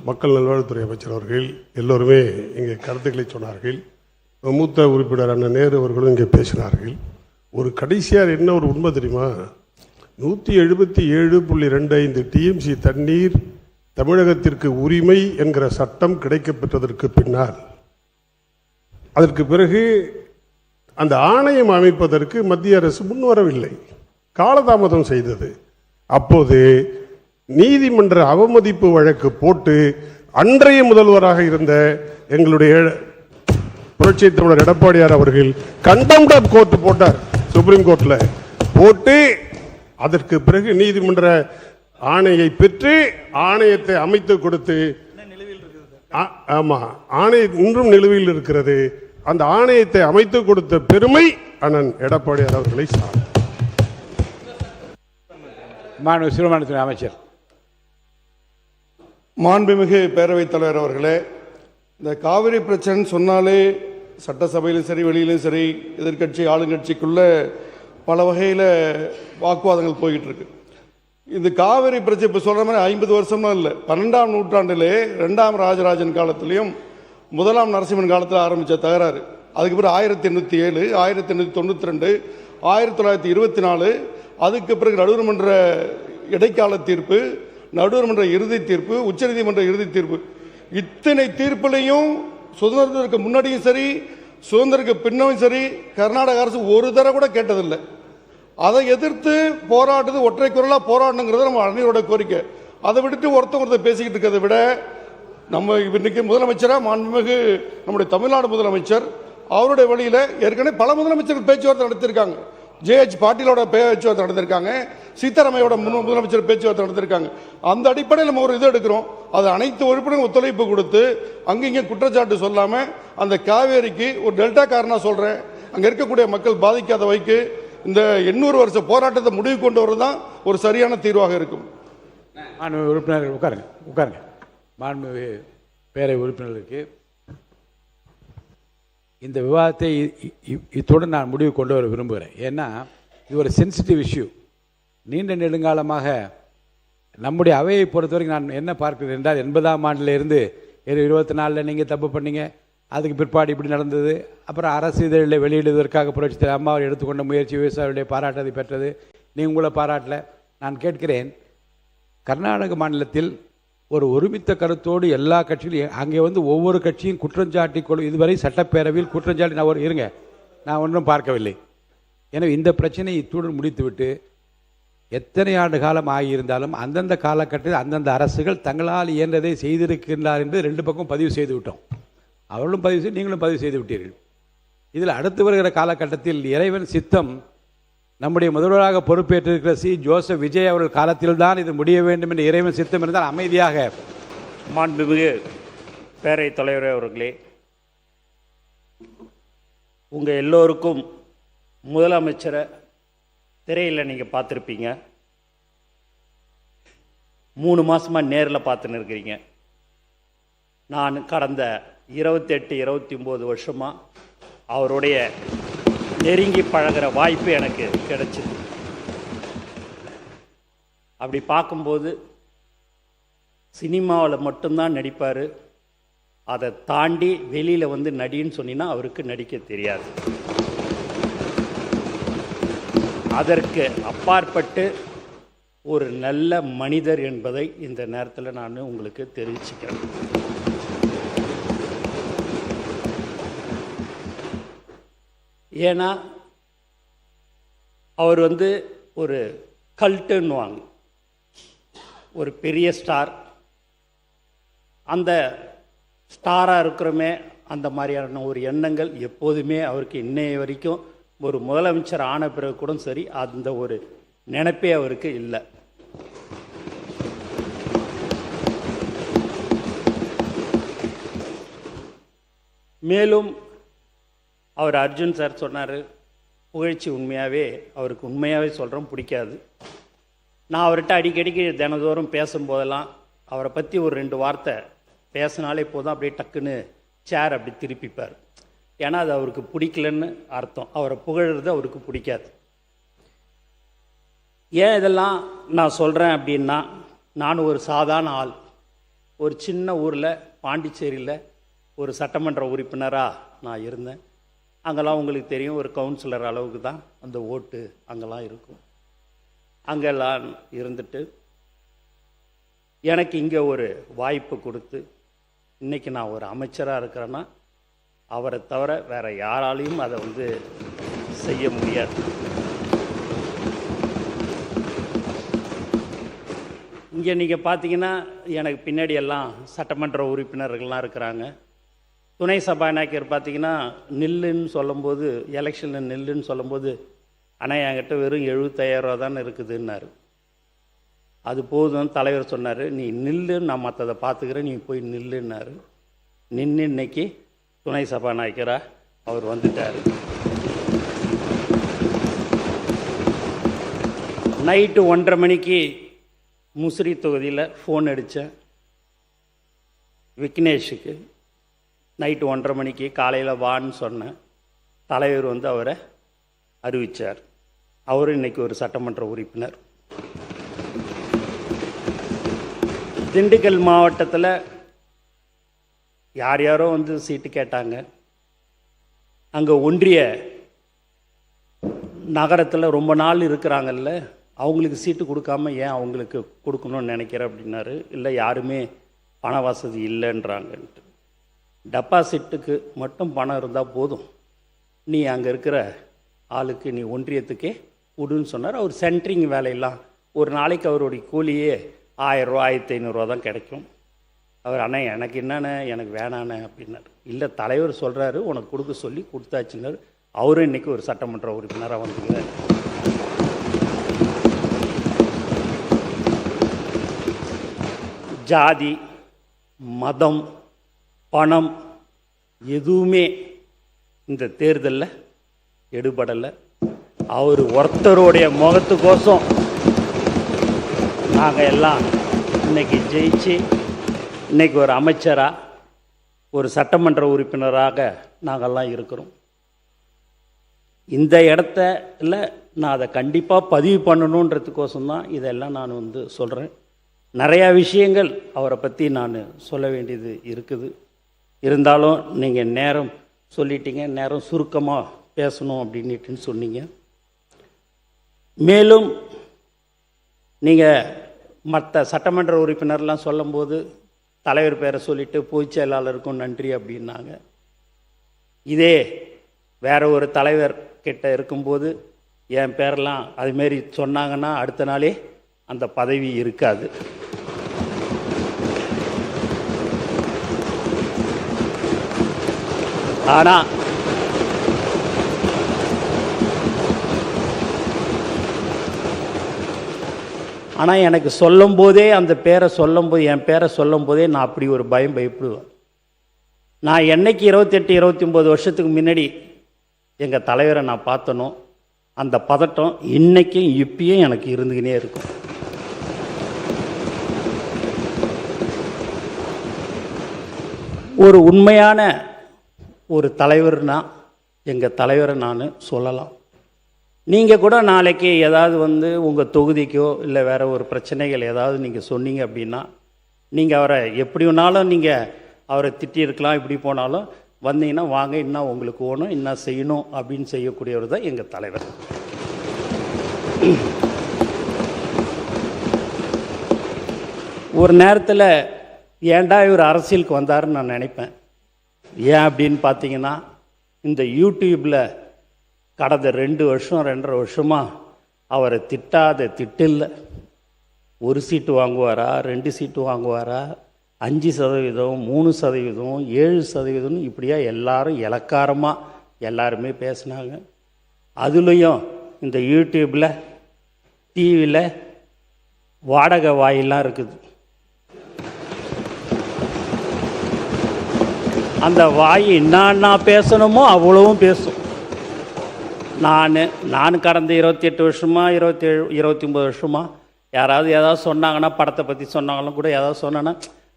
மக்கள் நல்வாழ்வுத்துறை அமைச்சர் அவர்கள் எல்லோருமே இங்கே கருத்துக்களை சொன்னார்கள். மூத்த உறுப்பினர் அண்ணன் நேரு அவர்களும் இங்கே பேசினார்கள். ஒரு கடைசியார் என்ன ஒரு உண்மை தெரியுமா, 177.25 டிஎம்சி தண்ணீர் தமிழகத்திற்கு உரிமை என்கிற சட்டம் கிடைக்கப்பெற்றதற்கு பின்னால் அதற்கு பிறகு அந்த ஆணையம் அமைப்பதற்கு மத்திய அரசு முன்வரவில்லை, காலதாமதம் செய்தது. அப்போது நீதிமன்ற அவமதிப்பு வழக்கு போட்டு அன்றைய முதல்வராக இருந்த எங்களுடைய புரட்சி தமிழர் எடப்பாடியார் அவர்கள் கண்டெம்ட் ஆஃப் கோர்ட் போட்டார், சுப்ரீம் கோர்ட்ல போட்டு அதற்கு பிறகு நீதிமன்ற ஆணையை பெற்று ஆணையத்தை அமைத்து கொடுத்து, ஆமா ஆணையம் இன்றும் நிலுவையில் இருக்கிறது. அந்த ஆணையத்தை அமைத்து கொடுத்த பெருமை அண்ணன் எடப்பாடியார் அவர்களை சார். மாண்பு சிறுபான்மைத்துறை அமைச்சர். மாண்புமிகு பேரவைத் தலைவர் அவர்களே, இந்த காவிரி பிரச்சனை சொன்னாலே சட்டசபையிலும் சரி வெளியிலும் சரி எதிர்கட்சி ஆளுங்கட்சிக்குள்ள பல வகையில் வாக்குவாதங்கள் போய்கிட்டு இருக்கு. இந்த காவிரி பிரச்சனை இப்போ சொல்கிற மாதிரி 50 வருஷம்லாம் இல்லை, 12ஆம் நூற்றாண்டிலே 2ஆம் ராஜராஜன் காலத்திலையும் 1ஆம் நரசிம்மன் காலத்தில் ஆரம்பித்த தகராறு. அதுக்கு பிறகு 1807, 1892, 1924, அதுக்கு பிறகு நடுவர் மன்ற இடைக்கால தீர்ப்பு, நடுவர் மன்ற இறுதி தீர்ப்பு, உச்சநீதிமன்ற இறுதி தீர்ப்பு, இத்தனை தீர்ப்புலையும் சுதந்திரத்திற்கு முன்னாடியும் சரி சுதந்திரத்துக்கு பின்னும் சரி கர்நாடக அரசு ஒரு தடவை கூட கேட்டதில்லை. அதை எதிர்த்து போராடுறது ஒற்றை குரலாக போராடணுங்கிறது நம்ம அனைவரோட கோரிக்கை. அதை விட்டுட்டு ஒருத்தர் பேசிக்கிட்டு இருக்கிறத விட நம்ம இன்னைக்கு முதலமைச்சராக மாண்புமிகு நம்முடைய தமிழ்நாடு முதலமைச்சர் அவருடைய வழியில் ஏற்கனவே பல முதலமைச்சர்கள் பேச்சுவார்த்தை நடத்திருக்காங்க. ஜேஹெச் பாட்டீலோட பேச்சுவார்த்தை நடத்திருக்காங்க, சீதாராமையோட முதலமைச்சர் பேச்சுவார்த்தை நடத்திருக்காங்க. அந்த அடிப்படையில் நம்ம ஒரு இது எடுக்கிறோம். அது அனைத்து உறுப்பினரும் ஒத்துழைப்பு கொடுத்து அங்கங்கே குற்றச்சாட்டு சொல்லாமல் அந்த காவேரிக்கு ஒரு டெல்டா காரணம் சொல்கிறேன், அங்கே இருக்கக்கூடிய மக்கள் பாதிக்காத வைக்கு இந்த 800 வருஷ போராட்டத்தை முடிவு கொண்டு வரது தான் ஒரு சரியான தீர்வாக இருக்கும். உறுப்பினர்கள் உட்காருங்க. மாண்புமிகு பேரவை உறுப்பினர்களுக்கு இந்த விவாதத்தை இத்துடன் நான் முடிவு கொண்டு வர விரும்புகிறேன். ஏன்னா இது ஒரு சென்சிட்டிவ் இஷ்யூ. நீண்ட நெடுங்காலமாக நம்முடைய அவையை பொறுத்த வரைக்கும் நான் என்ன பார்க்கிறேன் என்றால் 80ஆம் ஆண்டிலிருந்து 24 நீங்கள் தப்பு பண்ணீங்க, அதுக்கு பிற்பாடு இப்படி நடந்தது, அப்புறம் அரசு இதழில் வெளியிடுவதற்காக புரட்சி அம்மாவை எடுத்துக்கொண்ட முயற்சி விவசாயிகளுடைய பாராட்டத்தை பெற்றது, நீ உங்களை பாராட்டல. நான் கேட்கிறேன், கர்நாடக மாநிலத்தில் ஒரு ஒருமித்த கருத்தோடு எல்லா கட்சிகளும் அங்கே ஒவ்வொரு கட்சியும் குற்றஞ்சாட்டி இதுவரை சட்டப்பேரவையில் குற்றஞ்சாட்டி நான் ஒன்றும் பார்க்கவில்லை. எனவே இந்த பிரச்சனையை இத்துடன் முடித்துவிட்டு எத்தனை ஆண்டு காலம் ஆகியிருந்தாலும் அந்தந்த காலகட்டத்தில் அந்தந்த அரசுகள் தங்களால் இயன்றதை செய்திருக்கின்றார் என்று 2 பக்கம் பதிவு செய்து விட்டோம். அவர்களும் பதிவு செய்து நீங்களும் பதிவு செய்து விட்டீர்கள். இதில் அடுத்து வருகிற காலகட்டத்தில் இறைவன் சித்தம் நம்முடைய முதல்வராக பொறுப்பேற்றிருக்கிற ஜோசப் விஜய் அவர்கள் காலத்தில் தான் இது முடிய வேண்டும் என்று இறைவன் சித்தம் இருந்தால் அமைதியாக. மாண்புமிகு பேரவைத் தலைவர் அவர்களே, உங்கள் எல்லோருக்கும் முதலமைச்சரை திரையில் நீங்கள் பார்த்துருப்பீங்க, 3 மாதமாக நேரில் பார்த்துன்னு இருக்கிறீங்க. நான் கடந்த 28-29 வருஷமாக அவருடைய நெருங்கி பழகிற வாய்ப்பு எனக்கு கிடைச்சிது. அப்படி பார்க்கும்போது சினிமாவில் மட்டும்தான் நடிப்பார், அதை தாண்டி வெளியில் நடின்னு சொன்னீங்கன்னா அவருக்கு நடிக்க தெரியாது. அதற்கு அப்பாற்பட்டு ஒரு நல்ல மனிதர் என்பதை இந்த நேரத்தில் நான் உங்களுக்கு தெரிவிச்சுக்கிறேன். ஏன்னா அவர் ஒரு கல்ட்டுன்னுவாங்க, ஒரு பெரிய ஸ்டார். அந்த ஸ்டாராக இருக்கிறோமே அந்த மாதிரியான ஒரு எண்ணங்கள் எப்போதுமே அவருக்கு இன்னைய வரைக்கும் ஒரு முதலமைச்சர் ஆன பிறகு கூட சரி அந்த ஒரு நினைப்பே அவருக்கு இல்லை. மேலும் அவர் அர்ஜுன் சார் சொன்னார், புகழ்ச்சி உண்மையாகவே அவருக்கு உண்மையாகவே சொல்கிறோம் பிடிக்காது. நான் அவர்கிட்ட அடிக்கடிக்கு தினந்தோறும் பேசும்போதெல்லாம் அவரை பற்றி ஒரு 2 வார்த்தை பேசினாலே போதும், அப்படியே டக்குன்னு சேர் அப்படி திருப்பிப்பார். ஏன்னா அது அவருக்கு பிடிக்கலன்னு அர்த்தம். அவரை புகழ்றது அவருக்கு பிடிக்காது. ஏன் இதெல்லாம் நான் சொல்கிறேன் அப்படின்னா, நான் ஒரு சாதாரண ஆள். ஒரு சின்ன ஊரில் பாண்டிச்சேரியில் ஒரு சட்டமன்ற உறுப்பினராக நான் இருந்தேன். அங்கெல்லாம் உங்களுக்கு தெரியும், ஒரு கவுன்சிலர் அளவுக்கு தான் அந்த ஓட்டு அங்கெல்லாம் இருக்கும். அங்கெல்லாம் இருந்துட்டு எனக்கு இங்கே ஒரு வாய்ப்பு கொடுத்து இன்றைக்கி நான் ஒரு அமைச்சராக இருக்கிறேன்னா அவரை தவிர வேறு யாராலையும் அதை செய்ய முடியாது. இங்கே நீங்கள் பார்த்தீங்கன்னா எனக்கு பின்னாடி எல்லாம் சட்டமன்ற உறுப்பினர்கள்லாம் இருக்கிறாங்க. துணை சபாநாயகர் பார்த்தீங்கன்னா நில்லுன்னு சொல்லும்போது, எலெக்ஷனில் நில்லுன்னு சொல்லும்போது, ஆனால் என்கிட்ட வெறும் 75,000 ரூபா தான் இருக்குதுன்னாரு. அது போதும் தலைவர் சொன்னார், நீ நில்லு, நான் மற்றதை பார்த்துக்கிறேன், நீ போய் நில்லுன்னாரு. நின்று இன்னைக்கு துணை சபாநாயகராக அவர் வந்துட்டார். நைட்டு 1:30 மணிக்கு முசிறி தொகுதியில் ஃபோன் அடித்தேன் விக்னேஷுக்கு. நைட்டு 1:30 மணிக்கு காலையில் வான்னு சொன்னேன். தலைவர் அவரை அறிவித்தார். அவரும் இன்றைக்கி ஒரு சட்டமன்ற உறுப்பினர். திண்டுக்கல் மாவட்டத்தில் யார் யாரோ சீட்டு கேட்டாங்க. அங்கே ஒன்றிய நகரத்தில் ரொம்ப நாள் இருக்கிறாங்கல்ல, அவங்களுக்கு சீட்டு கொடுக்காம ஏன் அவங்களுக்கு கொடுக்கணும்னு நினைக்கிறேன் அப்படின்னாரு. இல்லை, யாருமே பண வசதி இல்லைன்றாங்கன்ட்டு. டெபாசிட்டுக்கு மட்டும் பணம் இருந்தால் போதும், நீ அங்கே இருக்கிற ஆளுக்கு நீ ஒன்றியத்துக்கே விடுன்னு சொன்னார். அவர் சென்ட்ரிங் வேலையெல்லாம் ஒரு நாளைக்கு அவருடைய கூலியே 1000 ரூபா 1500 ரூபா தான் கிடைக்கும். அவர் அண்ணா எனக்கு என்னண்ணே, எனக்கு வேணாண்ணே அப்படின்னாரு. இல்லை, தலைவர் சொல்கிறாரு உனக்கு கொடுக்க சொல்லி கொடுத்தாச்சுன்னாரு. அவரும் இன்றைக்கி ஒரு சட்டமன்ற உறுப்பினராக வந்துங்க. ஜாதி, மதம், பணம் எதுவுமே இந்த தேர்தலில் எடுபடலை. அவர் ஒருத்தருடைய முகத்துக்கோசம் நாங்கள் எல்லாம் இன்னைக்கு ஜெயிச்சு இன்னைக்கு ஒரு அமைச்சராக ஒரு சட்டமன்ற உறுப்பினராக நாங்கள்லாம் இருக்கிறோம். இந்த இடத்துல நான் அதை கண்டிப்பாக பதிவு பண்ணணுன்றதுக்கோசம் தான் இதெல்லாம் நான் சொல்கிறேன். நிறையா விஷயங்கள் அவரை பற்றி நான் சொல்ல வேண்டியது இருக்குது. இருந்தாலும் நீங்கள் நேரம் சொல்லிட்டீங்க, நேரம் சுருக்கமாக பேசணும் அப்படின்னுட்டுன்னு சொன்னீங்க. மேலும் நீங்கள் மற்ற சட்டமன்ற உறுப்பினர்லாம் சொல்லும்போது தலைவர் பேரை சொல்லிவிட்டு பொதுச் செயலாளருக்கும் நன்றி அப்படின்னாங்க. இதே வேற ஒரு தலைவர் கிட்ட இருக்கும்போது என் பேரெல்லாம் அதுமாரி சொன்னாங்கன்னா அடுத்த நாளே அந்த பதவி இருக்காது. ஆனால் எனக்கு சொல்லும் போதே அந்த பேரை சொல்லும்போது, என் பேரை சொல்லும் போதே நான் அப்படி ஒரு பயப்படுவேன். நான் என்னைக்கு 28 29 வருஷத்துக்கு முன்னாடி எங்கள் தலைவரை நான் பார்த்தனோ அந்த பதட்டம் இன்னைக்கும் இப்பயும் எனக்கு இருந்துக்கினே இருக்கும். ஒரு உண்மையான ஒரு தலைவர்னா எங்கள் தலைவரை நான் சொல்லலாம். நீங்கள் கூட நாளைக்கு ஏதாவது உங்கள் தொகுதிக்கோ இல்லை வேறு ஒரு பிரச்சனைகள் ஏதாவது நீங்கள் சொன்னீங்க அப்படின்னா, நீங்கள் அவரை எப்படி வேணாலும் நீங்கள் அவரை திட்டியிருக்கலாம், இப்படி போனாலும் வந்தீங்கன்னா வாங்க, இன்னும் உங்களுக்கு ஓணும், இன்னும் செய்யணும் அப்படின்னு செய்யக்கூடியவர் தான் எங்கள் தலைவர். ஒரு நேரத்தில் ஏன்டா இவர் அரசியலுக்கு வந்தாருன்னு நான் நினைப்பேன். ஏன் அப்படின்னு பார்த்தீங்கன்னா, இந்த யூடியூப்பில் கடந்த 2 வருஷம் 2.5 வருஷமாக அவரை திட்டாத திட்டில்லை. 1 சீட்டு வாங்குவாரா, 2 சீட்டு வாங்குவாரா, 5%, 3%, 7% இப்படியா எல்லாரும் இலக்காரமாக எல்லாருமே பேசினாங்க. அதுலேயும் இந்த யூடியூப்பில் டிவியில் வாடகை வாயிலாம் இருக்குது. அந்த வாய் என்னன்னா பேசணுமோ அவ்வளவும் பேசும். நான் கடந்த 28 வருஷமாக 29 வருஷமாக யாராவது ஏதாவது சொன்னாங்கன்னா, படத்தை பற்றி சொன்னாங்களும் கூட ஏதாவது சொன்னேன்னா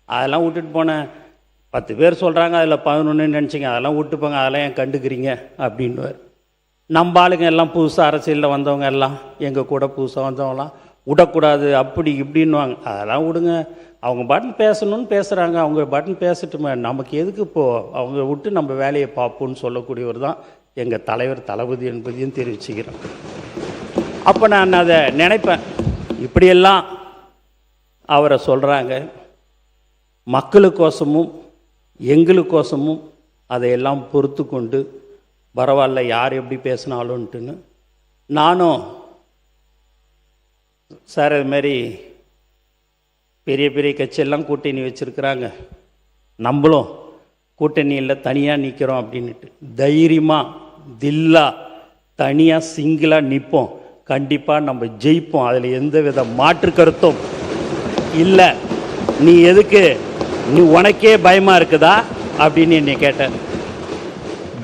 அதெல்லாம் விட்டுட்டு போனேன். 10 பேர் சொல்கிறாங்க, அதில் 11 நினச்சிங்க, அதெல்லாம் விட்டுப்போங்க, அதெல்லாம் ஏன் கண்டுக்கிறீங்க அப்படின்வார். நம்ம ஆளுங்க எல்லாம் புதுசாக அரசியலில் வந்தவங்க எல்லாம் எங்கள் கூட புதுசாக வந்தவங்களாம் விடக்கூடாது அப்படி இப்படின்வாங்க. அதெல்லாம் விடுங்க, அவங்க பட்டன் பேசணும்னு பேசுகிறாங்க, அவங்க பட்டன் பேசட்டுமே, நமக்கு எதுக்கு இப்போது அவங்க விட்டு நம்ம வேலையை பார்ப்போம்னு சொல்லக்கூடியவர் தான் எங்கள் தலைவர் தளபதி என்பதையும் தெரிவிச்சுக்கிறேன். அப்போ நான் அதை நினைப்பேன், இப்படியெல்லாம் அவரை சொல்கிறாங்க, மக்களுக்கோசமும் எங்களுக்கோசமும் அதையெல்லாம் பொறுத்து கொண்டு பரவாயில்ல யார் எப்படி பேசினாலும்ட்டுன்னு நானும் சார் இதுமாரி பெரிய பெரிய கட்சியெல்லாம் கூட்டணி வச்சுருக்கிறாங்க, நம்மளும் கூட்டணியில் தனியாக நிற்கிறோம் அப்படின்ட்டு தைரியமாக தில்லா தனியாக சிங்கிளாக நிற்போம், கண்டிப்பாக நம்ம ஜெயிப்போம், அதில் எந்த வித மாற்று கருத்தும் இல்லை. நீ எதுக்கு, நீ உனக்கே பயமாக இருக்குதா அப்படின்னு என்னை கேட்டேன்.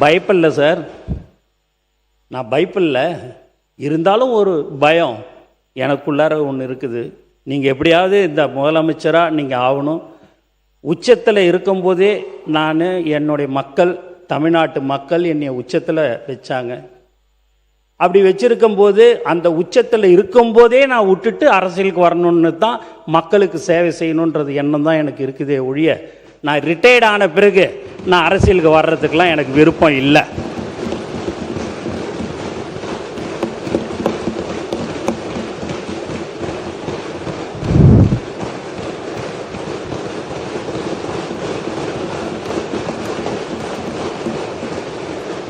பயப்படல சார், நான் பயப்படல, இருந்தாலும் ஒரு பயம் எனக்குள்ளார ஒன்று இருக்குது. நீங்கள் எப்படியாவது இந்த முதலமைச்சராக நீங்கள் ஆகணும். உச்சத்தில் இருக்கும்போதே நான் என்னுடைய மக்கள், தமிழ்நாட்டு மக்கள் என்னை உச்சத்தில் வச்சாங்க. அப்படி வச்சிருக்கும்போது அந்த உச்சத்தில் இருக்கும்போதே நான் விட்டுட்டு அரசியலுக்கு வரணும்னு தான், மக்களுக்கு சேவை செய்யணுன்றது எண்ணம் தான் எனக்கு இருக்குதே ஒழிய, நான் ரிட்டையர்ட் ஆன பிறகு நான் அரசியலுக்கு வர்றதுக்கெலாம் எனக்கு விருப்பம் இல்லை.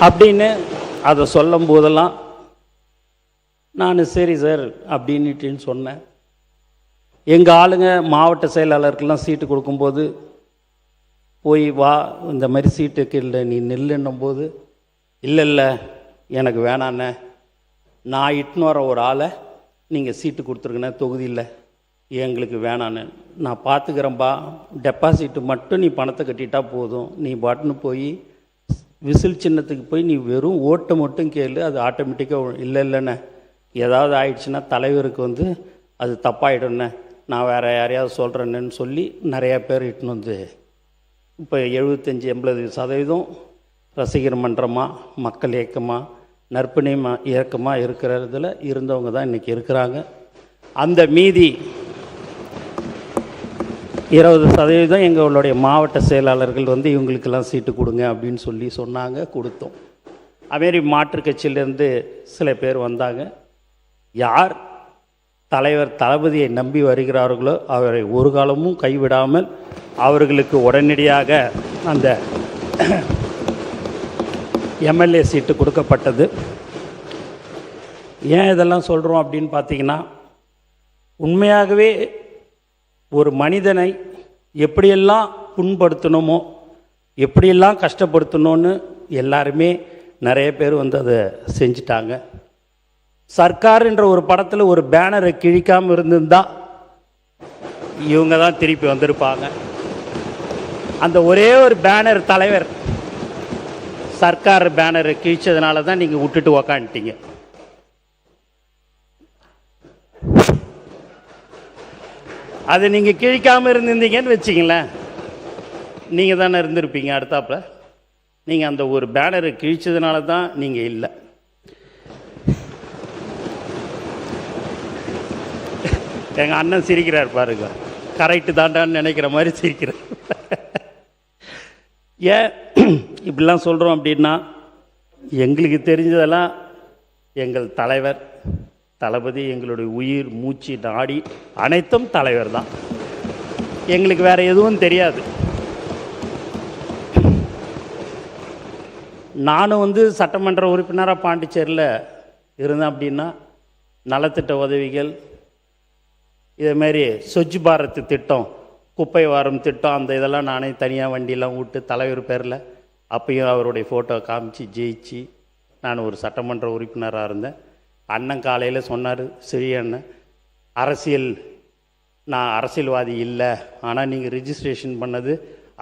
அப்படின்னு அதை சொல்லும் போதெல்லாம் நான் சரி சார் அப்படின்னுட்டின்னு சொன்னேன். எங்கள் ஆளுங்க மாவட்ட செயலாளருக்கெல்லாம் சீட்டு கொடுக்கும்போது போய் வா இந்த மாதிரி சீட்டுக்கு இல்லை நீ நில்லுன்னும் போது இல்லை எனக்கு வேணாண்ணே, நான் இட்டுன்னு வர ஒரு ஆளை நீங்கள் சீட்டு கொடுத்துருங்கண்ணே தொகுதியில், எங்களுக்கு வேணான்னு, நான் பார்த்துக்கிறேன்பா, டெபாசிட்டு மட்டும் நீ பணத்தை கட்டிட்டா போதும், நீ பாட்டுன்னு போய் விசில் சின்னத்துக்கு போய் நீ வெறும் ஓட்டை மட்டும் கேளு, அது ஆட்டோமேட்டிக்காக இல்லைண்ணே ஏதாவது ஆயிடுச்சுன்னா தலைவருக்கு அது தப்பாயிடும்ண்ணே, நான் வேறு யாரையாவது சொல்கிறேன்னு சொல்லி நிறையா பேர் இட்டுன்னு வந்து இப்போ 75-80% ரசிகர் மன்றமாக, மக்கள் இயக்கமாக, நற்பணி இயக்கமாக இருக்கிறதுல இருந்தவங்க தான் இன்றைக்கி இருக்கிறாங்க. அந்த மீதி 20% எங்களுடைய மாவட்ட செயலாளர்கள் இவங்களுக்கெல்லாம் சீட்டு கொடுங்க அப்படின்னு சொல்லி சொன்னாங்க, கொடுத்தோம். அதுமாரி மாற்றுக் கட்சியிலேருந்து சில பேர் வந்தாங்க. யார் தலைவர் தளபதியை நம்பி வருகிறார்களோ அவரை ஒரு காலமும் கைவிடாமல் அவர்களுக்கு உடனடியாக அந்த எம்எல்ஏ சீட்டு கொடுக்கப்பட்டது. ஏன் இதெல்லாம் சொல்கிறோம் அப்படின்னு பார்த்தீங்கன்னா, உண்மையாகவே ஒரு மனிதனை எப்படியெல்லாம் புண்படுத்தணுமோ, எப்படியெல்லாம் கஷ்டப்படுத்தணும்னு எல்லாருமே நிறைய பேர் அதை செஞ்சிட்டாங்க. சர்க்கார் என்ற ஒரு படத்தில் ஒரு பேனரை கிழிக்காமல் இருந்திருந்தால் இவங்க தான் திருப்பி வந்திருப்பாங்க. அந்த ஒரே ஒரு பேனர் தலைவர் சர்க்கார் பேனரை கிழிச்சதுனால தான் நீங்கள் விட்டுட்டு உக்காந்துட்டீங்க. அதை நீங்கள் கிழிக்காமல் இருந்திருந்தீங்கன்னு வச்சிங்களேன், நீங்கள் தானே இருந்திருப்பீங்க அடுத்தாப்புல. நீங்கள் அந்த ஒரு பேனரை கிழிச்சதுனால தான் நீங்கள் இல்லை. எங்கள் அண்ணன் சிரிக்கிறார் பாருங்க, கரெக்டு தாண்டான்னு நினைக்கிற மாதிரி சிரிக்கிறார். ஏன் இப்படிலாம் சொல்கிறோம் அப்படின்னா, எங்களுக்கு தெரிஞ்சதெல்லாம் எங்கள் தலைவர் தளபதி, எங்களுடைய உயிர் மூச்சு நாடி அனைத்தும் தலைவர் தான். எங்களுக்கு வேறு எதுவும் தெரியாது. நானும் சட்டமன்ற உறுப்பினராக பாண்டிச்சேரியில் இருந்தேன் அப்படின்னா, நலத்திட்ட உதவிகள், இதேமாரி ஸ்வச் பாரத் திட்டம் குப்பை வாரம் திட்டம் அந்த இதெல்லாம் நானே தனியாக வண்டியெல்லாம் விட்டு தலைவர் பேரில் அப்பயும் அவருடைய ஃபோட்டோ காமிச்சு ஜெயிச்சு நான் ஒரு சட்டமன்ற உறுப்பினராக இருந்தேன். அண்ணன் காலையில் சொன்னார், சரி அண்ணன், நான் அரசியல்வாதி இல்லை, ஆனால் நீங்கள் ரிஜிஸ்ட்ரேஷன் பண்ணது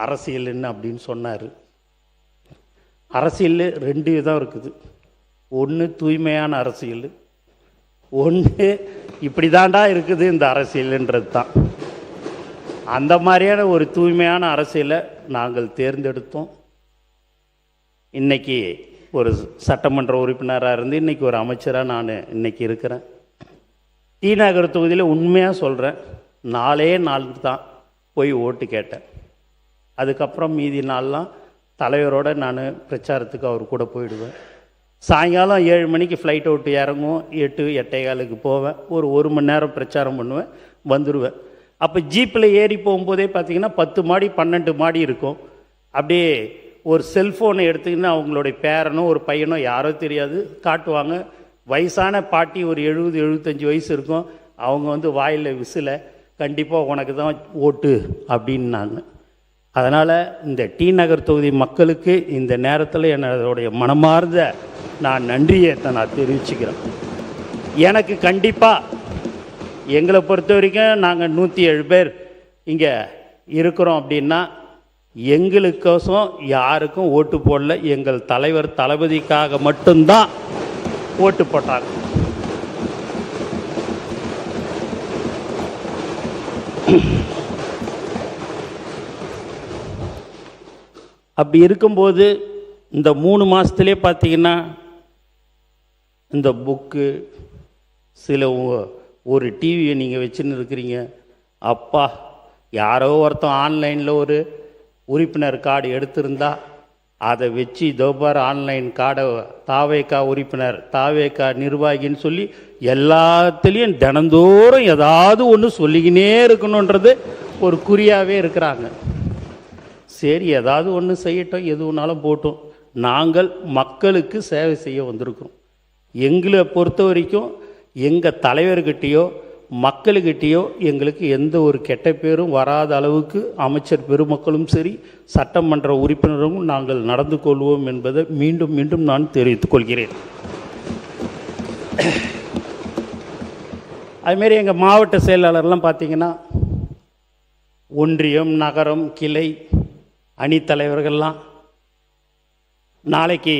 அரசியல்னு அப்படின்னு சொன்னார். அரசியல் 2 விதம் இருக்குது. ஒன்று தூய்மையான அரசியல், ஒன்று இப்படி தாண்டா இருக்குது இந்த அரசியல்ன்றது தான். அந்த மாதிரியான ஒரு தூய்மையான அரசியலை நாங்கள் தேர்ந்தெடுத்தோம். இன்றைக்கி ஒரு சட்டமன்ற உறுப்பினராக இருந்து இன்றைக்கி ஒரு அமைச்சராக நான் இன்றைக்கி இருக்கிறேன். டி நகர் தொகுதியில் உண்மையாக சொல்கிறேன், 4 நாள் தான் போய் ஓட்டு கேட்டேன். அதுக்கப்புறம் மீதி நாள்லாம் தலைவரோடு நான் பிரச்சாரத்துக்கு அவர் கூட போயிடுவேன். சாயங்காலம் 7 மணிக்கு ஃப்ளைட் அவுட்டு இறங்குவோம், 8-8:15 போவேன். ஒரு மணி நேரம் பிரச்சாரம் பண்ணுவேன், வந்துடுவேன். அப்போ ஜீப்பில் ஏறி போகும்போதே பார்த்திங்கன்னா 10 மாடி 12 மாடி இருக்கும். அப்படியே ஒரு செல்ஃபோனை எடுத்துக்கின்னு அவங்களுடைய பேரனோ ஒரு பையனோ யாரோ தெரியாது காட்டுவாங்க. வயசான பாட்டி ஒரு 70-75 வயசு இருக்கும். அவங்க வந்து வாயில் விசில கண்டிப்பாக உனக்கு தான் ஓட்டு அப்படின்னாங்க. அதனால் இந்த டி நகர் தொகுதி மக்களுக்கு இந்த நேரத்தில் என்னுடைய மனமார்ந்த நான் நன்றியை நான் தெரிவிச்சுக்கிறேன். எனக்கு கண்டிப்பாக எங்களை பொறுத்த வரைக்கும் நாங்கள் 107 பேர் இங்கே இருக்கிறோம் அப்படின்னா எங்களுக்கோசம் யாருக்கும் ஓட்டு போடல. எங்கள் தலைவர் தளபதிக்காக மட்டும்தான் ஓட்டு போட்டாங்க. அப்படி இருக்கும்போது இந்த 3 மாதத்துலேயே பார்த்தீங்கன்னா இந்த புக்கு சில ஒரு டிவியை நீங்கள் வச்சுன்னு இருக்கிறீங்க. அப்பா, யாரோ ஒருத்தன் ஆன்லைனில் ஒரு உறுப்பினர் கார்டு எடுத்திருந்தா அதை வச்சு தோபார் ஆன்லைன் கார்டை தாவேக்கா உறுப்பினர், தாவேக்கா நிர்வாகின்னு சொல்லி எல்லாத்துலேயும் தினந்தோறும் ஏதாவது ஒன்று சொல்லிக்கினே இருக்கணுன்றது ஒரு குறியாகவே இருக்கிறாங்க. சரி, ஏதாவது ஒன்று செய்யட்டும், எது ஒன்றாலும் போட்டோம். நாங்கள் மக்களுக்கு சேவை செய்ய வந்திருக்கிறோம். எங்களை பொறுத்த வரைக்கும் எங்கள் தலைவர்கிட்டையோ மக்களுக்கிட்டேயோ எங்களுக்கு எந்த ஒரு கெட்ட பேரும் வராத அளவுக்கு அமைச்சர் பெருமக்களும் சரி சட்டமன்ற உறுப்பினரும் நாங்கள் நடந்து கொள்வோம் என்பதை மீண்டும் மீண்டும் நான் தெரிவித்துக் கொள்கிறேன். அதுமாரி எங்கள் மாவட்ட செயலாளர்லாம் பார்த்திங்கன்னா ஒன்றியம், நகரம், கிளை அணித்தலைவர்கள்லாம் நாளைக்கு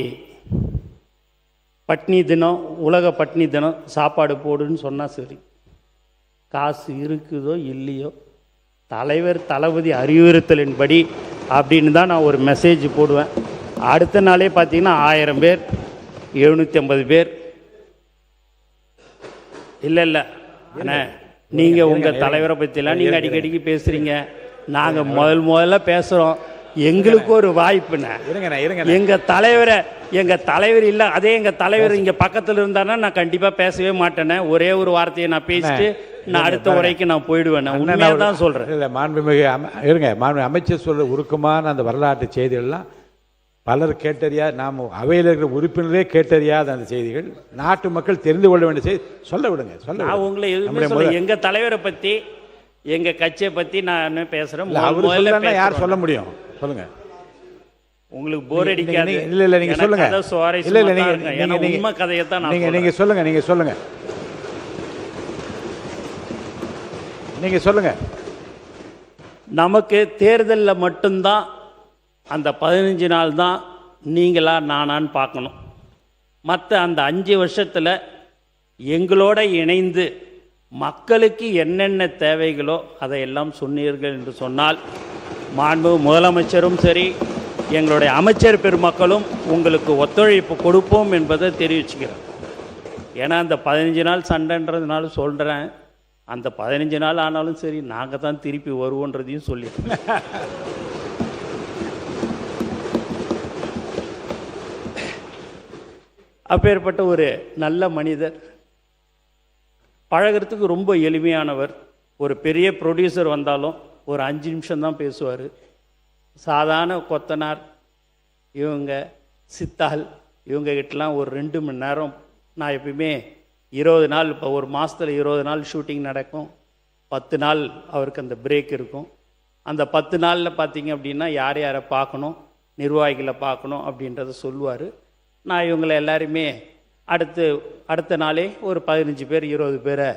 பட்னி தினம், உலக பட்னி தினம், சாப்பாடு போடுன்னு சொன்னால் சரி, காசு இருக்குதோ இல்லையோ தலைவர் தளபதி அறிவுறுத்தலின்படி அப்படின்னு தான் நான் ஒரு மெசேஜ் போடுவேன். அடுத்த நாளே பார்த்தீங்கன்னா 1000 பேர், 750 பேர். இல்லை அண்ணா, நீங்கள் உங்கள் தலைவரை பற்றிலாம் நீங்கள் அடிக்கடிக்கு பேசுகிறீங்க. நாங்கள் முதல்ல பேசுகிறோம். எங்களுக்கு ஒரு வாய்ப்புண்ணே. எங்கள் தலைவர் இல்லை, அதே எங்கள் தலைவர் இங்கே பக்கத்தில் இருந்தாருன்னா நான் கண்டிப்பாக பேசவே மாட்டேனே. ஒரே ஒரு வார்த்தையை நான் பேசிட்டு நான் அடுத்த உரைக்கு நான் போயிடுவேன். உண்மையாக தான் சொல்கிறேன். இல்லை, மாண்புமிகு மாண்புமிகு அமைச்சர் சொல்கிற உருக்கமான அந்த வரலாற்று செய்திகள்லாம் பலர் கேட்டறியா, நாம் அவையில் இருக்கிற உறுப்பினரே கேட்டறியாத அந்த செய்திகள் நாட்டு மக்கள் தெரிந்து கொள்ள வேண்டிய செய்தி. சொல்ல விடுங்க. நான் உங்களை எதுவுமே சொல்ல, எங்கள் தலைவரை பற்றி எங்கள் கட்சியை பற்றி நான் பேசுகிறேன். யார் சொல்ல முடியும்? சொல்லுங்க. உங்களுக்கு போர் அடிக்காது? இல்லை, நீங்க சொல்லுங்க. இல்லை, உண்மை கதையை தான் நீங்க சொல்லுங்க. நீங்க சொல்லுங்க. நமக்கு தேர்தலில் மட்டும்தான் அந்த 15 நாள் தான் நீங்களா நானான்னு பார்க்கணும். மற்ற அந்த 5 வருஷத்தில் எங்களோட இணைந்து மக்களுக்கு என்னென்ன தேவைகளோ அதையெல்லாம் சொன்னீர்கள் என்று சொன்னால் மாண்பு முதலமைச்சரும் சரி எங்களுடைய அமைச்சர் பெருமக்களும் உங்களுக்கு ஒத்துழைப்பு கொடுப்போம் என்பதை தெரிவிச்சுக்கிறேன். ஏன்னா அந்த 15 நாள் சண்டைன்றதுனால சொல்கிறேன், அந்த 15 நாள் ஆனாலும் சரி நாங்கள் தான் திருப்பி வருவோன்றதையும் சொல்லிடுறேன். அப்பேற்பட்ட ஒரு நல்ல மனிதர், பழகிறதுக்கு ரொம்ப எளிமையானவர். ஒரு பெரிய ப்ரொடியூசர் வந்தாலும் ஒரு 5 நிமிஷம் தான் பேசுவார். சாதாரண கொத்தனார் இவங்க, சித்தால் இவங்ககிட்டலாம் ஒரு 2 மணி நேரம். நான் எப்பயுமே 20 நாள், இப்போ ஒரு மாதத்தில் 20 நாள் ஷூட்டிங் நடக்கும். 10 நாள் அவருக்கு அந்த பிரேக் இருக்கும். அந்த 10 நாளில் பார்த்தீங்க அப்படின்னா யார் யாரை பார்க்கணும், நிர்வாகிகளை பார்க்கணும் அப்படின்றத சொல்லுவார். நான் இவங்களை எல்லாருமே அடுத்த நாளே ஒரு 15 பேர் 20 பேரை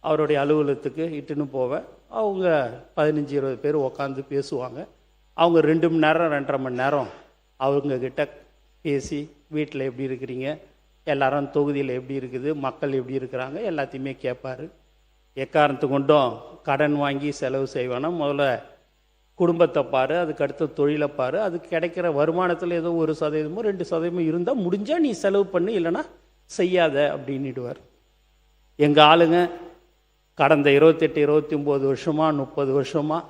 அவருடைய அலுவலகத்துக்கு இட்டுன்னு போவேன். அவங்க 15-20 பேர் உட்காந்து பேசுவாங்க. அவங்க 2 மணி நேரம் 2.5 மணி நேரம் அவங்கக்கிட்ட பேசி வீட்டில் எப்படி இருக்கிறீங்க, எல்லாரும் தொகுதியில் எப்படி இருக்குது, மக்கள் எப்படி இருக்கிறாங்க எல்லாத்தையுமே கேட்பார். எக்காரணத்து கொண்டும் கடன் வாங்கி செலவு செய்வானா, முதல்ல குடும்பத்தை பாரு, அதுக்கடுத்து தொழிலை பாரு, அதுக்கு கிடைக்கிற வருமானத்தில் ஏதோ 1% 2% இருந்தால் முடிஞ்சால் நீ செலவு பண்ணு, இல்லைன்னா செய்யாத அப்படின்னுடுவார். எங்கள் ஆளுங்க கடந்த 28 29 வருஷமாக 30 வருஷமாக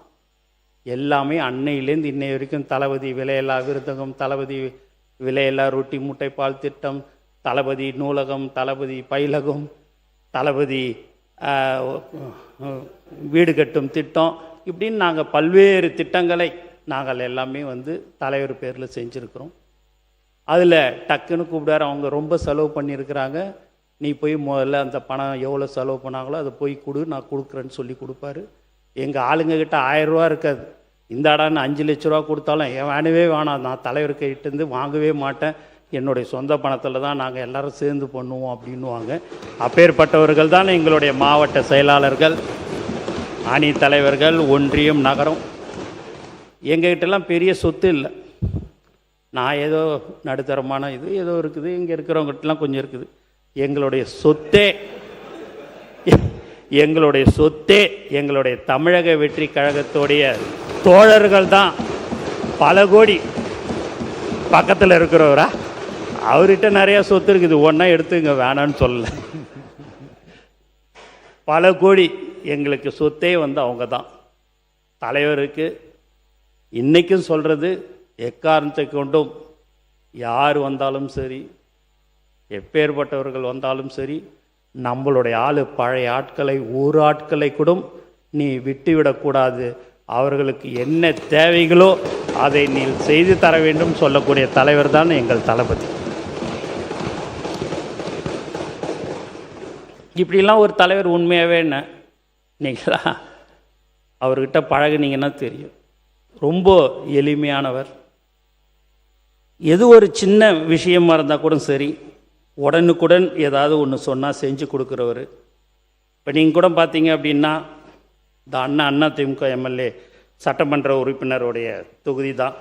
எல்லாமே அன்னையிலேருந்து இன்னை வரைக்கும் தளபதி விலையில்லா விருந்தகம், தளபதி விலையில்லா ரொட்டி முட்டை பால் திட்டம், தளபதி நூலகம், தளபதி பயிலகம், தளபதி வீடு கட்டும் திட்டம், இப்படின்னு நாங்கள் பல்வேறு திட்டங்களை நாங்கள் எல்லாமே தலைவர் பேரில் செஞ்சுருக்கிறோம். அதில் டக்குன்னு கூப்பிடாரு, அவங்க ரொம்ப செலவு பண்ணியிருக்கிறாங்க, நீ போய் முதல்ல அந்த பணம் எவ்வளோ செலவு பண்ணாங்களோ அதை போய் கொடு, நான் கொடுக்குறேன்னு சொல்லி கொடுப்பாரு. எங்கள் ஆளுங்கக்கிட்ட 1000 ரூபா இருக்காது. இந்த அடான்னு 5 லட்ச ரூபா கொடுத்தாலும் வேணவே வேணாம், நான் தலைவர்கிட்டேருந்து வாங்கவே மாட்டேன், என்னுடைய சொந்த பணத்தில் தான் நாங்கள் எல்லோரும் சேர்ந்து பண்ணுவோம் அப்படின்னுவாங்க. அப்பேற்பட்டவர்கள் தான் எங்களுடைய மாவட்ட செயலாளர்கள், அணி தலைவர்கள், ஒன்றியம், நகரம். எங்ககிட்டலாம் பெரிய சொத்து இல்லை. நான் ஏதோ நடுத்தரமான இது ஏதோ இருக்குது, இங்கே இருக்கிறவங்ககிட்டலாம் கொஞ்சம் இருக்குது. எங்களுடைய சொத்தே எங்களுடைய தமிழக வெற்றி கழகத்தோடைய தோழர்கள் தான். பல கோடி பக்கத்தில் இருக்கிறவரா, அவர்கிட்ட நிறையா சொத்து இருக்குது, ஒன்றா எடுத்துங்க வேணான்னு சொல்லலை. பல கோடி எங்களுக்கு சொத்தே அவங்க தான். தலைவருக்கு இன்றைக்கும் சொல்கிறது, எக்காரணத்தை கொண்டும் யார் வந்தாலும் சரி, எப்பேற்பட்டவர்கள் வந்தாலும் சரி, நம்மளுடைய பழைய ஆட்களை ஒரு ஆட்களை கூட நீ விட்டுவிடக்கூடாது, அவர்களுக்கு என்ன தேவைகளோ அதை நீ செய்து தர வேண்டும் சொல்லக்கூடிய தலைவர் தான் எங்கள் தளபதி. இப்படிலாம் ஒரு தலைவர் உண்மையாகவே என்ன நீங்களா அவர்கிட்ட பழகுனீங்கன்னா தெரியும். ரொம்ப எளிமையானவர். எது ஒரு சின்ன விஷயமா இருந்தால் கூட சரி, உடனுக்குடன் ஏதாவது ஒன்று சொன்னால் செஞ்சு கொடுக்குறவர். இப்போ நீங்கள் கூட பார்த்தீங்க அப்படின்னா, இந்த அண்ணா திமுக எம்எல்ஏ சட்டமன்ற உறுப்பினருடைய தொகுதி தான்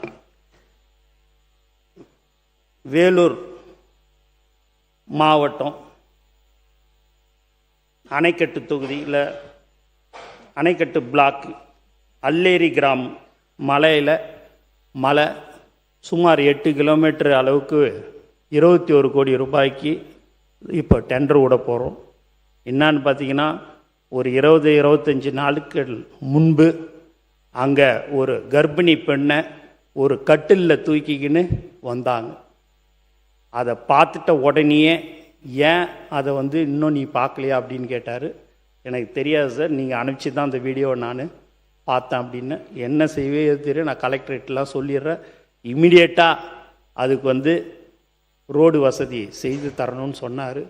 வேலூர் மாவட்டம் அணைக்கட்டு தொகுதியில், அணைக்கட்டு பிளாக் அல்லேரி கிராமம், மலை சுமார் 8 கிலோமீட்டர் அளவுக்கு 21 கோடி ரூபாய்க்கு இப்போ டெண்டர் விட போகிறோம். என்னான்னு பார்த்தீங்கன்னா, ஒரு 20-25 நாளுக்கு முன்பு அங்கே ஒரு கர்ப்பிணி பெண்ணை ஒரு கட்டிலில் தூக்கிக்கின்னு வந்தாங்க. அதை பார்த்துட்ட உடனேயே, ஏன் அதை இன்னும் நீ பார்க்கலையா அப்படின்னு கேட்டார். எனக்கு தெரியாது சார், நீங்கள் அனுப்பிச்சி தான் அந்த வீடியோவை நான் பார்த்தேன் அப்படின்னு. என்ன செய்வே தெரியும், நான் கலெக்டரேட்லாம் சொல்லிடுறேன், இம்மிடியேட்டாக அதுக்கு ரோடு வசதி செய்து தரணும்னு சொன்னார்.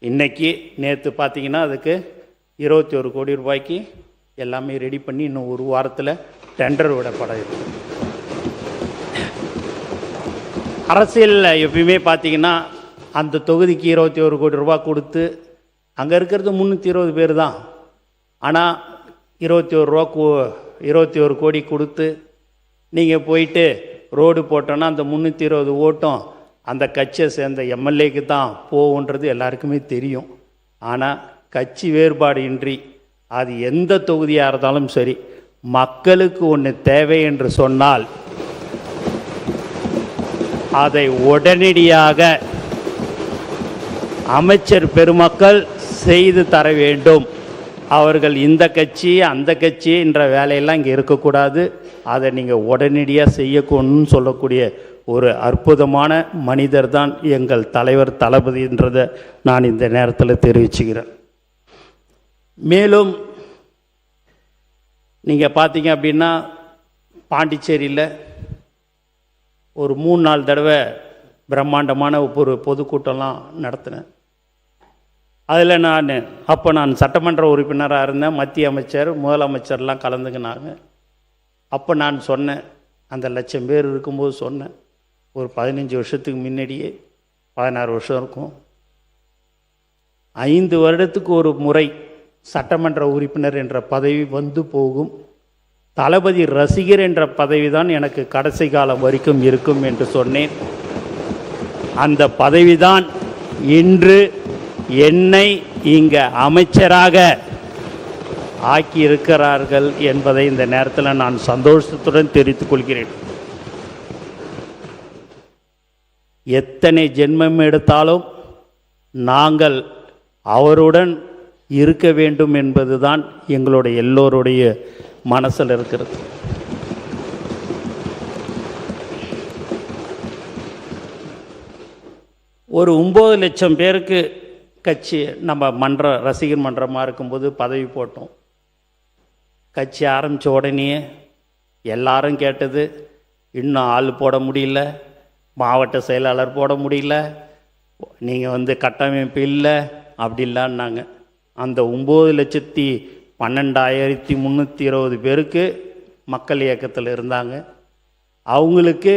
இன்றைக்கி நேற்று பார்த்தீங்கன்னா அதுக்கு 21 கோடி ரூபாய்க்கு எல்லாமே ரெடி பண்ணி இன்னும் ஒரு வாரத்தில் டெண்டர் விடப்பட இருக்கு. அரசியலில் எப்பயுமே பார்த்தீங்கன்னா அந்த தொகுதிக்கு 21 கோடி ரூபாய் கொடுத்து, அங்கே இருக்கிறது 320 பேர் தான், ஆனால் 21 கோடி கொடுத்து நீங்கள் போயிட்டு ரோடு போட்டோன்னா அந்த 320 ஓட்டம் அந்த கட்சியை சேர்ந்த எம்எல்ஏக்கு தான் போகுன்றது எல்லாருக்குமே தெரியும். ஆனால் கட்சி வேறுபாடு இன்றி அது எந்த தொகுதியாக இருந்தாலும் சரி, மக்களுக்கு ஒன்று தேவை என்று சொன்னால் அதை உடனடியாக அமைச்சர் பெருமக்கள் செய்து தர வேண்டும். அவர்கள் இந்த கட்சி அந்த கட்சி என்ற வேலையெல்லாம் இங்கே இருக்கக்கூடாது, அதை நீங்கள் உடனடியாக செய்யணும்னு சொல்லக்கூடிய ஒரு அற்புதமான மனிதர் தான் எங்கள் தலைவர் தளபதின்றதை நான் இந்த நேரத்தில் தெரிவிச்சுக்கிறேன். மேலும் நீங்கள் பார்த்தீங்க அப்படின்னா, பாண்டிச்சேரியில் ஒரு 3-4 தடவை பிரம்மாண்டமான ஒரு பொதுக்கூட்டம்லாம் நடத்தினேன். அதில் நான் சட்டமன்ற உறுப்பினராக இருந்தேன், மத்திய அமைச்சர் முதலமைச்சர்லாம் கலந்துக்கினாங்க. அப்போ நான் சொன்னேன், அந்த 1,00,000 பேர் இருக்கும்போது சொன்னேன், ஒரு 15 வருஷத்துக்கு முன்னாடியே, 16 வருஷம் இருக்கும், 5 வருடத்துக்கு ஒரு முறை சட்டமன்ற உறுப்பினர் என்ற பதவி வந்து போகும், தளபதி ரசிகர் என்ற பதவி தான் எனக்கு கடைசி காலம் வரைக்கும் இருக்கும் என்று சொன்னேன். அந்த பதவிதான் இன்று என்னை இங்கே அமைச்சராக ஆக்கியிருக்கிறார்கள் என்பதை இந்த நேரத்தில் நான் சந்தோஷத்துடன் தெரிவித்துக் கொள்கிறேன். எத்தனை ஜென்மம் எடுத்தாலும் நாங்கள் அவருடன் இருக்க வேண்டும் என்பதுதான் எங்களுடைய எல்லோருடைய மனசில் இருக்கிறது. ஒரு 9 லட்சம் பேருக்கு கட்சி நம்ம ரசிகர் மன்றமாக இருக்கும்போது பதவி போட்டோம். கட்சி ஆரம்பித்த உடனே எல்லாரும் கேட்டது, இன்னும் ஆள் போட முடியல, மாவட்ட செயலாளர் போட முடியல, நீங்கள் கட்டமைப்பு இல்லை அப்படிலான்னாங்க. அந்த 9,12,320 பேருக்கு மக்கள் இயக்கத்தில் இருந்தாங்க. அவங்களுக்கு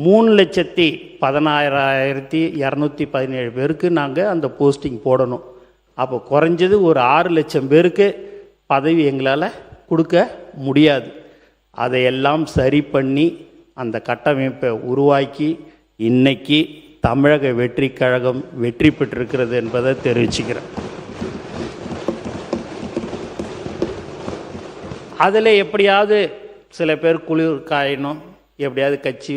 3,16,217 பேருக்கு நாங்கள் அந்த போஸ்டிங் போடணும். அப்போ குறைஞ்சது ஒரு 6 லட்சம் பேருக்கு பதவி எங்களால் கொடுக்க முடியாது. அதையெல்லாம் சரி பண்ணி அந்த கட்டமைப்பை உருவாக்கி இன்னைக்கு தமிழக வெற்றி கழகம் வெற்றி பெற்றிருக்கிறது என்பதை தெரிவிச்சுக்கிறேன். அதில் எப்படியாவது சில பேர் குளிர் காயணும், எப்படியாவது கட்சி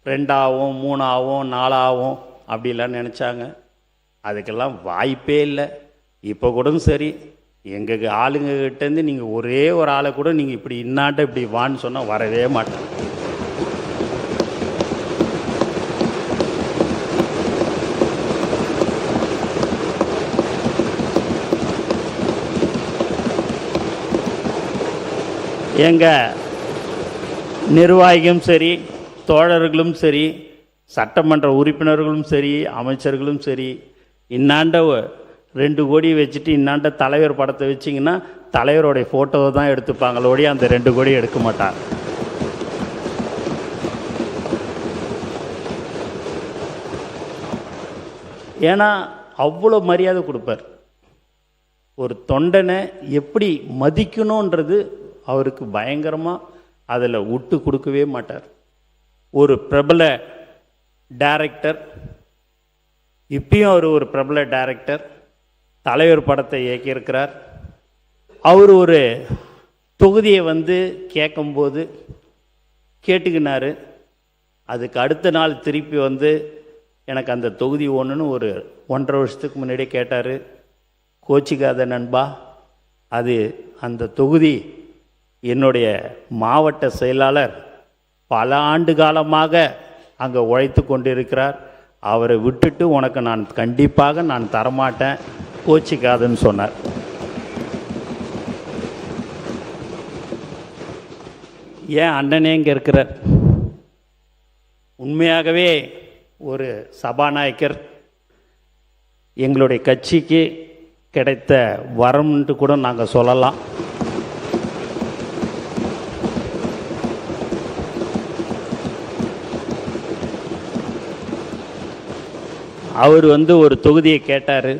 2 ஆகும் 3 ஆகும் 4 ஆகும் அப்படிலாம் நினச்சாங்க. அதுக்கெல்லாம் வாய்ப்பே இல்லை. இப்போ கூட சரி, எங்கள் ஆளுங்ககிட்டேருந்து நீங்கள் ஒரே ஒரு ஆளை கூட நீங்கள் இப்படி இன்னாட்ட இப்படி வான்னு சொன்னால் வரவே மாட்டாங்க. எங்கள் நிர்வாகியும் சரி, தோழர்களும் சரி, சட்டமன்ற உறுப்பினர்களும் சரி, அமைச்சர்களும் சரி, இன்னாண்ட 2 கோடி வச்சுட்டு இன்னாண்ட தலைவர் படத்தை வச்சிங்கன்னா தலைவருடைய ஃபோட்டோவை தான் எடுத்துப்பாங்களோடைய அந்த 2 கோடி எடுக்க மாட்டாங்க. ஏன்னா அவ்வளோ மரியாதை கொடுப்பார். ஒரு தொண்டனை எப்படி மதிக்கணுன்றது அவருக்கு பயங்கரமாக அதில் விட்டு கொடுக்கவே மாட்டார். ஒரு பிரபல டைரக்டர், இப்பயும் அவர் ஒரு பிரபல டைரக்டர், தலைவர் படத்தை இயக்கியிருக்கிறார். அவர் ஒரு தொகுதியை கேட்கும்போது கேட்டுக்கினார். அதுக்கு அடுத்த நாள் திருப்பி எனக்கு அந்த தொகுதி ஒன்றுன்னு ஒரு 1.5 வருஷத்துக்கு முன்னாடியே கேட்டார். கோச்சிக்காத நண்பா, அது அந்த தொகுதி என்னுடைய மாவட்ட செயலாளர் பல ஆண்டு காலமாக அங்கே உழைத்து கொண்டிருக்கிறார், அவரை விட்டுட்டு உனக்கு நான் கண்டிப்பாக நான் தரமாட்டேன், கோச்சிக்காதுன்னு சொன்னார். ஏன் அண்ணனே இங்கே இருக்கிறார். உண்மையாகவே ஒரு சபாநாயகர் எங்களுடைய கட்சிக்கு கிடைத்த வரம்ன்ட்டு கூட நாங்கள் சொல்லலாம். அவர் ஒரு தொகுதியை கேட்டார்.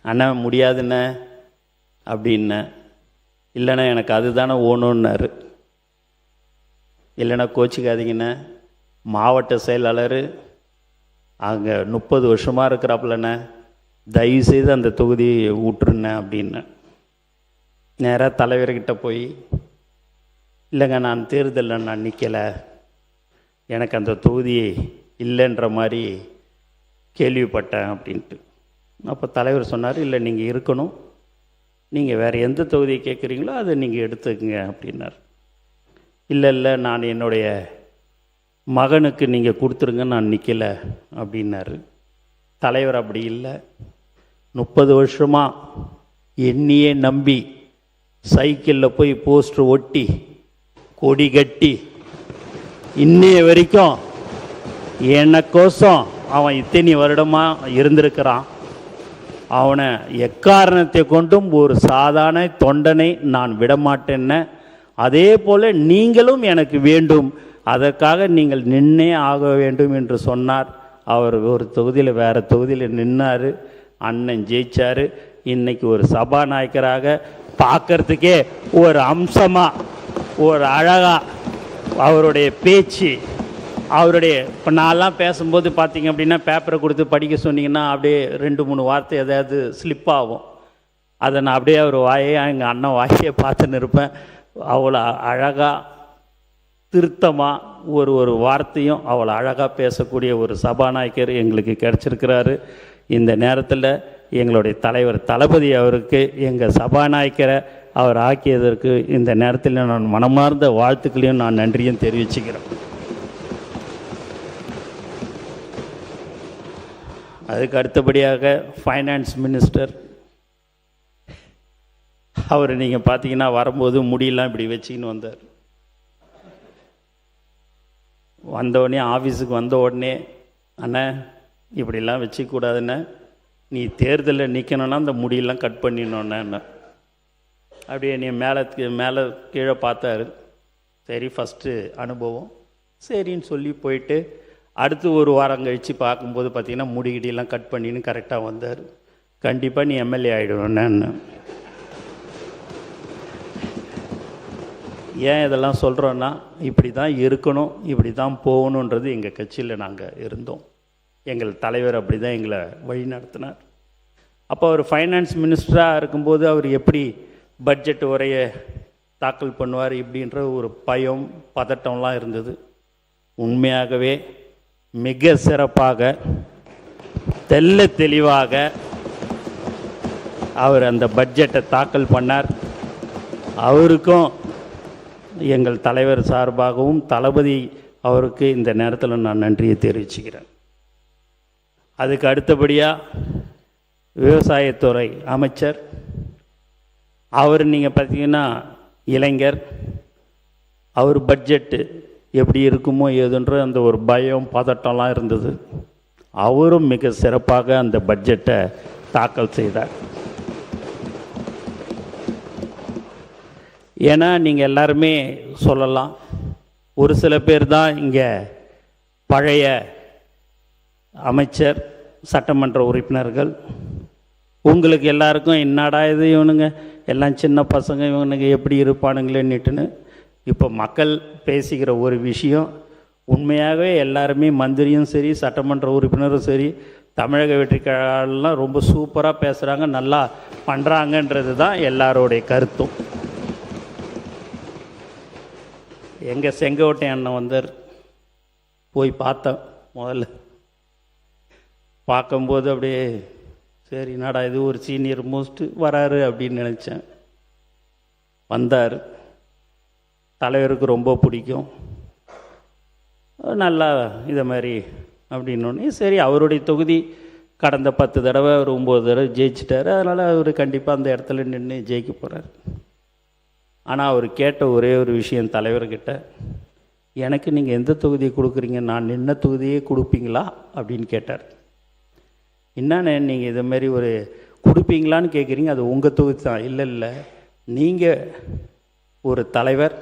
அண்ணா முடியாதுண்ணே அப்படின்ன. இல்லைண்ணா எனக்கு அதுதானே ஓணுன்னாரு. இல்லைண்ணா கோச்சிக்காதீங்கண்ணே, மாவட்ட செயலாளர் அங்கே 30 வருஷமாக இருக்கிறாப்புலண்ணே, தயவுசெய்து அந்த தொகுதியை விட்டுருண்ணே அப்படின்னு. நேராக தலைவர்கிட்ட போய், இல்லைங்க நான் தேர்தலில் நான் நிற்கலை, எனக்கு அந்த தொகுதி இல்லைன்ற மாதிரி கேள்விப்பட்டேன் அப்படின்ட்டு. அப்போ தலைவர் சொன்னார், இல்லை நீங்கள் இருக்கணும், நீங்கள் வேறு எந்த தொகுதியை கேட்குறீங்களோ அதை நீங்கள் எடுத்துக்கங்க அப்படின்னார். இல்லை நான் என்னுடைய மகனுக்கு நீங்கள் கொடுத்துருங்க, நான் நிற்கலை அப்படின்னாரு. தலைவர் அப்படி இல்லை, 30 வருஷமாக என்னையே நம்பி சைக்கிளில் போய் போஸ்டர் ஒட்டி கொடி கட்டி இன்னைய வரைக்கும் எனக்கோசம் அவன் இத்தனை வருடமாக இருந்திருக்கிறான். அவனை எக்காரணத்தை கொண்டும் ஒரு சாதாரண தொண்டனை நான் விடமாட்டேன்னு அதே போல் நீங்களும் எனக்கு வேண்டும், அதற்காக நீங்கள் நின்னே ஆக வேண்டும் என்று சொன்னார். அவர் ஒரு தொகுதியில் வேறு தொகுதியில் நின்னார், அண்ணன் ஜெயிச்சார். இன்னைக்கு ஒரு சபாநாயகராக பார்க்கறதுக்கே ஒரு அம்சமாக, ஒரு அழகாக அவருடைய பேச்சு, அவருடைய இப்போ நான்லாம் பேசும்போது பார்த்தீங்க அப்படின்னா பேப்பரை கொடுத்து படிக்க சொன்னீங்கன்னா அப்படியே 2-3 வார்த்தை எதாவது ஸ்லிப் ஆகும். அதை நான் அப்படியே அவர் வாயே, எங்கள் அண்ணன் வாயை பார்த்துன்னு இருப்பேன். அவ்வளோ அழகாக திருத்தமாக ஒரு வார்த்தையும் அவ்வளோ அழகாக பேசக்கூடிய ஒரு சபாநாயகர் எங்களுக்கு கிடச்சிருக்கிறாரு. இந்த நேரத்தில் எங்களுடைய தலைவர் தளபதி அவருக்கு எங்கள் சபாநாயகரை அவர் ஆக்கியதற்கு இந்த நேரத்தில் நான் மனமார்ந்த வாழ்த்துக்களையும் நான் நன்றியும் தெரிவிச்சுக்கிறேன். அதுக்கு அடுத்தபடியாக ஃபைனான்ஸ் மினிஸ்டர் அவர் நீங்கள் பார்த்தீங்கன்னா வரும்போது முடியெல்லாம் இப்படி வச்சுக்கின்னு வந்தார். வந்தவுடனே ஆஃபீஸுக்கு வந்த உடனே, அண்ணா இப்படிலாம் வச்சுக்கூடாதுண்ணே, நீ தேர்தலில் நிற்கணுன்னா அந்த முடியெல்லாம் கட் பண்ணிடணுண்ணே. அப்படியே நீ மேலே கீழே பார்த்தாரு. சரி, ஃபஸ்ட்டு அனுபவம் சரின்னு சொல்லி போயிட்டு அடுத்து ஒரு வாரம் கழித்து பார்க்கும்போது பார்த்திங்கன்னா முடிகிடியெல்லாம் கட் பண்ணின்னு கரெக்டாக வந்தார். கண்டிப்பாக நீ எம்எல்ஏ ஆகிடுவேன்னு. ஏன் இதெல்லாம் சொல்கிறோன்னா, இப்படி தான் இருக்கணும், இப்படி தான் போகணுன்றது எங்கள் கட்சியில் நாங்கள் இருந்தோம். எங்கள் தலைவர் அப்படி தான் எங்களை வழி நடத்தினார். அப்போ அவர் ஃபைனான்ஸ் மினிஸ்டராக இருக்கும்போது அவர் எப்படி பட்ஜெட் உரையை தாக்கல் பண்ணுவார் இப்படின்ற ஒரு பயம் பதட்டம்லாம் இருந்தது. உண்மையாகவே மிக சிறப்பாக தெல்ல தெளிவாக அவர் அந்த பட்ஜெட்டை தாக்கல் பண்ணார். அவருக்கும் எங்கள் தலைவர் சார்பாகவும் தளபதி அவருக்கு இந்த நேரத்தில் நான் நன்றியை தெரிவிச்சுக்கிறேன். அதுக்கு அடுத்தபடியாக விவசாயத்துறை அமைச்சர் அவர் நீங்கள் பார்த்தீங்கன்னா இளைஞர், அவர் பட்ஜெட்டு எப்படி இருக்குமோ ஏதுன்ற அந்த ஒரு பயம் பதட்டம்லாம் இருந்தது. அவரும் மிக சிறப்பாக அந்த பட்ஜெட்டை தாக்கல் செய்தார். ஏன்னா நீங்கள் எல்லாருமே சொல்லலாம், ஒரு சில பேர் தான் இங்கே பழைய அமைச்சர் சட்டமன்ற உறுப்பினர்கள். உங்களுக்கு எல்லாருக்கும் என்னடா இது இவனுங்க எல்லாம் சின்ன பசங்க, இவனுங்க எப்படி இருப்பானுங்களேன்னுட்டுன்னு. இப்போ மக்கள் பேசிக்கிற ஒரு விஷயம், உண்மையாகவே எல்லாருமே மந்திரியும் சரி சட்டமன்ற உறுப்பினரும் சரி தமிழக வெற்றிக்கழகம்லாம் ரொம்ப சூப்பராக பேசுகிறாங்க, நல்லா பண்ணுறாங்கன்றது தான் எல்லாரோடைய கருத்தும். எங்கள் செங்கோட்டை அண்ணன் வந்தார், போய் பார்த்தேன். முதல்ல பார்க்கும்போது அப்படியே சரி என்னடா இது ஒரு சீனியர் மோஸ்ட்டு வராரு அப்படின்னு நினச்சேன். வந்தார், தலைவருக்கு ரொம்ப பிடிக்கும், நல்லா இதை மாதிரி அப்படின்னோடனே சரி அவருடைய தொகுதி கடந்த 10 தடவை ஒரு 9 தடவை ஜெயிச்சிட்டார், அதனால் அவர் கண்டிப்பாக அந்த இடத்துல நின்று ஜெயிக்க போகிறார். ஆனால் அவர் கேட்ட ஒரே ஒரு விஷயம் தலைவர்கிட்ட, எனக்கு நீங்கள் எந்த தொகுதியை கொடுக்குறீங்க, நான் நின்ன தொகுதியே கொடுப்பீங்களா அப்படின்னு கேட்டார். என்னண்ணே நீங்கள் இது மாதிரி ஒரு கொடுப்பீங்களான்னு கேட்குறீங்க, அது உங்கள் தொகுதி தான். இல்லை நீங்கள் ஒரு தலைவர்,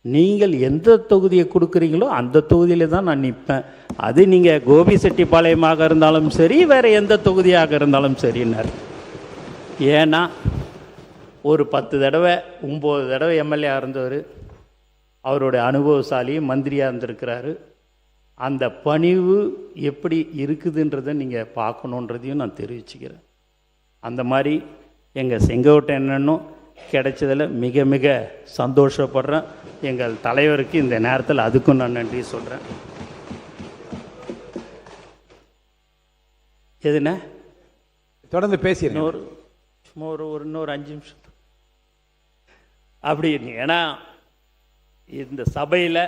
நீங்கள் எந்த தொகுதியை கொடுக்குறீங்களோ அந்த தொகுதியில தான் நான் நிற்பேன். அது நீங்கள் கோபிசெட்டிப்பாளையமாக இருந்தாலும் சரி வேறு எந்த தொகுதியாக இருந்தாலும் சரின்னார். ஏன்னா ஒரு 10 தடவை 9 தடவை எம்எல்ஏ இருந்தவர், அவருடைய அனுபவசாலி மந்திரியாக இருந்திருக்கிறாரு. அந்த பணிவு எப்படி இருக்குதுன்றதை நீங்கள் பார்க்கணுன்றதையும் நான் தெரிவிச்சுக்கிறேன். அந்த மாதிரி எங்கள் செங்கோட்டை என்னன்னும் கிடைச்சதில் மிக மிக சந்தோஷப்படுறேன். எங்கள் தலைவருக்கு இந்த நேரத்தில் அதுக்கும் நான் நன்றி சொல்கிறேன். எதுண்ணே தொடர்ந்து பேசிடுறேன். இன்னொரு 5 நிமிஷம் அப்படி. ஏன்னா இந்த சபையில்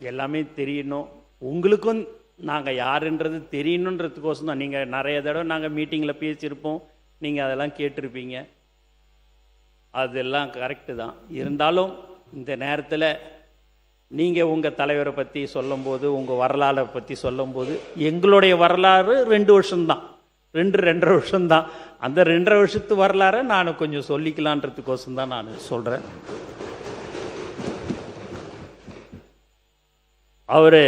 எல்லாமே தெரியணும், உங்களுக்கும் நாங்கள் யாருன்றது தெரியணுன்றதுக்கோசம் தான். நீங்கள் நிறைய தடவை நாங்கள் மீட்டிங்கில் பேசியிருப்போம், நீங்கள் அதெல்லாம் கேட்டிருப்பீங்க, அதெல்லாம் கரெக்டு தான். இருந்தாலும் இந்த நேரத்தில் நீங்கள் உங்கள் தலைவரை பற்றி சொல்லும்போது, உங்கள் வரலாறை பற்றி சொல்லும்போது, எங்களுடைய வரலாறு 2 வருஷம்தான். 2.5 வருஷம்தான். அந்த 2.5 வருஷத்து வரலாற நான் கொஞ்சம் சொல்லிக்கலான்றதுக்கோசம் தான் நான் சொல்கிறேன். அவர்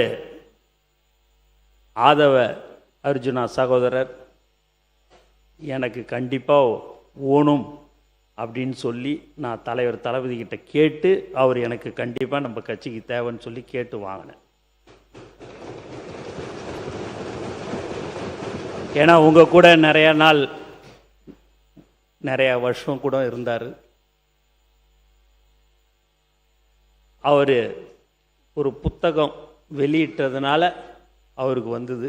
ஆதவ அர்ஜுனா சகோதரர் எனக்கு கண்டிப்பாக ஓணும் அப்படின்னு சொல்லி நான் தலைவர் தளபதி கிட்ட கேட்டு அவர் எனக்கு கண்டிப்பாக நம்ம கட்சிக்கு தேவைன்னு சொல்லி கேட்டு வாங்கினேன். ஏன்னா உங்கள் கூட நிறைய நாள் நிறைய வருஷம் கூட இருந்தார். அவர் ஒரு புத்தகம் வெளியிட்டதுனால அவருக்கு வந்தது.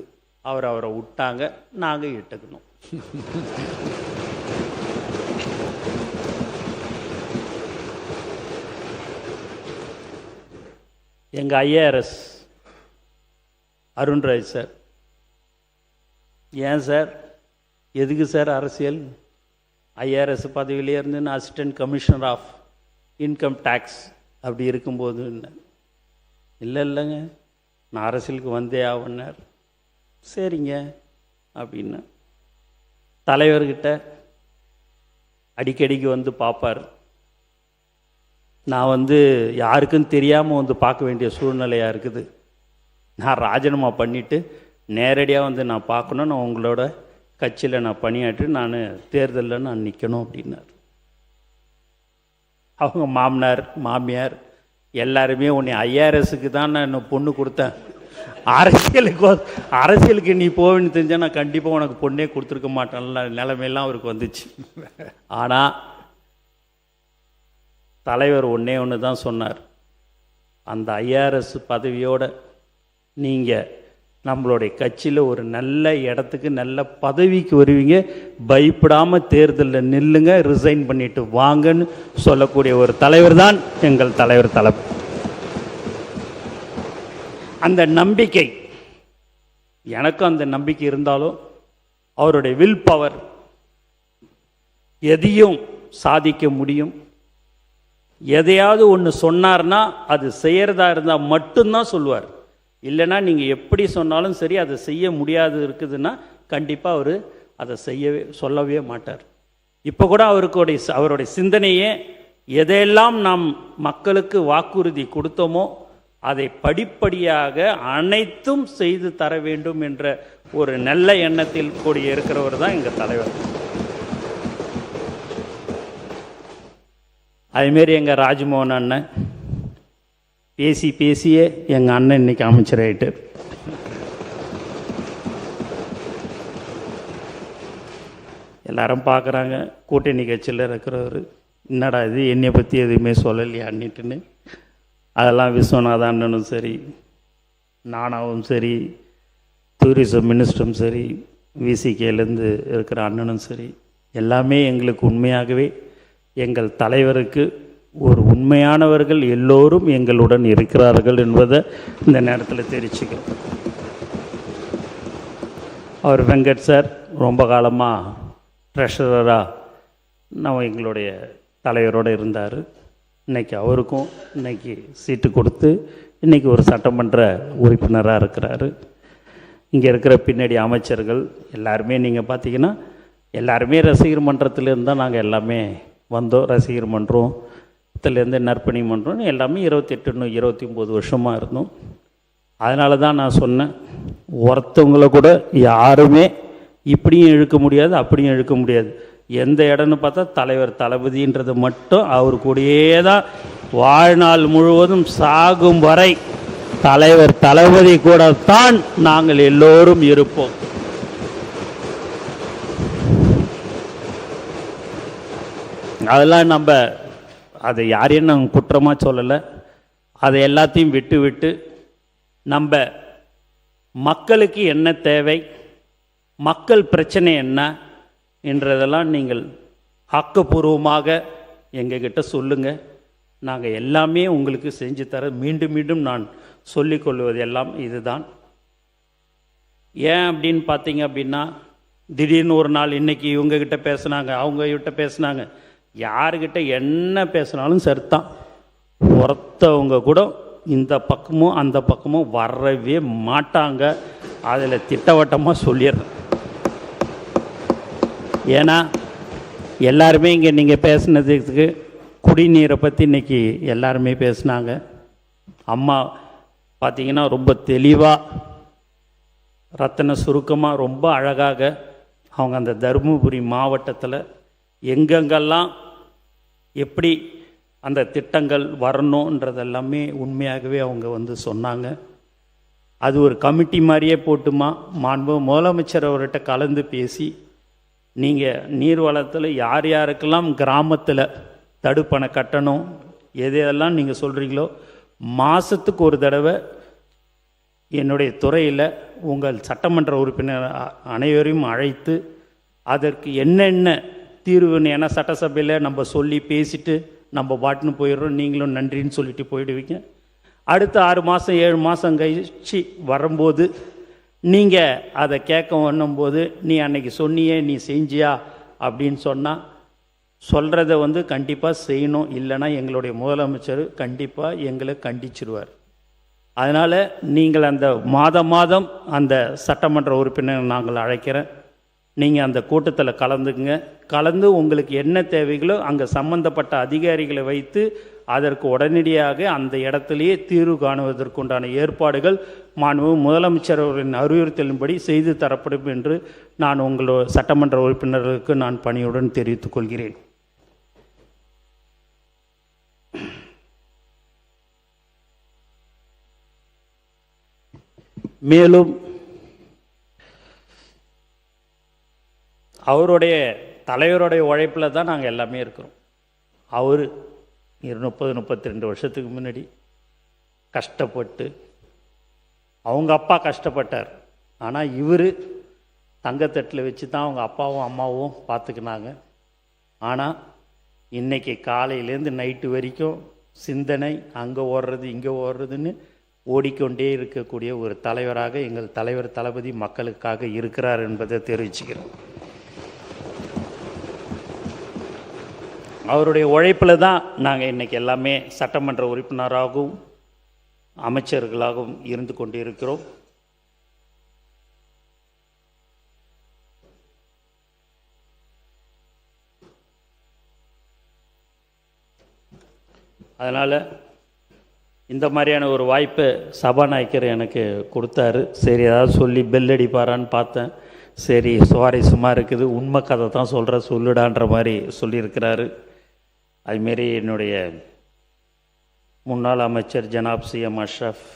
அவரை விட்டாங்க, நாங்கள் இட்டுக்கணும். எங்கள் ஐஏஆர்எஸ் அருண்ராஜ் சார், ஏன் சார் எதுக்கு சார் அரசியல்? ஐஆர்எஸ் பதவியிலே இருந்து நான் assistant commissioner of income tax அப்படி இருக்கும்போது இல்லைங்க நான் அரசியலுக்கு வந்தே ஆகுனார். சரிங்க அப்படின்னு தலைவர்கிட்ட அடிக்கடிக்கு வந்து பார்ப்பார். நான் யாருக்கும் தெரியாமல் பார்க்க வேண்டிய சூழ்நிலையாக இருக்குது. நான் ராஜினாமா பண்ணிவிட்டு நேரடியாக நான் பார்க்கணும், நான் உங்களோட கட்சியில் நான் பணியாற்றி நான் தேர்தலில் நான் நிற்கணும் அப்படின்னார். அவங்க மாமனார் மாமியார் எல்லாருமே உன்னை ஐஆர்எஸ்க்கு தான் நான் பொண்ணு கொடுத்தேன், அரசியலுக்கு நீ போவேன்னு தெரிஞ்சால் நான் கண்டிப்பாக உனக்கு பொண்ணே கொடுத்துருக்க மாட்டேன்ல நிலைமையெல்லாம் அவருக்கு வந்துச்சு. ஆனால் தலைவர் ஒன்று தான் சொன்னார், அந்த ஐஆர்எஸ் பதவியோட நீங்கள் நம்மளுடைய கட்சியில் ஒரு நல்ல இடத்துக்கு நல்ல பதவிக்கு வருவீங்க, பயப்படாமல் தேர்தலில் நில்லுங்க, ரிசைன் பண்ணிட்டு வாங்கன்னு சொல்லக்கூடிய ஒரு தலைவர் தான் எங்கள் தலைவர் தளபதி. அந்த நம்பிக்கை எனக்கும் அந்த நம்பிக்கை இருந்தாலும் அவருடைய வில் பவர், எதையும் சாதிக்க முடியும். எதையாவது ஒன்று சொன்னார்னா அது செய்கிறதா இருந்தால் மட்டும்தான் சொல்லுவார். இல்லைன்னா நீங்கள் எப்படி சொன்னாலும் சரி அதை செய்ய முடியாது இருக்குதுன்னா கண்டிப்பாக அவர் அதை சொல்லவே மாட்டார். இப்போ கூட அவருடைய சிந்தனையே எதையெல்லாம் நாம் மக்களுக்கு வாக்குறுதி கொடுத்தோமோ அதை படிப்படியாக அனைத்தும் செய்து தர வேண்டும் என்ற ஒரு நல்ல எண்ணத்தில் கூடிய இருக்கிறவர் தான் எங்கள் தலைவர். அதுமாரி எங்கள் ராஜ்மோகன் அண்ணன் பேசியே எங்கள் அண்ணன் இன்னைக்கு அமைச்சராயிட்டு. எல்லாரும் பார்க்குறாங்க கூட்டணி கட்சியில் இருக்கிறவர், என்னடா இது என்னை பற்றி எதுவுமே சொல்லலையான்னுட்டுன்னு. அதெல்லாம் விஸ்வநாத அண்ணனும் சரி, நானாவும் சரி, டூரிசம் மினிஸ்டரும் சரி, விசிகேலேருந்து இருக்கிற அண்ணனும் சரி, எல்லாமே எங்களுக்கு உண்மையாகவே எங்கள் தலைவருக்கு ஒரு உண்மையானவர்கள் எல்லோரும் எங்களுடன் இருக்கிறார்கள் என்பதை இந்த நேரத்தில் தெரிவிச்சுக்கிறோம். அவர் வெங்கட் சார் ரொம்ப காலமாக ட்ரெஷரராக நம்ம எங்களுடைய தலைவரோடு இருந்தார். இன்றைக்கி அவருக்கும் இன்றைக்கி சீட்டு கொடுத்து இன்றைக்கி ஒரு சட்டமன்ற உறுப்பினராக இருக்கிறாரு. இங்கே இருக்கிற பின்னாடி அமைச்சர்கள் எல்லாருமே நீங்கள் பார்த்தீங்கன்னா எல்லாருமே ரசிகர் மன்றத்திலேருந்து தான் நாங்கள் எல்லாமே வந்தோம். ரசிகர் மன்றத்துலேருந்து நற்பணி மன்றம் எல்லாமே 28-29 வருஷமாக இருந்தோம். அதனால தான் நான் சொன்னேன், ஒருத்தவங்களை கூட யாருமே இப்படியும் இழுக்க முடியாது அப்படியும் இழுக்க முடியாது. எந்த இடம்னு பார்த்தா தலைவர் தளபதின்றது மட்டும் அவர் கூடயே தான் வாழ்நாள் முழுவதும் சாகும் வரை தலைவர் தளபதி கூட தான் நாங்கள் எல்லோரும் இருப்போம். அதெல்லாம் நம்ம அதை யாரையும் நாங்கள் குற்றமாக சொல்லலை. அதை எல்லாத்தையும் விட்டு நம்ம மக்களுக்கு என்ன தேவை, மக்கள் பிரச்சனை என்ன என்றதெல்லாம் நீங்கள் ஆக்கப்பூர்வமாக எங்ககிட்ட சொல்லுங்கள். நாங்கள் எல்லாமே உங்களுக்கு செஞ்சு தர மீண்டும் நான் சொல்லிக்கொள்வது எல்லாம் இதுதான். ஏன் அப்படின்னு பார்த்தீங்க அப்படின்னா, திடீர்னு ஒரு நாள் இன்றைக்கி இவங்ககிட்ட பேசுனாங்க, அவங்ககிட்ட பேசுனாங்க, யாருக்கிட்ட என்ன பேசினாலும் சரிதான், ஒருத்தவங்க கூட இந்த பக்கமும் அந்த பக்கமும் வரவே மாட்டாங்க. அதில் திட்டவட்டமாக சொல்லிடுறேன். ஏன்னா எல்லாருமே இங்கே நீங்கள் பேசுனதுக்கு குடிநீரை பற்றி இன்றைக்கி எல்லாருமே பேசுனாங்க. அம்மா பார்த்திங்கன்னா ரொம்ப தெளிவாக ரத்தன சுருக்கமாக ரொம்ப அழகாக அவங்க அந்த தருமபுரி மாவட்டத்தில் எங்கெங்கெல்லாம் எப்படி அந்த திட்டங்கள் வரணுன்றதெல்லாமே உண்மையாகவே அவங்க வந்து சொன்னாங்க. அது ஒரு கமிட்டி மாதிரியே போட்டுமா மாண்பு முதலமைச்சர் அவர்கிட்ட கலந்து பேசி நீங்கள் நீர்வளத்தில் யார் யாருக்கெல்லாம் கிராமத்தில் தடுப்பணை கட்டணும் எதையெல்லாம் நீங்கள் சொல்கிறீங்களோ மாதத்துக்கு ஒரு தடவை என்னுடைய துறையில் உங்கள் சட்டமன்ற உறுப்பினர் அனைவரையும் அழைத்து அதற்கு என்னென்ன தீர்வுன்னு, ஏன்னா சட்டசபையில் நம்ம சொல்லி பேசிட்டு நம்ம பாட்டுன்னு போயிடுறோம், நீங்களும் நன்றின்னு சொல்லிட்டு போயிடுவீங்க. அடுத்த 6 மாதம் 7 மாதம் கழிச்சு வரும்போது நீங்கள் அதை கேட்க வரும்போது நீ அன்னைக்கு சொன்னியே நீ செஞ்சியா அப்படின்னு சொன்னால் சொல்கிறத வந்து கண்டிப்பாக செய்யணும், இல்லைன்னா எங்களுடைய முதலமைச்சர் கண்டிப்பாக எங்களை கண்டிச்சிருவார். அதனால் நீங்கள் அந்த மாதம் அந்த சட்டமன்ற உறுப்பினர் நாங்கள் அழைக்கிறேன், நீங்கள் அந்த கூட்டத்தில் கலந்துக்குங்க. கலந்து உங்களுக்கு என்ன தேவைகளோ அங்கே சம்பந்தப்பட்ட அதிகாரிகளை வைத்து அதற்கு உடனடியாக அந்த இடத்திலேயே தீர்வு காணுவதற்குண்டான ஏற்பாடுகள் மாண்பு முதலமைச்சர் அவர்களின் அறிவுறுத்தலின்படி செய்து தரப்படும் என்று நான் உங்களோட சட்டமன்ற உறுப்பினர்களுக்கு நான் பணியுடன் தெரிவித்துக் கொள்கிறேன். மேலும் அவருடைய தலைவருடைய உழைப்பில் தான் நாங்கள் எல்லாமே இருக்கிறோம். அவர் 30-32 வருஷத்துக்கு முன்னாடி கஷ்டப்பட்டு, அவங்க அப்பா கஷ்டப்பட்டார், ஆனால் இவர் தங்கத்தட்டில் வச்சு தான் அவங்க அப்பாவும் அம்மாவும் பார்த்துக்கினாங்க. ஆனால் இன்றைக்கி காலையிலேருந்து நைட்டு வரைக்கும் சிந்தனை அங்கே ஓடுறது இங்கே ஓடுறதுன்னு ஓடிக்கொண்டே இருக்கக்கூடிய ஒரு தலைவராக எங்கள் தலைவர் தளபதி மக்களுக்காக இருக்கிறார் என்பதை தெரிவிச்சுக்கிறோம். அவருடைய உழைப்பில் தான் நாங்கள் இன்றைக்கி எல்லாமே சட்டமன்ற உறுப்பினராகவும் அமைச்சர்களாகவும் இருந்து கொண்டு இருக்கிறோம். அதனால் இந்த மாதிரியான ஒரு வாய்ப்பை சபாநாயகர் எனக்கு கொடுத்தாரு. சரி ஏதாவது சொல்லி பெல் அடிப்பாரான்னு பார்த்தேன். சரி சுவாரஸ்யமாக இருக்குது, உண்மை கதை தான் சொல்லுடான்ற மாதிரி சொல்லியிருக்கிறாரு. அதுமாரி என்னுடைய முன்னாள் அமைச்சர் ஜனாப் சிஎம் அஷ்ரஃப்,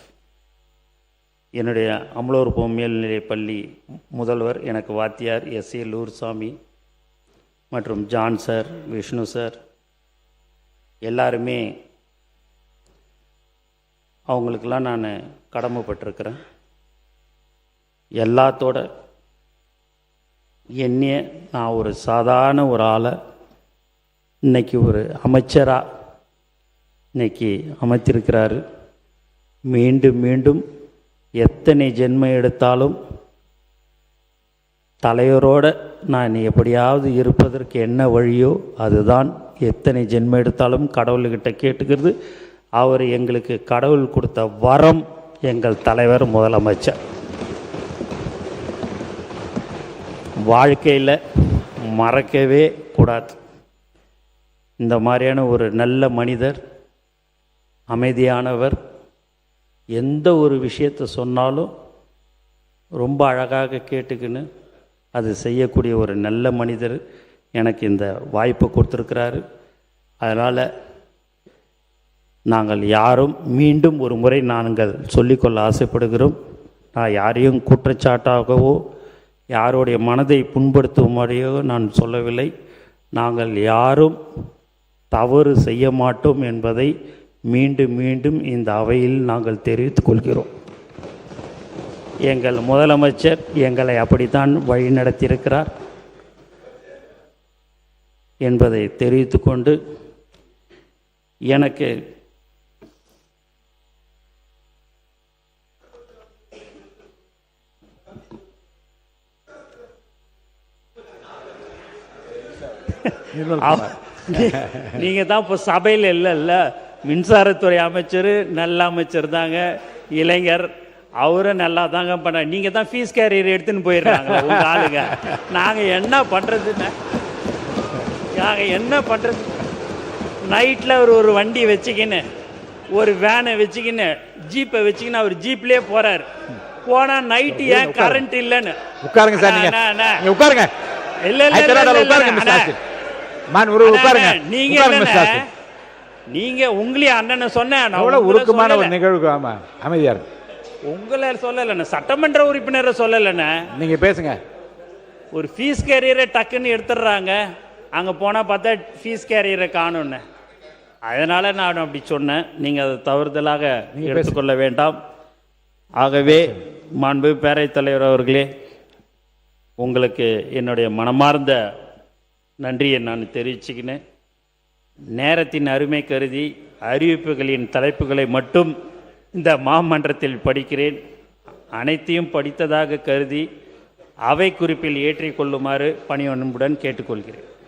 என்னுடைய அமலோற்பு மேல்நிலைப்பள்ளி முதல்வர் எனக்கு வாத்தியார் எஸ்ஏ லூர்சாமி மற்றும் ஜான் சார், விஷ்ணு சார், எல்லாருமே அவங்களுக்கெல்லாம் நான் கடமைப்பட்டிருக்கிறேன். எல்லாத்தோட என்னைய நான் ஒரு சாதாரண ஒரு ஆளை இன்றைக்கி ஒரு அமைச்சராக இன்றைக்கி அமைத்திருக்கிறாரு. மீண்டும் மீண்டும் எத்தனை ஜென்மம் எடுத்தாலும் தலைவரோடு நான் எப்படியாவது இருப்பதற்கு என்ன வழியோ அதுதான் எத்தனை ஜென்மம் எடுத்தாலும் கடவுள்கிட்ட கேட்டுக்கிறது. அவர் எங்களுக்கு கடவுள் கொடுத்த வரம் எங்கள் தலைவர் முதலமைச்சர். வாழ்க்கையில் மறக்கவே கூடாது. இந்த மாதிரியான ஒரு நல்ல மனிதர், அமைதியானவர், எந்த ஒரு விஷயத்தை சொன்னாலும் ரொம்ப அழகாக கேட்டுக்கின்னு அது செய்யக்கூடிய ஒரு நல்ல மனிதர் எனக்கு இந்த வாய்ப்பை கொடுத்துருக்கிறாரு. அதனால் நாங்கள் யாரும் மீண்டும் ஒரு முறை நாங்கள் சொல்லிக்கொள்ள ஆசைப்படுகிறோம். நான் யாரையும் குற்றச்சாட்டாகவோ யாருடைய மனதை புண்படுத்தும் முறையோ நான் சொல்லவில்லை. நாங்கள் யாரும் தவறு செய்ய மாட்டோம் என்பதை மீண்டும் மீண்டும் இந்த அவையில் நாங்கள் தெரிவித்துக் கொள்கிறோம். எங்கள் முதலமைச்சர் எங்களை அப்படித்தான் வழிநடத்தியிருக்கிறார் என்பதை தெரிவித்துக்கொண்டு, எனக்கு நீங்கள் தான் இப்போ சபையில் இல்லைல்ல, மின்சாரத்துறை அமைச்சர் நல்ல அமைச்சர் தாங்க, இளைஞர், அவரும் நல்லா தாங்க பண்ண. நீங்கள் தான் ஃபீஸ் கேரியர் எடுத்துன்னு போயிடுறாங்க உங்கள் ஆளுங்க. நாங்கள் என்ன பண்ணுறதுன்னு நைட்டில் ஒரு வண்டி வச்சுக்கின்னு ஒரு வேனை வச்சுக்கின்னு ஜீப்பை வச்சுக்கின்னு அவர் ஜீப்லேயே போகிறார். போனால் நைட்டு ஏன் கரண்ட் இல்லைன்னு உட்காருங்க சார், நீங்க உட்காருங்க. இல்லை நீங்கள் உங்களையும் அண்ணனை சொன்னேன். உருக்கமான ஒரு நிகழ்வு. ஆமா, அமைதியா இருக்கு. உங்களை சொல்லலைண்ணே, சட்டமன்ற உறுப்பினரை சொல்லலைண்ணே. நீங்க பேசுங்க. ஒரு ஃபீஸ் கேரியரை டக்குன்னு எடுத்துடுறாங்க. அங்கே போனால் பார்த்தா ஃபீஸ் கேரியரை காணும்னு. அதனால் நான் அப்படி சொன்னேன். நீங்கள் அதை தவறுதலாக எடுத்துக்கொள்ள வேண்டாம். ஆகவே மாண்பு பேரவைத் தலைவர் அவர்களே, உங்களுக்கு என்னுடைய மனமார்ந்த நன்றியை நான் தெரிவிச்சுக்கினேன். நேரத்தின் அருமை கருதி அறிவிப்புகளின் தலைப்புகளை மட்டும் இந்த மாமன்றத்தில் படிக்கிறேன். அனைத்தையும் படித்ததாக கருதி அவை குறிப்பில் ஏற்றிக்கொள்ளுமாறு பணிவன்புடன் கேட்டுக்கொள்கிறேன்.